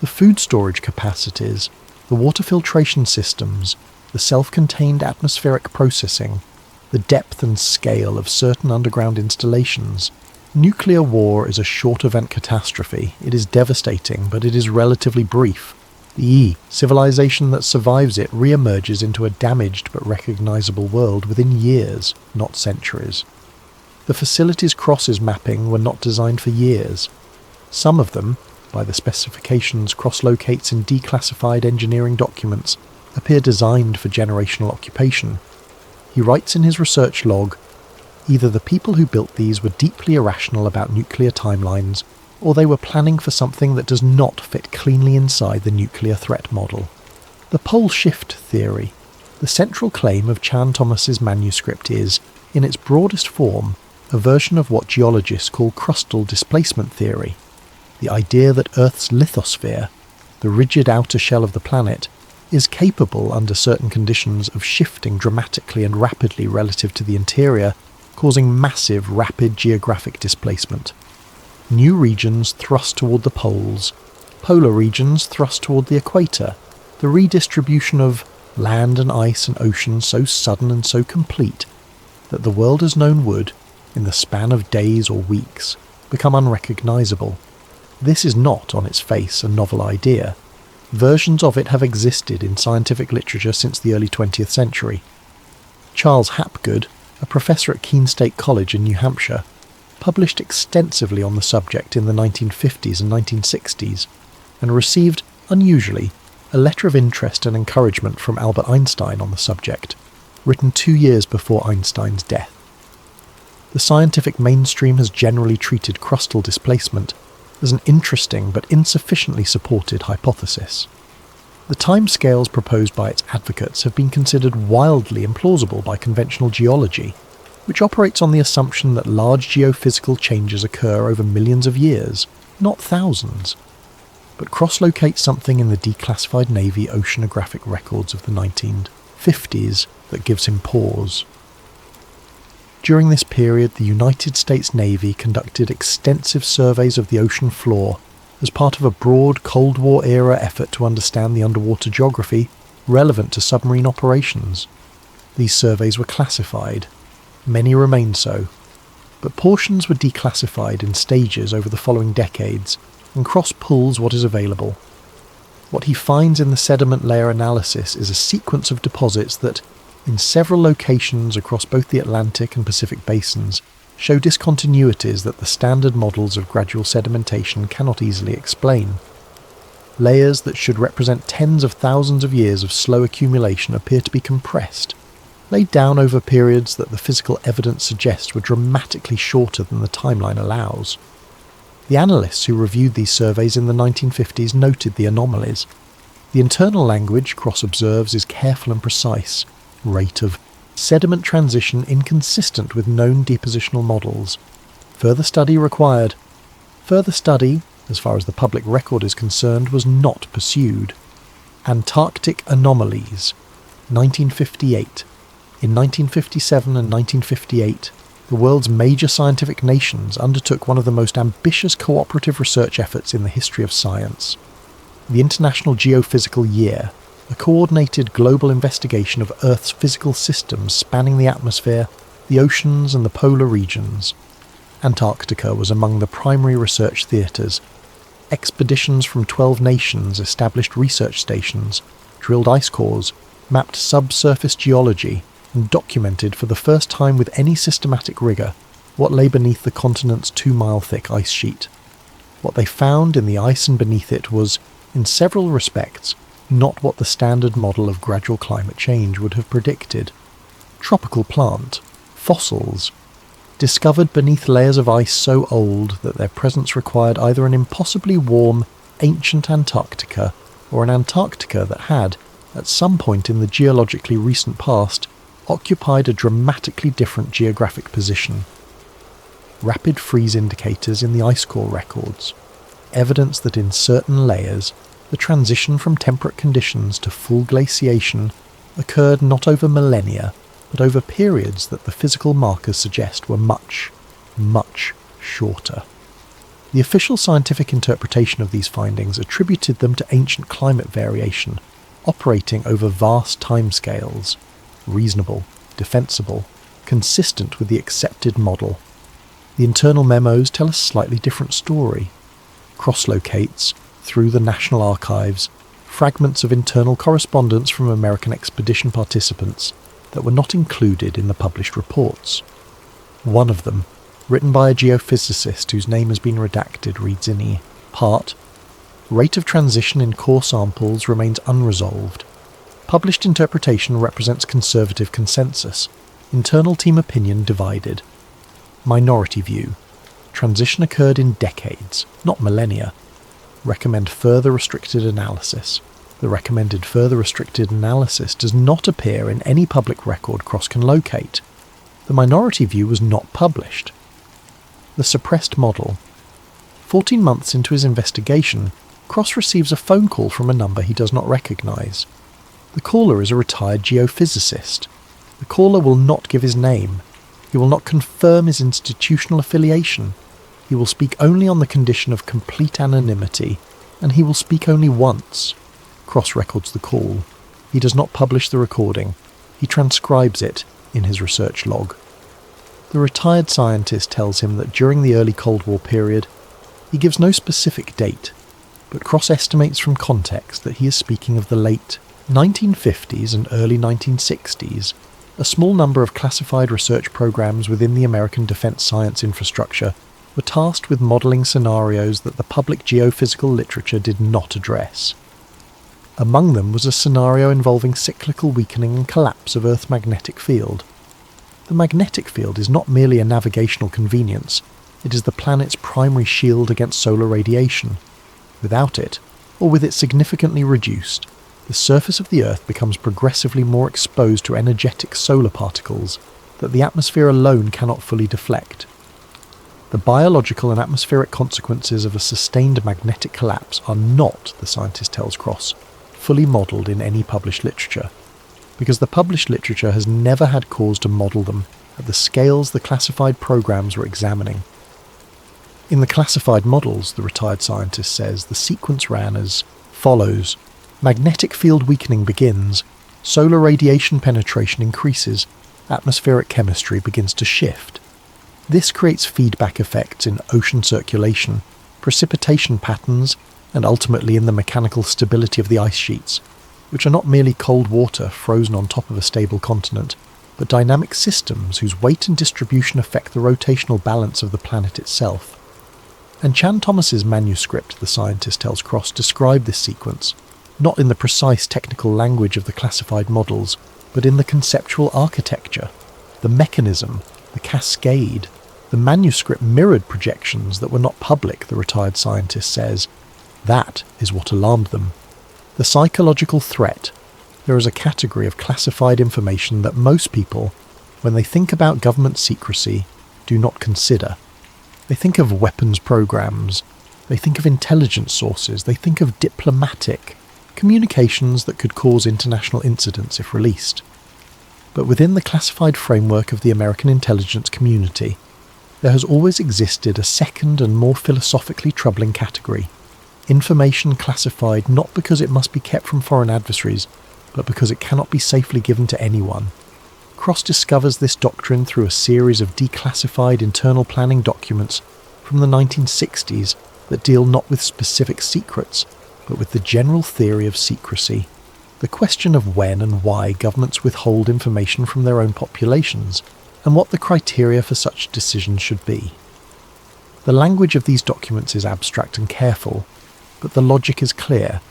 The food storage capacities, the water filtration systems, the self-contained atmospheric processing, the depth and scale of certain underground installations. Nuclear war is a short-event catastrophe. It is devastating, but it is relatively brief. The civilization that survives it re-emerges into a damaged but recognizable world within years, not centuries. The facilities Cross is mapping were not designed for years. Some of them, by the specifications Cross locates in declassified engineering documents, appear designed for generational occupation. He writes in his research log, "Either the people who built these were deeply irrational about nuclear timelines, or they were planning for something that does not fit cleanly inside the nuclear threat model." The pole shift theory. The central claim of Chan Thomas's manuscript is, in its broadest form, a version of what geologists call crustal displacement theory. The idea that Earth's lithosphere, the rigid outer shell of the planet, is capable under certain conditions of shifting dramatically and rapidly relative to the interior, causing massive, rapid geographic displacement. New regions thrust toward the poles, polar regions thrust toward the equator, the redistribution of land and ice and ocean so sudden and so complete that the world as known would, in the span of days or weeks, become unrecognizable. This is not, on its face, a novel idea. Versions of it have existed in scientific literature since the early 20th century. Charles Hapgood, a professor at Keene State College in New Hampshire, published extensively on the subject in the 1950s and 1960s, and received, unusually, a letter of interest and encouragement from Albert Einstein on the subject, written 2 years before Einstein's death. The scientific mainstream has generally treated crustal displacement as an interesting but insufficiently supported hypothesis. The timescales proposed by its advocates have been considered wildly implausible by conventional geology, which operates on the assumption that large geophysical changes occur over millions of years, not thousands. But Cross locates something in the declassified Navy oceanographic records of the 1950s that gives him pause. During this period, the United States Navy conducted extensive surveys of the ocean floor as part of a broad Cold War-era effort to understand the underwater geography relevant to submarine operations. These surveys were classified. Many remain so, but portions were declassified in stages over the following decades, and Cross pulls what is available. What he finds in the sediment layer analysis is a sequence of deposits that, in several locations across both the Atlantic and Pacific basins, show discontinuities that the standard models of gradual sedimentation cannot easily explain. Layers that should represent tens of thousands of years of slow accumulation appear to be compressed, laid down over periods that the physical evidence suggests were dramatically shorter than the timeline allows. The analysts who reviewed these surveys in the 1950s noted the anomalies. The internal language Cross observes is careful and precise. Rate of sediment transition inconsistent with known depositional models. Further study required. Further study, as far as the public record is concerned, was not pursued. Antarctic anomalies. 1958. In 1957 and 1958, the world's major scientific nations undertook one of the most ambitious cooperative research efforts in the history of science. The International Geophysical Year, a coordinated global investigation of Earth's physical systems spanning the atmosphere, the oceans and the polar regions. Antarctica was among the primary research theatres. Expeditions from 12 nations established research stations, drilled ice cores, mapped subsurface geology, and documented for the first time with any systematic rigour what lay beneath the continent's 2-mile-thick ice sheet. What they found in the ice and beneath it was, in several respects, not what the standard model of gradual climate change would have predicted. Tropical plant, fossils, discovered beneath layers of ice so old that their presence required either an impossibly warm, ancient Antarctica or an Antarctica that had, at some point in the geologically recent past, occupied a dramatically different geographic position. Rapid freeze indicators in the ice core records, evidence that in certain layers, the transition from temperate conditions to full glaciation occurred not over millennia, but over periods that the physical markers suggest were much, much shorter. The official scientific interpretation of these findings attributed them to ancient climate variation, operating over vast timescales, reasonable, defensible, consistent with the accepted model. The internal memos tell a slightly different story. Cross locates, through the National Archives, fragments of internal correspondence from American expedition participants that were not included in the published reports. One of them, written by a geophysicist whose name has been redacted, reads in part, "Rate of transition in core samples remains unresolved. Published interpretation represents conservative consensus. Internal team opinion divided. Minority view. Transition occurred in decades, not millennia. Recommend further restricted analysis. The recommended further restricted analysis does not appear in any public record Cross can locate. The minority view was not published. The suppressed model. 14 months into his investigation, Cross receives a phone call from a number he does not recognise. The caller is a retired geophysicist. The caller will not give his name. He will not confirm his institutional affiliation. He will speak only on the condition of complete anonymity, and he will speak only once. Cross records the call. He does not publish the recording. He transcribes it in his research log. The retired scientist tells him that during the early Cold War period, he gives no specific date, but Cross estimates from context that he is speaking of the late 1950s and early 1960s. A small number of classified research programs within the American defense science infrastructure were tasked with modelling scenarios that the public geophysical literature did not address. Among them was a scenario involving cyclical weakening and collapse of Earth's magnetic field. The magnetic field is not merely a navigational convenience, it is the planet's primary shield against solar radiation. Without it, or with it significantly reduced, the surface of the Earth becomes progressively more exposed to energetic solar particles that the atmosphere alone cannot fully deflect. The biological and atmospheric consequences of a sustained magnetic collapse are not, the scientist tells Cross, fully modelled in any published literature, because the published literature has never had cause to model them at the scales the classified programs were examining. In the classified models, the retired scientist says, the sequence ran as follows. Magnetic field weakening begins, solar radiation penetration increases, atmospheric chemistry begins to shift. This creates feedback effects in ocean circulation, precipitation patterns, and ultimately in the mechanical stability of the ice sheets, which are not merely cold water frozen on top of a stable continent, but dynamic systems whose weight and distribution affect the rotational balance of the planet itself. And Chan Thomas's manuscript, the scientist tells Cross, described this sequence, not in the precise technical language of the classified models, but in the conceptual architecture, the mechanism, the cascade. The manuscript mirrored projections that were not public, the retired scientist says. That is what alarmed them. The psychological threat. There is a category of classified information that most people, when they think about government secrecy, do not consider. They think of weapons programs, they think of intelligence sources, they think of diplomatic communications that could cause international incidents if released. But within the classified framework of the American intelligence community, there has always existed a second and more philosophically troubling category. Information classified not because it must be kept from foreign adversaries, but because it cannot be safely given to anyone. Cross discovers this doctrine through a series of declassified internal planning documents from the 1960s that deal not with specific secrets, but with the general theory of secrecy, the question of when and why governments withhold information from their own populations, and what the criteria for such decisions should be. The language of these documents is abstract and careful, but the logic is clear.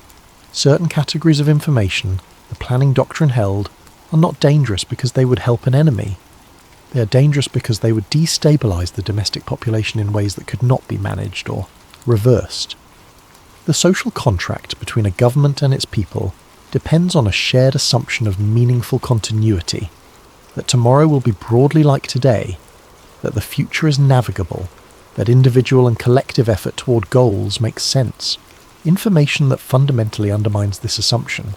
Certain categories of information, the planning doctrine held, are not dangerous because they would help an enemy. They are dangerous because they would destabilize the domestic population in ways that could not be managed or reversed. The social contract between a government and its people depends on a shared assumption of meaningful continuity, that tomorrow will be broadly like today, that the future is navigable, that individual and collective effort toward goals makes sense. Information that fundamentally undermines this assumption,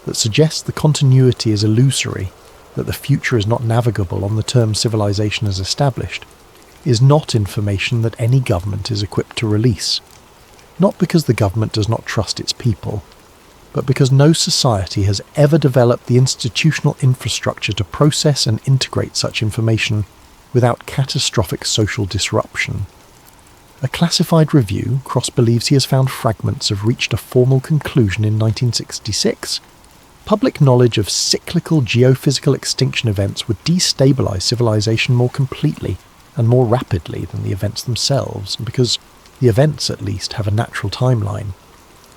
that suggests the continuity is illusory, that the future is not navigable on the terms civilization has established, is not information that any government is equipped to release. Not because the government does not trust its people, but because no society has ever developed the institutional infrastructure to process and integrate such information without catastrophic social disruption. A classified review, Cross believes he has found fragments have reached a formal conclusion in 1966. Public knowledge of cyclical geophysical extinction events would destabilize civilization more completely and more rapidly than the events themselves, because the events, at least, have a natural timeline.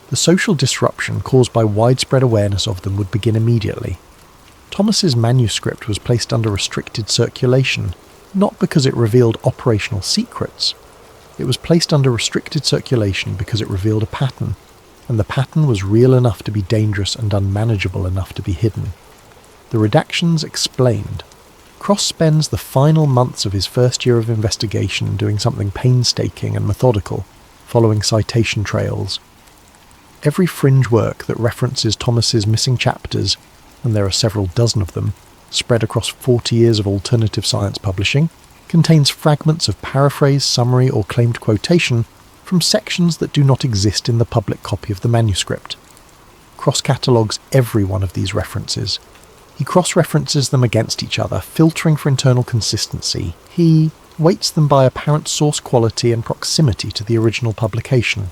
The social disruption caused by widespread awareness of them would begin immediately. Thomas's manuscript was placed under restricted circulation, not because it revealed operational secrets. It was placed under restricted circulation because it revealed a pattern, and the pattern was real enough to be dangerous and unmanageable enough to be hidden. The redactions explained. Cross spends the final months of his first year of investigation doing something painstaking and methodical, following citation trails. Every fringe work that references Thomas's missing chapters, and there are several dozen of them, spread across 40 years of alternative science publishing, contains fragments of paraphrase, summary, or claimed quotation from sections that do not exist in the public copy of the manuscript. Cross catalogues every one of these references. He cross-references them against each other, filtering for internal consistency. He weights them by apparent source quality and proximity to the original publication.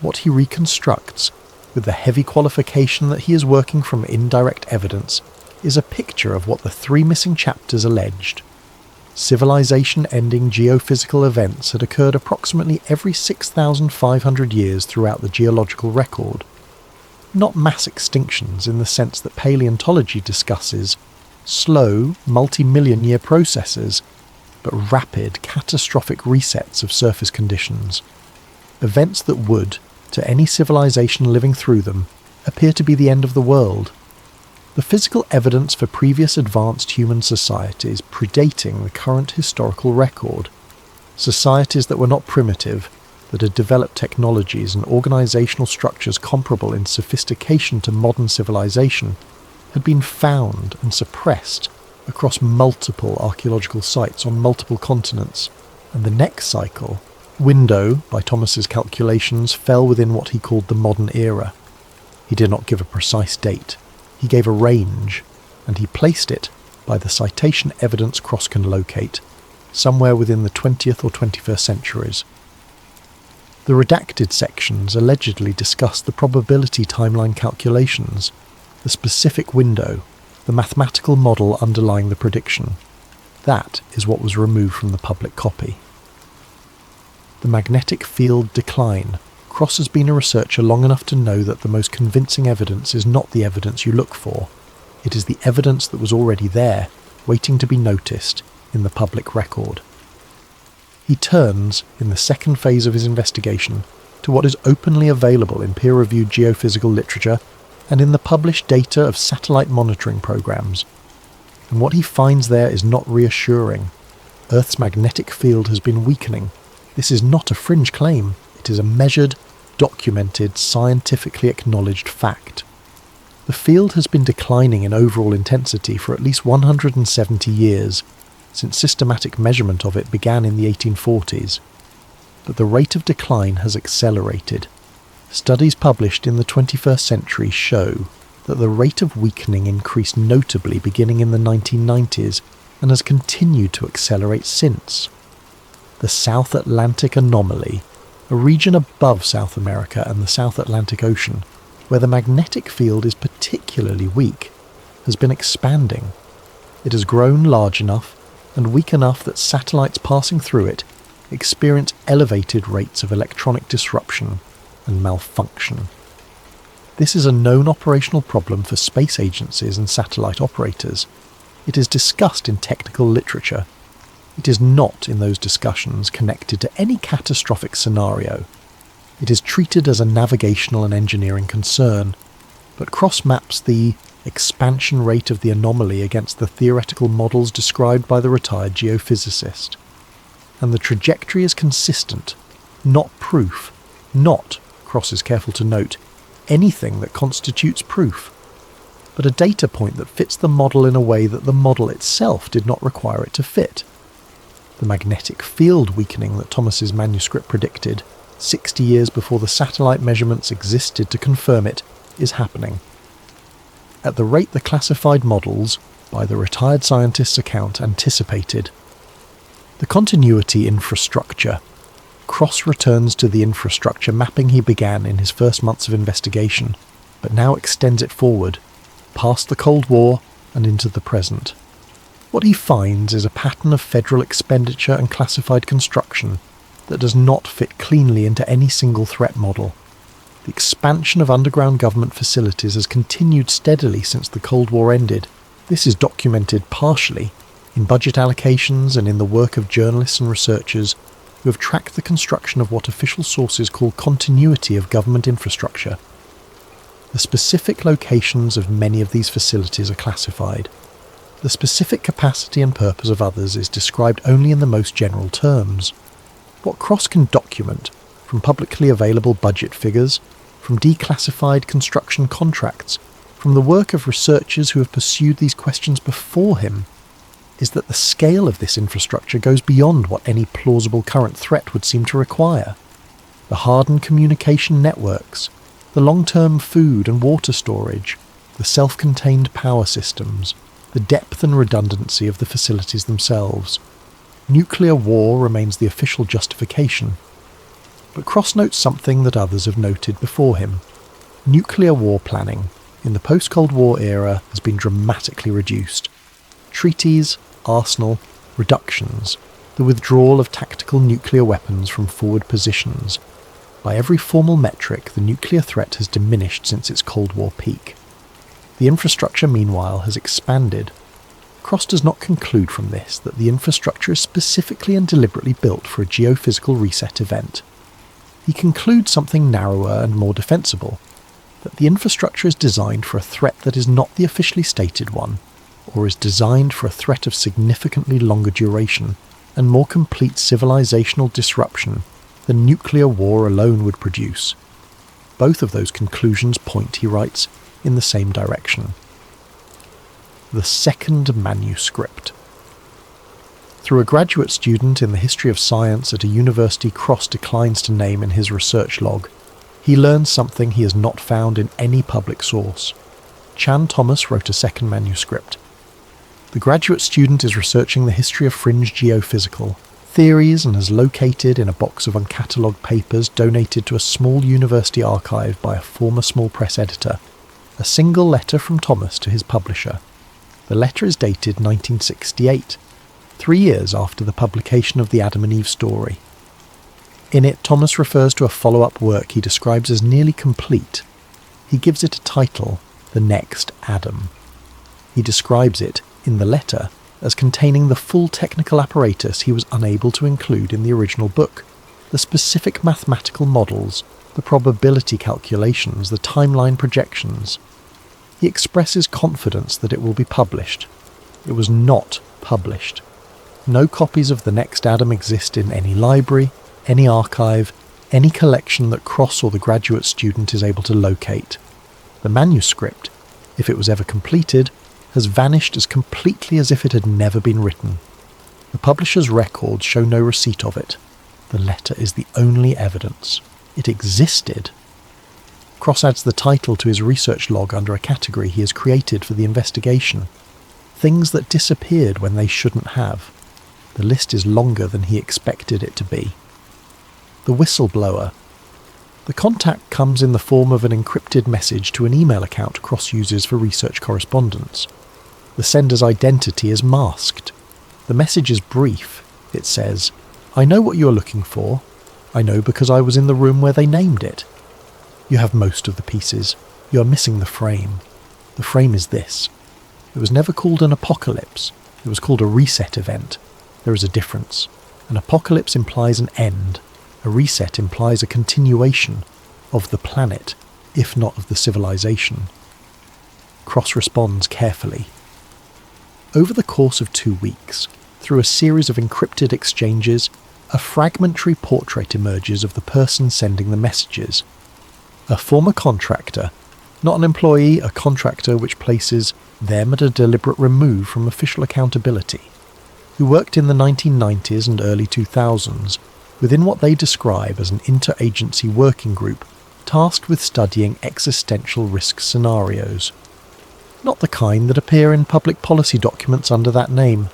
What he reconstructs, with the heavy qualification that he is working from indirect evidence, is a picture of what the 3 missing chapters alleged. Civilization-ending geophysical events had occurred approximately every 6,500 years throughout the geological record. Not mass extinctions in the sense that paleontology discusses, slow, multi-million-year processes, but rapid, catastrophic resets of surface conditions. Events that would, to any civilization living through them, appear to be the end of the world. The physical evidence for previous advanced human societies predating the current historical record, societies that were not primitive, that had developed technologies and organizational structures comparable in sophistication to modern civilization, had been found and suppressed across multiple archaeological sites on multiple continents, and the next cycle, window, by Thomas's calculations, fell within what he called the modern era. He did not give a precise date. He gave a range, and he placed it, by the citation evidence Cross can locate, somewhere within the 20th or 21st centuries. The redacted sections allegedly discuss the probability timeline calculations, the specific window, the mathematical model underlying the prediction. That is what was removed from the public copy. The magnetic field decline. Cross has been a researcher long enough to know that the most convincing evidence is not the evidence you look for. It is the evidence that was already there, waiting to be noticed, in the public record. He turns, in the second phase of his investigation, to what is openly available in peer-reviewed geophysical literature and in the published data of satellite monitoring programs. And what he finds there is not reassuring. Earth's magnetic field has been weakening. This is not a fringe claim. It is a measured, documented, scientifically acknowledged fact. The field has been declining in overall intensity for at least 170 years, since systematic measurement of it began in the 1840s. But the rate of decline has accelerated. Studies published in the 21st century show that the rate of weakening increased notably beginning in the 1990s and has continued to accelerate since. The South Atlantic anomaly, a region above South America and the South Atlantic Ocean, where the magnetic field is particularly weak, has been expanding. It has grown large enough and weak enough that satellites passing through it experience elevated rates of electronic disruption and malfunction. This is a known operational problem for space agencies and satellite operators. It is discussed in technical literature. It is not in those discussions connected to any catastrophic scenario. It is treated as a navigational and engineering concern, but cross-maps the expansion rate of the anomaly against the theoretical models described by the retired geophysicist. And the trajectory is consistent, not proof, not, Cross is careful to note, anything that constitutes proof, but a data point that fits the model in a way that the model itself did not require it to fit. The magnetic field weakening that Thomas's manuscript predicted, 60 years before the satellite measurements existed to confirm it, is happening. At the rate the classified models, by the retired scientist's account, anticipated. The continuity infrastructure. Cross returns to the infrastructure mapping he began in his first months of investigation, but now extends it forward, past the Cold War and into the present. What he finds is a pattern of federal expenditure and classified construction that does not fit cleanly into any single threat model. The expansion of underground government facilities has continued steadily since the Cold War ended. This is documented partially in budget allocations and in the work of journalists and researchers who have tracked the construction of what official sources call continuity of government infrastructure. The specific locations of many of these facilities are classified. The specific capacity and purpose of others is described only in the most general terms. What Cross can document, from publicly available budget figures, from declassified construction contracts, from the work of researchers who have pursued these questions before him, is that the scale of this infrastructure goes beyond what any plausible current threat would seem to require. The hardened communication networks, the long-term food and water storage, the self-contained power systems, the depth and redundancy of the facilities themselves. Nuclear war remains the official justification. But Cross notes something that others have noted before him. Nuclear war planning in the post-Cold War era has been dramatically reduced. Treaties, arsenal, reductions, the withdrawal of tactical nuclear weapons from forward positions. By every formal metric, the nuclear threat has diminished since its Cold War peak. The infrastructure, meanwhile, has expanded. Cross does not conclude from this that the infrastructure is specifically and deliberately built for a geophysical reset event. He concludes something narrower and more defensible, that the infrastructure is designed for a threat that is not the officially stated one, or is designed for a threat of significantly longer duration and more complete civilizational disruption than nuclear war alone would produce. Both of those conclusions point, he writes, in the same direction. The second manuscript. Through a graduate student in the history of science at a university Cross declines to name in his research log, he learns something he has not found in any public source. Chan Thomas wrote a second manuscript. The graduate student is researching the history of fringe geophysical theories and has located in a box of uncatalogued papers donated to a small university archive by a former small press editor a single letter from Thomas to his publisher. The letter is dated 1968, 3 years after the publication of the Adam and Eve story. In it, Thomas refers to a follow-up work he describes as nearly complete. He gives it a title, The Next Adam. He describes it, in the letter, as containing the full technical apparatus he was unable to include in the original book, the specific mathematical models, the probability calculations, the timeline projections. He expresses confidence that it will be published. It was not published. No copies of The Next Adam exist in any library, any archive, any collection that Cross or the graduate student is able to locate. The manuscript, if it was ever completed, has vanished as completely as if it had never been written. The publisher's records show no receipt of it. The letter is the only evidence. It existed. Cross adds the title to his research log under a category he has created for the investigation. Things that disappeared when they shouldn't have. The list is longer than he expected it to be. The whistleblower. The contact comes in the form of an encrypted message to an email account Cross uses for research correspondence. The sender's identity is masked. The message is brief. It says, "I know what you are looking for. I know because I was in the room where they named it. You have most of the pieces. You are missing the frame. The frame is this. It was never called an apocalypse. It was called a reset event. There is a difference. An apocalypse implies an end. A reset implies a continuation of the planet, if not of the civilization." Cross responds carefully. Over the course of 2 weeks, through a series of encrypted exchanges, a fragmentary portrait emerges of the person sending the messages. A former contractor, not an employee, a contractor, which places them at a deliberate remove from official accountability, who worked in the 1990s and early 2000s within what they describe as an interagency working group tasked with studying existential risk scenarios. Not the kind that appear in public policy documents under that name: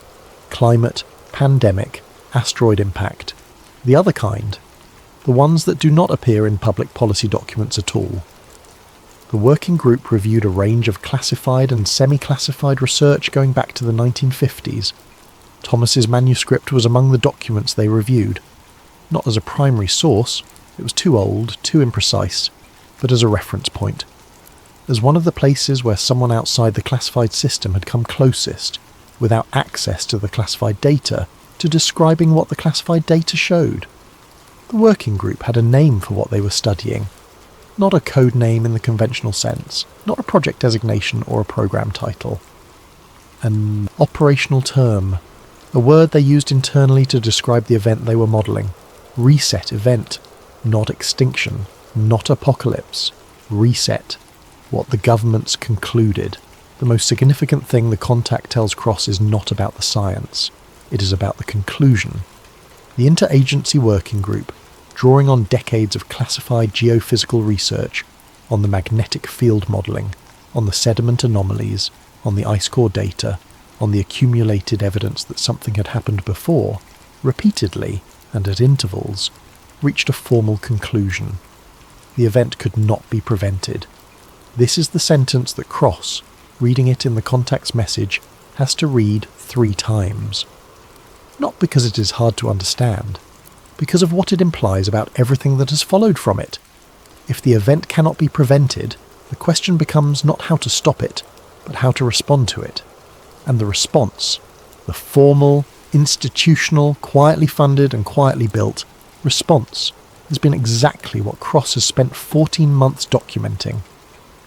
climate, pandemic, asteroid impact. The other kind, the ones that do not appear in public policy documents at all. The working group reviewed a range of classified and semi-classified research going back to the 1950s. Thomas's manuscript was among the documents they reviewed. Not as a primary source, it was too old, too imprecise, but as a reference point. As one of the places where someone outside the classified system had come closest, without access to the classified data, to describing what the classified data showed. The working group had a name for what they were studying. Not a code name in the conventional sense, not a project designation or a program title. An operational term, a word they used internally to describe the event they were modelling. Reset event, not extinction, not apocalypse. Reset, what the governments concluded. The most significant thing the contact tells Cross is not about the science. It is about the conclusion. The interagency working group, drawing on decades of classified geophysical research, on the magnetic field modelling, on the sediment anomalies, on the ice core data, on the accumulated evidence that something had happened before, repeatedly and at intervals, reached a formal conclusion. The event could not be prevented. This is the sentence that Cross, reading it in the contact's message, has to read 3 times. Not because it is hard to understand, because of what it implies about everything that has followed from it. If the event cannot be prevented, the question becomes not how to stop it, but how to respond to it. And the response, the formal, institutional, quietly funded and quietly built response, has been exactly what Cross has spent 14 months documenting.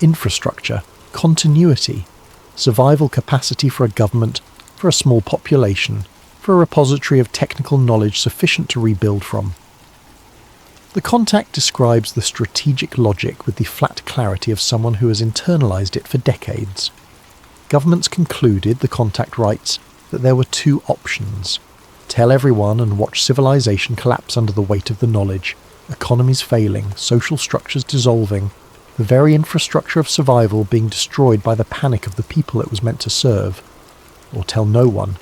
Infrastructure, continuity, survival capacity for a government, for a small population, for a repository of technical knowledge sufficient to rebuild from. The contact describes the strategic logic with the flat clarity of someone who has internalized it for decades. Governments concluded, the contact writes, that there were 2 options. Tell everyone and watch civilization collapse under the weight of the knowledge, economies failing, social structures dissolving, the very infrastructure of survival being destroyed by the panic of the people it was meant to serve. Or tell no one.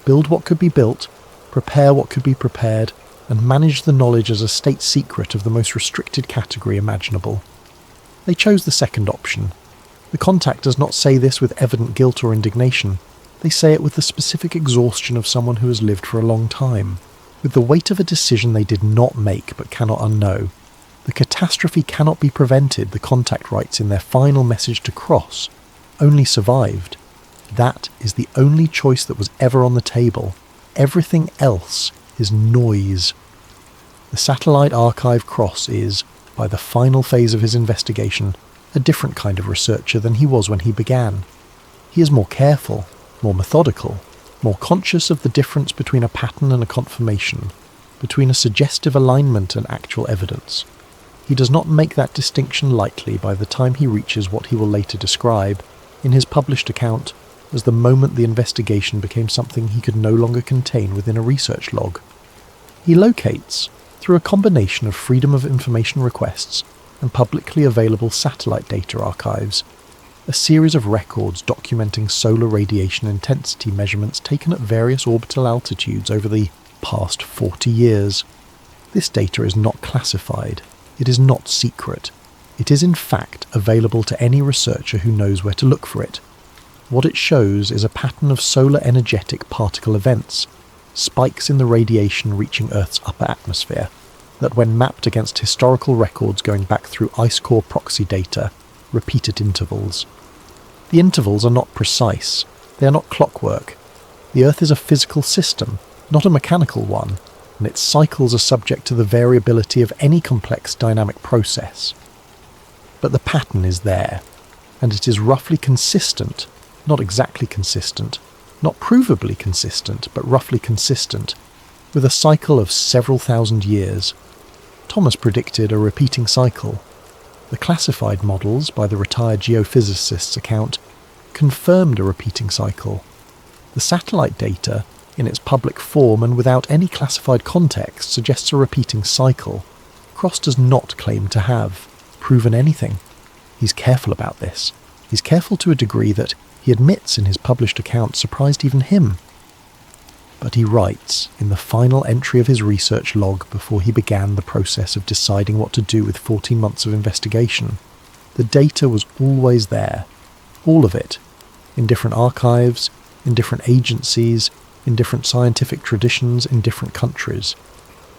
Build what could be built, prepare what could be prepared, and manage the knowledge as a state secret of the most restricted category imaginable. They chose the second option. The contact does not say this with evident guilt or indignation. They say it with the specific exhaustion of someone who has lived for a long time, with the weight of a decision they did not make but cannot unknow. The catastrophe cannot be prevented, the contact writes in their final message to Cross, only survived. That is the only choice that was ever on the table. Everything else is noise. The satellite archive Cross is, by the final phase of his investigation, a different kind of researcher than he was when he began. He is more careful, more methodical, more conscious of the difference between a pattern and a confirmation, between a suggestive alignment and actual evidence. He does not make that distinction lightly by the time he reaches what he will later describe, in his published account, as the moment the investigation became something he could no longer contain within a research log. He locates, through a combination of freedom of information requests and publicly available satellite data archives, a series of records documenting solar radiation intensity measurements taken at various orbital altitudes over the past 40 years. This data is not classified. It is not secret. It is in fact available to any researcher who knows where to look for it. What it shows is a pattern of solar energetic particle events, spikes in the radiation reaching Earth's upper atmosphere, that when mapped against historical records going back through ice core proxy data, repeat at intervals. The intervals are not precise. They are not clockwork. The Earth is a physical system, not a mechanical one, and its cycles are subject to the variability of any complex dynamic process. But the pattern is there, and it is roughly consistent, not exactly consistent, not provably consistent, but roughly consistent, with a cycle of several thousand years. Thomas predicted a repeating cycle. The classified models by the retired geophysicist's account confirmed a repeating cycle. The satellite data, in its public form and without any classified context, suggests a repeating cycle. Cross does not claim to have proven anything. He's careful about this. He's careful to a degree that he admits in his published account surprised even him. But he writes in the final entry of his research log before he began the process of deciding what to do with 14 months of investigation, the data was always there, all of it, in different archives, in different agencies, in different scientific traditions, in different countries.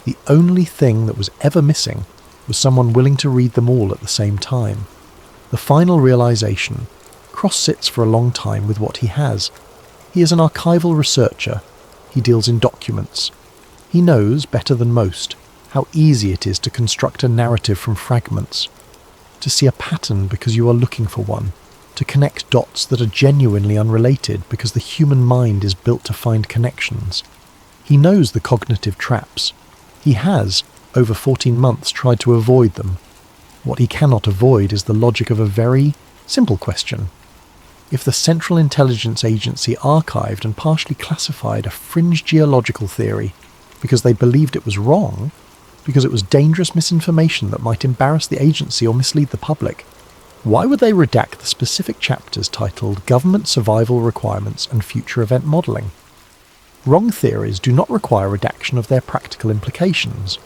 The only thing that was ever missing was someone willing to read them all at the same time. The final realization, Cross sits for a long time with what he has. He is an archival researcher. He deals in documents. He knows, better than most, how easy it is to construct a narrative from fragments, to see a pattern because you are looking for one, to connect dots that are genuinely unrelated because the human mind is built to find connections. He knows the cognitive traps. He has, over 14 months, tried to avoid them. What he cannot avoid is the logic of a very simple question. If the Central Intelligence Agency archived and partially classified a fringe geological theory because they believed it was wrong, because it was dangerous misinformation that might embarrass the agency or mislead the public, why would they redact the specific chapters titled Government Survival Requirements and Future Event Modelling? Wrong theories do not require redaction of their practical implications.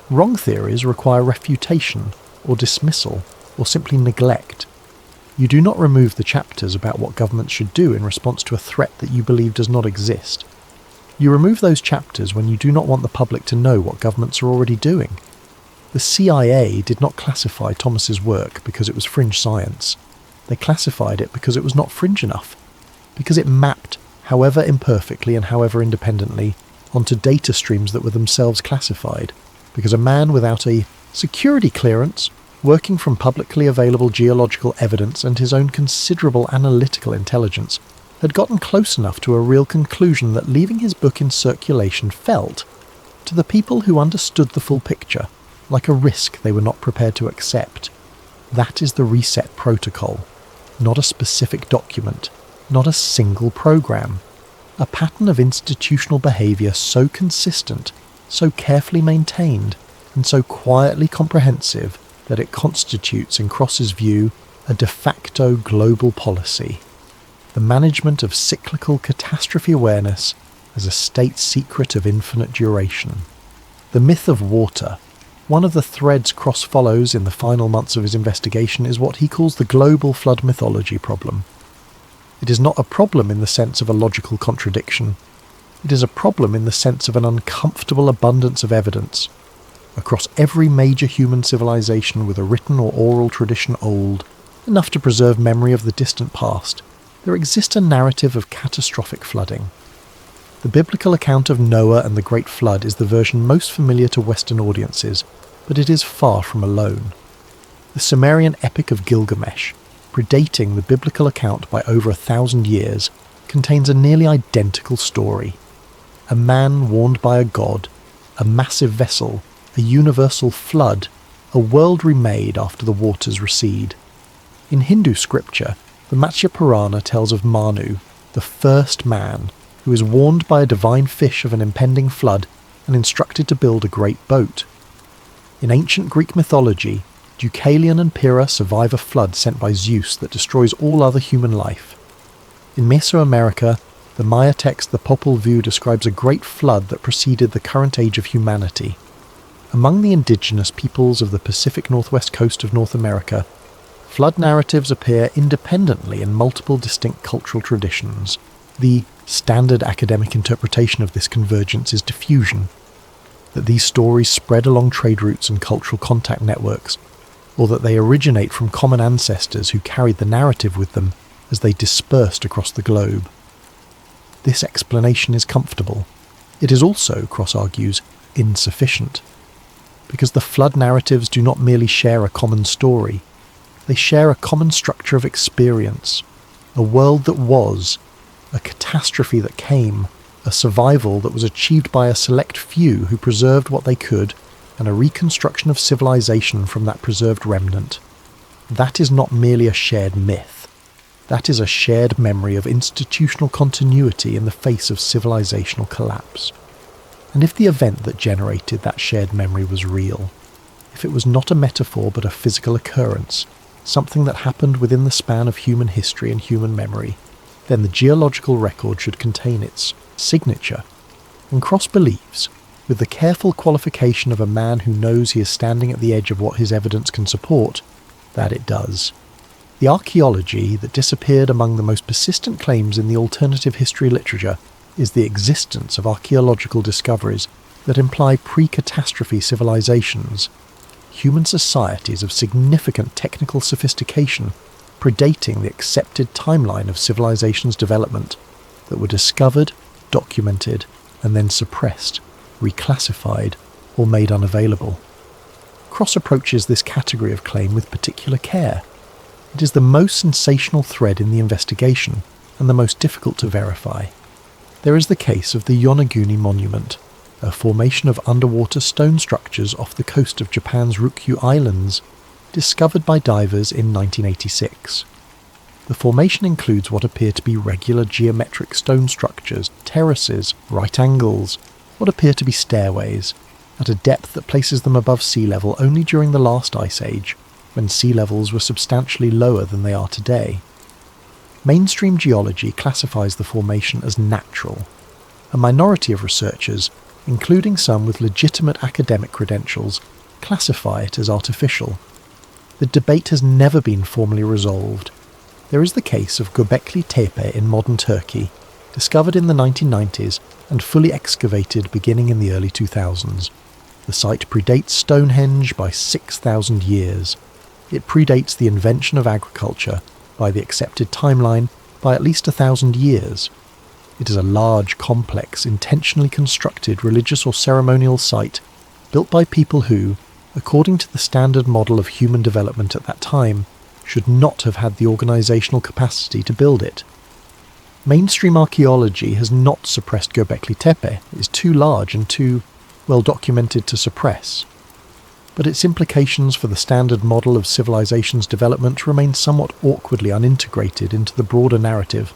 Wrong theories require refutation, or dismissal, or simply neglect. You do not remove the chapters about what governments should do in response to a threat that you believe does not exist. You remove those chapters when you do not want the public to know what governments are already doing. The CIA did not classify Thomas's work because it was fringe science. They classified it because it was not fringe enough, because it mapped, however imperfectly and however independently, onto data streams that were themselves classified, because a man without a security clearance, working from publicly available geological evidence and his own considerable analytical intelligence, had gotten close enough to a real conclusion that leaving his book in circulation felt, to the people who understood the full picture, like a risk they were not prepared to accept. That is the reset protocol, not a specific document, not a single program. A pattern of institutional behaviour so consistent, so carefully maintained, and so quietly comprehensive that it constitutes, in Cross's view, a de facto global policy. The management of cyclical catastrophe awareness as a state secret of infinite duration. The myth of water. One of the threads Cross follows in the final months of his investigation is what he calls the global flood mythology problem. It is not a problem in the sense of a logical contradiction. It is a problem in the sense of an uncomfortable abundance of evidence. Across every major human civilization with a written or oral tradition old, enough to preserve memory of the distant past, there exists a narrative of catastrophic flooding. The biblical account of Noah and the Great Flood is the version most familiar to Western audiences, but it is far from alone. The Sumerian epic of Gilgamesh, predating the biblical account by over 1,000 years, contains a nearly identical story. A man warned by a god, a massive vessel, a universal flood, a world remade after the waters recede. In Hindu scripture, the Matsya Purana tells of Manu, the first man, who is warned by a divine fish of an impending flood and instructed to build a great boat. In ancient Greek mythology, Deucalion and Pyrrha survive a flood sent by Zeus that destroys all other human life. In Mesoamerica, the Maya text the Popol Vuh describes a great flood that preceded the current age of humanity. Among the indigenous peoples of the Pacific Northwest coast of North America, flood narratives appear independently in multiple distinct cultural traditions. The standard academic interpretation of this convergence is diffusion, that these stories spread along trade routes and cultural contact networks, or that they originate from common ancestors who carried the narrative with them as they dispersed across the globe. This explanation is comfortable. It is also, Cross argues, insufficient, because the flood narratives do not merely share a common story, they share a common structure of experience, a world that was, a catastrophe that came, a survival that was achieved by a select few who preserved what they could, and a reconstruction of civilization from that preserved remnant. That is not merely a shared myth. That is a shared memory of institutional continuity in the face of civilizational collapse. And if the event that generated that shared memory was real, if it was not a metaphor but a physical occurrence, something that happened within the span of human history and human memory, then the geological record should contain its signature. And Cross believes, with the careful qualification of a man who knows he is standing at the edge of what his evidence can support, that it does. The archaeology that disappeared among the most persistent claims in the alternative history literature is the existence of archaeological discoveries that imply pre-catastrophe civilizations, human societies of significant technical sophistication predating the accepted timeline of civilization's development that were discovered, documented, and then suppressed, reclassified, or made unavailable. Cross approaches this category of claim with particular care. It is the most sensational thread in the investigation and the most difficult to verify. There is the case of the Yonaguni Monument, a formation of underwater stone structures off the coast of Japan's Ryukyu Islands, discovered by divers in 1986. The formation includes what appear to be regular geometric stone structures, terraces, right angles, what appear to be stairways, at a depth that places them above sea level only during the last ice age, when sea levels were substantially lower than they are today. Mainstream geology classifies the formation as natural. A minority of researchers, including some with legitimate academic credentials, classify it as artificial. The debate has never been formally resolved. There is the case of Göbekli Tepe in modern Turkey, discovered in the 1990s and fully excavated beginning in the early 2000s. The site predates Stonehenge by 6,000 years. It predates the invention of agriculture, by the accepted timeline, by at least 1,000 years. It is a large, complex, intentionally constructed religious or ceremonial site built by people who, according to the standard model of human development at that time, should not have had the organisational capacity to build it. Mainstream archaeology has not suppressed Göbekli Tepe. It is too large and too well documented to suppress. But its implications for the standard model of civilization's development remain somewhat awkwardly unintegrated into the broader narrative.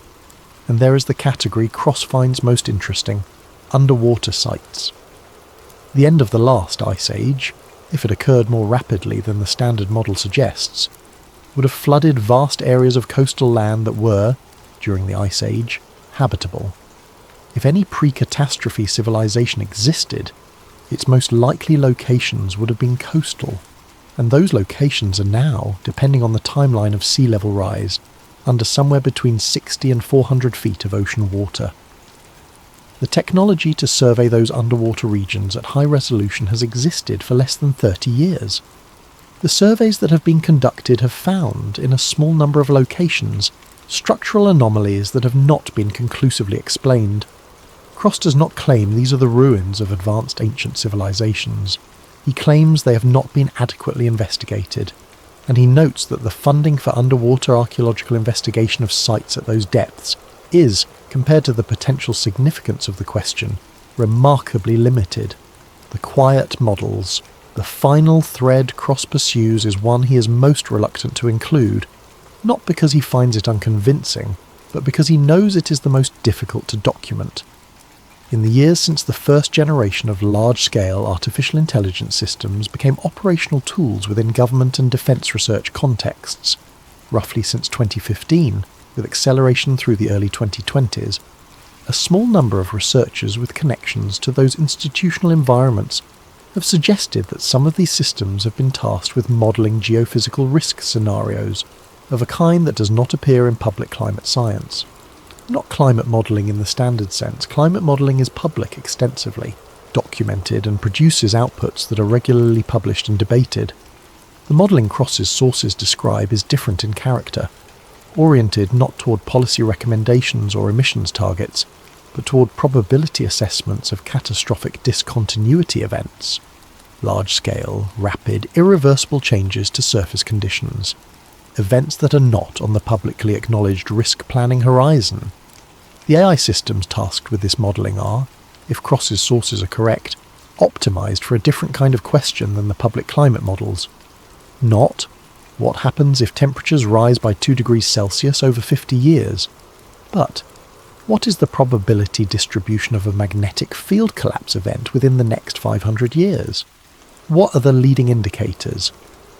And there is the category Cross finds most interesting: underwater sites. The end of the last ice age, if it occurred more rapidly than the standard model suggests, would have flooded vast areas of coastal land that were, during the ice age, habitable. If any pre-catastrophe civilization existed, its most likely locations would have been coastal, and those locations are now, depending on the timeline of sea level rise, under somewhere between 60 and 400 feet of ocean water. The technology to survey those underwater regions at high resolution has existed for less than 30 years. The surveys that have been conducted have found, in a small number of locations, structural anomalies that have not been conclusively explained. Cross does not claim these are the ruins of advanced ancient civilizations. He claims they have not been adequately investigated, and he notes that the funding for underwater archaeological investigation of sites at those depths is, compared to the potential significance of the question, remarkably limited. The quiet models, the final thread Cross pursues, is one he is most reluctant to include, not because he finds it unconvincing, but because he knows it is the most difficult to document. In the years since the first generation of large-scale artificial intelligence systems became operational tools within government and defence research contexts, roughly since 2015, with acceleration through the early 2020s, a small number of researchers with connections to those institutional environments have suggested that some of these systems have been tasked with modelling geophysical risk scenarios of a kind that does not appear in public climate science. Not climate modelling in the standard sense. Climate modelling is public extensively, documented, and produces outputs that are regularly published and debated. The modelling Cross's sources describe is different in character, oriented not toward policy recommendations or emissions targets, but toward probability assessments of catastrophic discontinuity events, large-scale, rapid, irreversible changes to surface conditions, events that are not on the publicly acknowledged risk planning horizon. The AI systems tasked with this modelling are, if Cross's sources are correct, optimised for a different kind of question than the public climate models. Not, what happens if temperatures rise by 2 degrees Celsius over 50 years? But, what is the probability distribution of a magnetic field collapse event within the next 500 years? What are the leading indicators?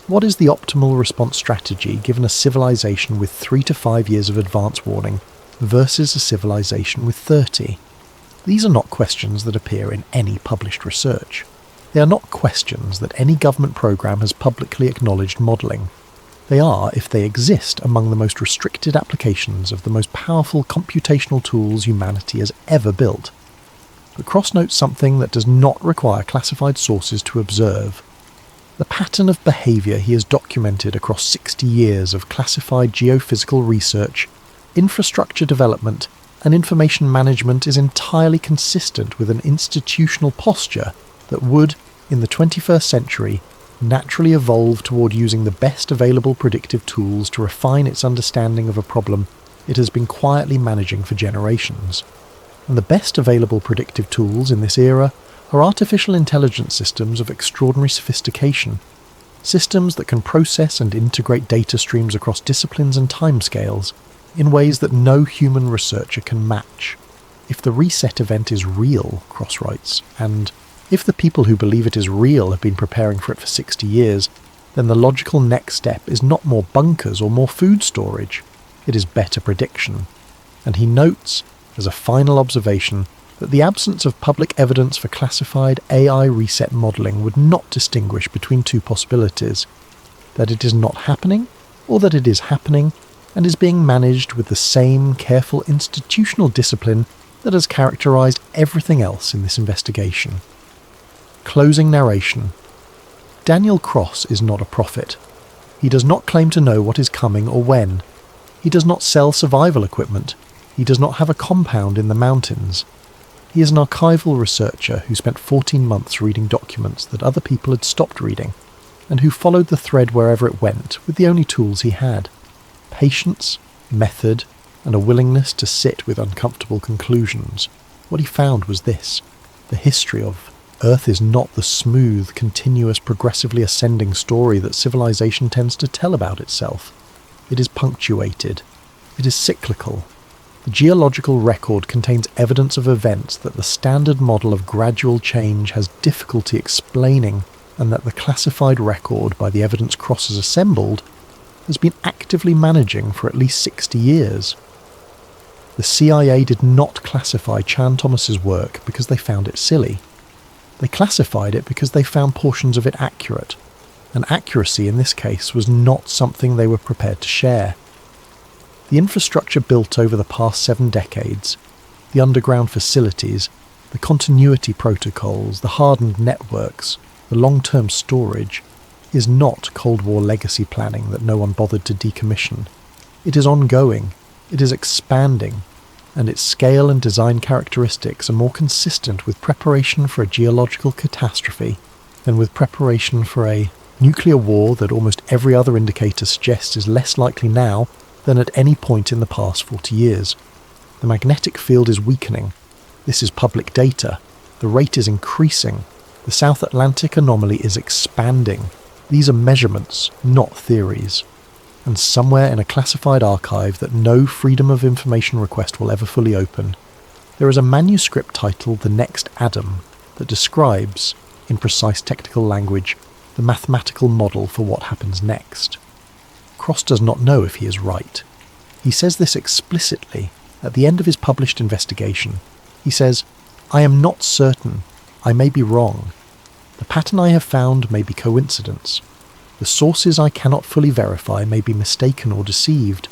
What is the optimal response strategy given a civilization with 3 to 5 years of advance warning versus a civilization with 30? These are not questions that appear in any published research. They are not questions that any government program has publicly acknowledged modelling. They are, if they exist, among the most restricted applications of the most powerful computational tools humanity has ever built. But Cross notes something that does not require classified sources to observe. The pattern of behaviour he has documented across 60 years of classified geophysical research, infrastructure development, and information management is entirely consistent with an institutional posture that would, in the 21st century, naturally evolve toward using the best available predictive tools to refine its understanding of a problem it has been quietly managing for generations. And the best available predictive tools in this era are artificial intelligence systems of extraordinary sophistication, systems that can process and integrate data streams across disciplines and timescales in ways that no human researcher can match. If the reset event is real, Cross writes, and if the people who believe it is real have been preparing for it for 60 years, then the logical next step is not more bunkers or more food storage, it is better prediction. And he notes, as a final observation, that the absence of public evidence for classified AI reset modelling would not distinguish between two possibilities: that it is not happening, or that it is happening and is being managed with the same careful institutional discipline that has characterised everything else in this investigation. Closing narration. Daniel Cross is not a prophet. He does not claim to know what is coming or when. He does not sell survival equipment. He does not have a compound in the mountains. He is an archival researcher who spent 14 months reading documents that other people had stopped reading, and who followed the thread wherever it went with the only tools he had: patience, method, and a willingness to sit with uncomfortable conclusions. What he found was this: the history of Earth is not the smooth, continuous, progressively ascending story that civilization tends to tell about itself. It is punctuated. It is cyclical. The geological record contains evidence of events that the standard model of gradual change has difficulty explaining, and that the classified record by the evidence Cross has assembled has been actively managing for at least 60 years. The CIA did not classify Chan Thomas's work because they found it silly. They classified it because they found portions of it accurate, and accuracy in this case was not something they were prepared to share. The infrastructure built over the past 7 decades, the underground facilities, the continuity protocols, the hardened networks, the long-term storage, is not Cold War legacy planning that no one bothered to decommission. It is ongoing, it is expanding, and its scale and design characteristics are more consistent with preparation for a geological catastrophe than with preparation for a nuclear war that almost every other indicator suggests is less likely now than at any point in the past 40 years. The magnetic field is weakening. This is public data. The rate is increasing. The South Atlantic anomaly is expanding. These are measurements, not theories. And somewhere in a classified archive that no Freedom of Information request will ever fully open, there is a manuscript titled The Next Adam that describes, in precise technical language, the mathematical model for what happens next. Cross does not know if he is right. He says this explicitly at the end of his published investigation. He says, "I am not certain. I may be wrong. The pattern I have found may be coincidence. The sources I cannot fully verify may be mistaken or deceived.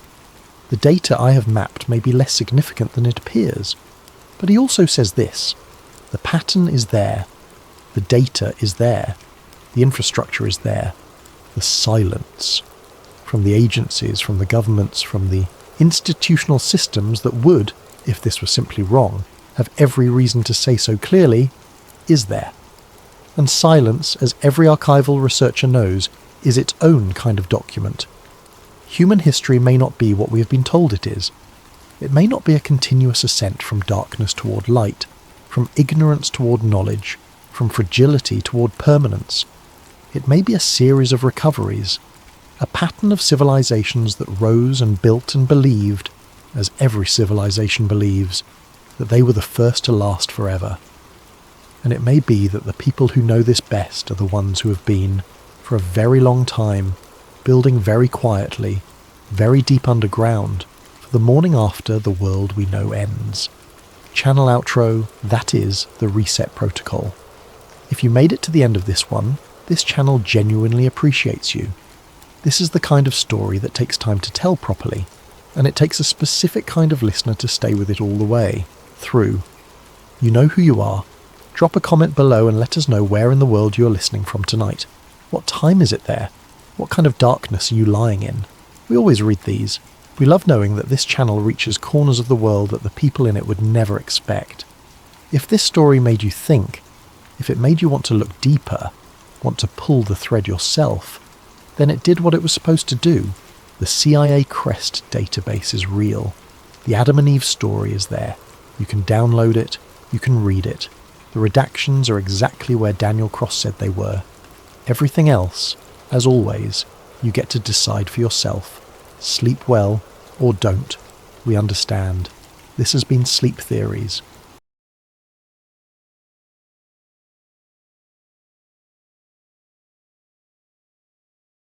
The data I have mapped may be less significant than it appears." But he also says this: the pattern is there. The data is there. The infrastructure is there. The silence. From the agencies, from the governments, from the institutional systems that would, if this were simply wrong, have every reason to say so clearly, is there. And silence, as every archival researcher knows, is its own kind of document. Human history may not be what we have been told it is. It may not be a continuous ascent from darkness toward light, from ignorance toward knowledge, from fragility toward permanence. It may be a series of recoveries, a pattern of civilizations that rose and built and believed, as every civilization believes, that they were the first to last forever. And it may be that the people who know this best are the ones who have been, for a very long time, building very quietly, very deep underground, for the morning after the world we know ends. Channel outro, that is the Reset Protocol. If you made it to the end of this one, this channel genuinely appreciates you. This is the kind of story that takes time to tell properly, and it takes a specific kind of listener to stay with it all the way, through. You know who you are. Drop a comment below and let us know where in the world you are listening from tonight. What time is it there? What kind of darkness are you lying in? We always read these. We love knowing that this channel reaches corners of the world that the people in it would never expect. If this story made you think, if it made you want to look deeper, want to pull the thread yourself, then it did what it was supposed to do. The CIA Crest database is real. The Adam and Eve story is there. You can download it. You can read it. The redactions are exactly where Daniel Cross said they were. Everything else, as always, you get to decide for yourself. Sleep well, or don't. We understand. This has been Sleep Theories.